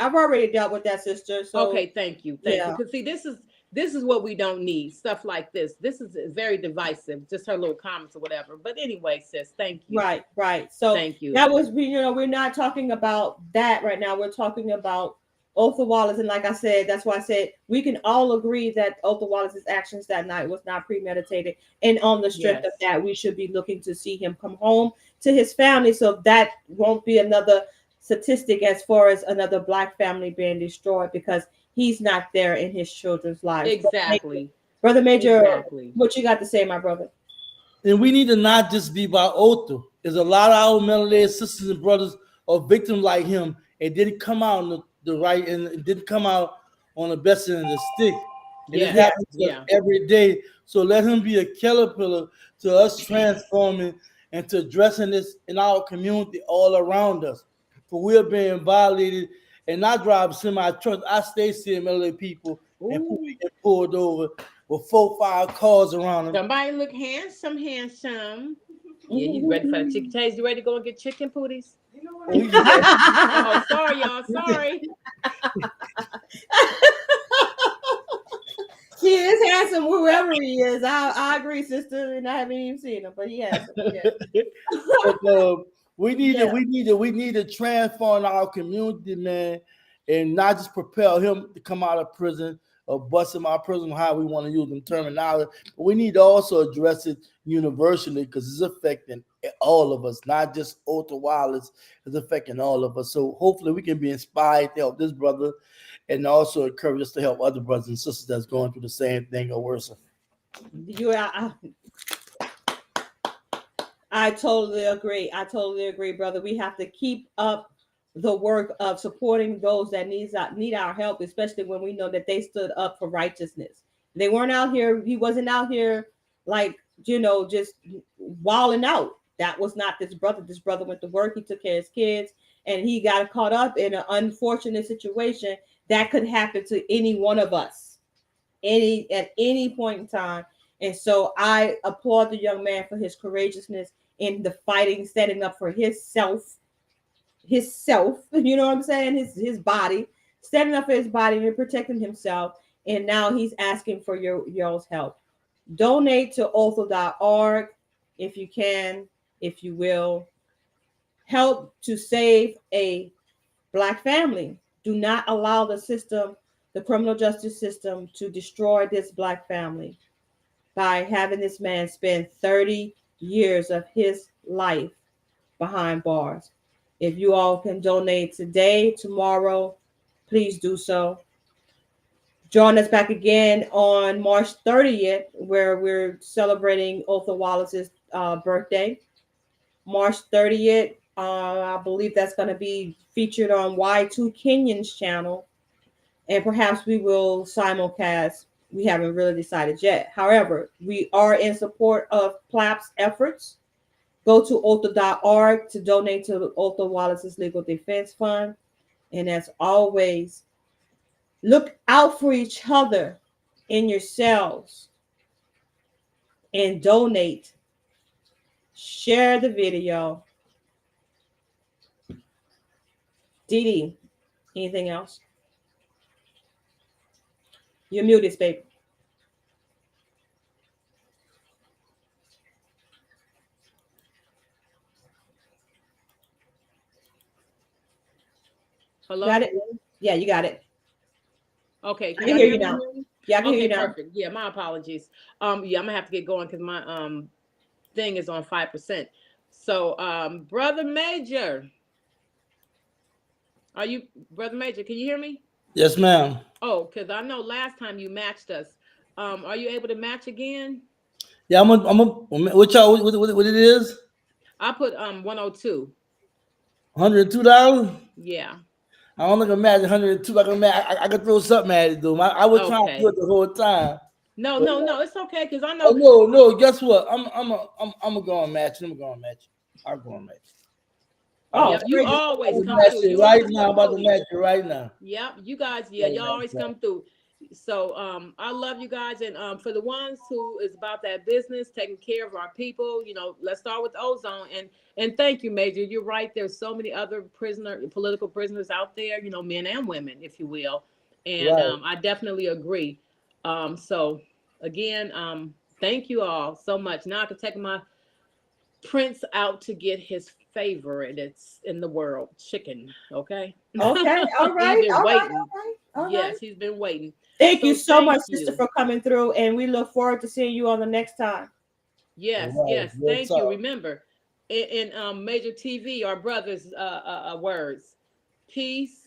I've already dealt with that, sister. So Okay, thank you, thank you. yeah. Because see, this is what we don't need. Stuff like this. This is very divisive. Just her little comments or whatever. But anyway, sis, thank you. Right. So Thank you. that was, you know, we're not talking about that right now. We're talking about Othal Wallace, and like I said, that's why I said we can all agree that Othal Wallace's actions that night was not premeditated, and on the strength of Yes. that, we should be looking to see him come home to his family, so that won't be another statistic as far as another Black family being destroyed because he's not there in his children's lives. Exactly. Brother Major, Exactly. what you got to say, my brother? And we need to not just be about Othal. There's a lot of our melanated sisters and brothers are victims like him and didn't come out on the right and didn't come out on the best end of the stick. And it Yeah. happens to us Yeah. every day. So let him be a caterpillar to us transforming and to addressing this in our community all around us. For we're being violated and I drive semi trucks. I stay seeing melanated people and who we get pulled over with 4-5 cars around them. Somebody look handsome. Yeah, you ready for the chicken taste? You ready to go and get chicken pooties? Oh, sorry, y'all. Sorry. He is handsome, whoever he is. I agree, sister, and I haven't even seen him, but he has. Yeah. But, we need to transform our community, man, and not just propel him to come out of prison or bust him out of prison, how we want to use them terminology. But we need to also address it universally because it's affecting all of us, not just Othal Wallace. It's affecting all of us. So hopefully we can be inspired to help this brother and also encourage us to help other brothers and sisters that's going through the same thing or worse. I totally agree. Brother. We have to keep up the work of supporting those that need our help, especially when we know that they stood up for righteousness. They weren't out here. He wasn't out here like, you know, just wilding out. That was not this brother. This brother went to work. He took care of his kids, and he got caught up in an unfortunate situation that could happen to any one of us, at any point in time. And so I applaud the young man for his courageousness in the fighting, standing up for himself, you know what I'm saying? His body, standing up for his body and protecting himself. And now he's asking for y'all's help. Donate to Othal.org if you can, if you will. Help to save a Black family. Do not allow the system, the criminal justice system, to destroy this Black family by having this man spend 30 years of his life behind bars. If you all can donate today, tomorrow, please do so. Join us back again on March 30th, where we're celebrating Othal Wallace's birthday. March 30th, I believe that's going to be featured on Y2 Kenyon's channel, and perhaps we will simulcast. We haven't really decided yet. However, we are in support of PLAP's efforts. Go to Othal.org to donate to Othal Wallace's Legal Defense Fund. And as always, Look out for each other in yourselves and donate. Share the video. Dee Dee, anything else? You're muted, babe. Hello? Got it? Yeah, you got it. Okay. I can hear you now. Yeah, I can hear you now. Perfect. Yeah, my apologies. Yeah, I'm gonna have to get going because my thing is on 5%. So Brother Major. Brother Major, can you hear me? Yes, ma'am. Oh, because I know last time you matched us. Are you able to match again? Yeah, what y'all, what it is? I put 102. $102? Yeah. I don't think I'm mad at 102. I could throw something at it, though. I was trying to do it the whole time. No, it's okay because I know. Oh, no. Guess what? I'm gonna go on match. I'll go on match. Oh, yeah, you always come through. Right now, I'm about to match it right now. Yep, you guys, y'all always come through. So I love you guys, and for the ones who is about that business, taking care of our people, let's start with Ozone. And thank you, Major. You're right. There's so many other political prisoners out there, men and women, if you will. And right. I definitely agree. So again, thank you all so much. Now I can take my prince out to get his favorite. It's in the world, chicken. Okay. Okay. All right. He's been waiting. All yes, right. He's been waiting. Thank you so much, sister, for coming through, and we look forward to seeing you on the next time. Yes, right. Yes. Thank you. Remember, in Major TV, our brothers' words: peace,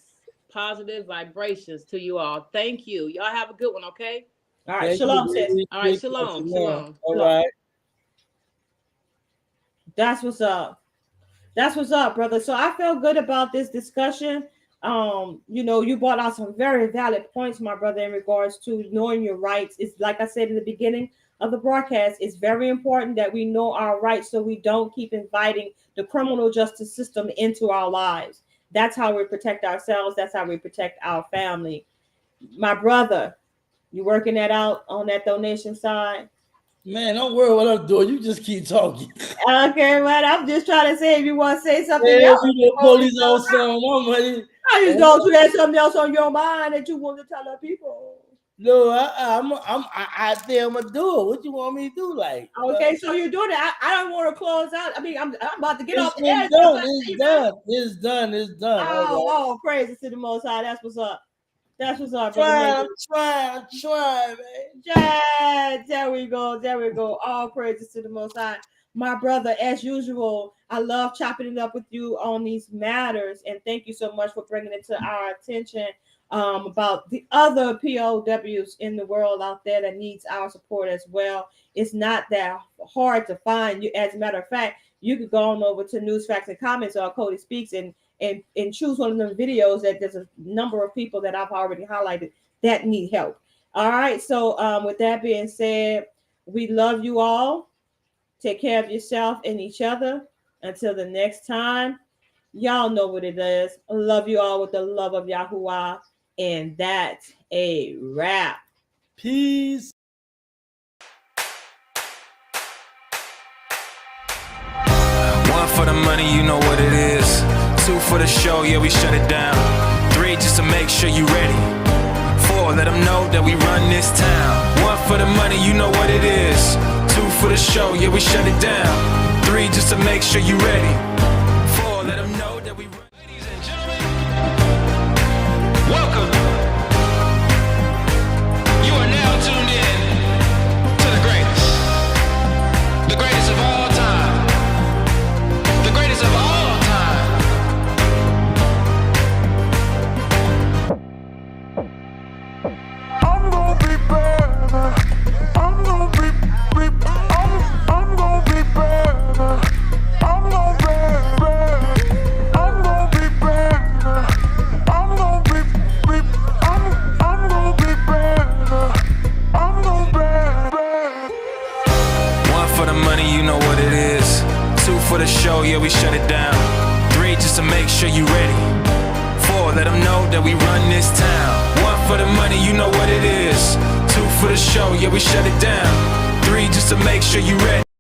positive vibrations to you all. Thank you. Y'all have a good one. Okay. All right. Shalom, sis. All right. Shalom. Shalom. All right. That's what's up. That's what's up, brother. So I feel good about this discussion. You brought out some very valid points, my brother, in regards to knowing your rights. It's like I said in the beginning of the broadcast, it's very important that we know our rights so we don't keep inviting the criminal justice system into our lives. That's how we protect ourselves. That's how we protect our family. My brother, you working that out on that donation side? Man, don't worry what I'm doing. You just keep talking. Okay, man. I'm just trying to say if you want to say something else. Police on some. I just know you had something else on your mind that you want to tell the people. No, I think I'm gonna do it. What you want me to do? Like, okay, so you're doing it. I don't want to close out. I mean, I'm about to get off the air. It's done. Oh, praises to the Most High. That's what's up. That's what's up. Try, man. There we go. All praises to the Most High. My brother, as usual, I love chopping it up with you on these matters. And thank you so much for bringing it to our attention about the other POWs in the world out there that needs our support as well. It's not that hard to find. As a matter of fact, you could go on over to News, Facts, and Comments or Cody Speaks and choose one of them videos that there's a number of people that I've already highlighted that need help. All right. So with that being said, we love you all. Take care of yourself and each other. Until the next time, y'all know what it is. I love you all with the love of Yahuwah. And that's a wrap. Peace. One for the money, you know what it is. Two for the show, yeah, we shut it down. Three, just to make sure you ready. Four, let them know that we run this town. One for the money, you know what it is. Two for the show, yeah, we shut it down. Three, just to make sure you ready. Four, let them know that we run. Ladies and gentlemen, welcome. You are now tuned in to the greatest. The greatest of all time. The greatest of all time. I'm gonna be better. I'm gonna be I'm gonna be better. I'm gonna be better. I'm gonna be better. I'm gonna be I'm gonna be better. I'm gonna be better. One for the money, you know what it is. Two for the show, yeah, we shut it down. Three, just to make sure you ready. Four, let them know that we run this town. One for for the money, you know what it is. 2 for the show, yeah, we shut it down. 3 just to make sure you ready.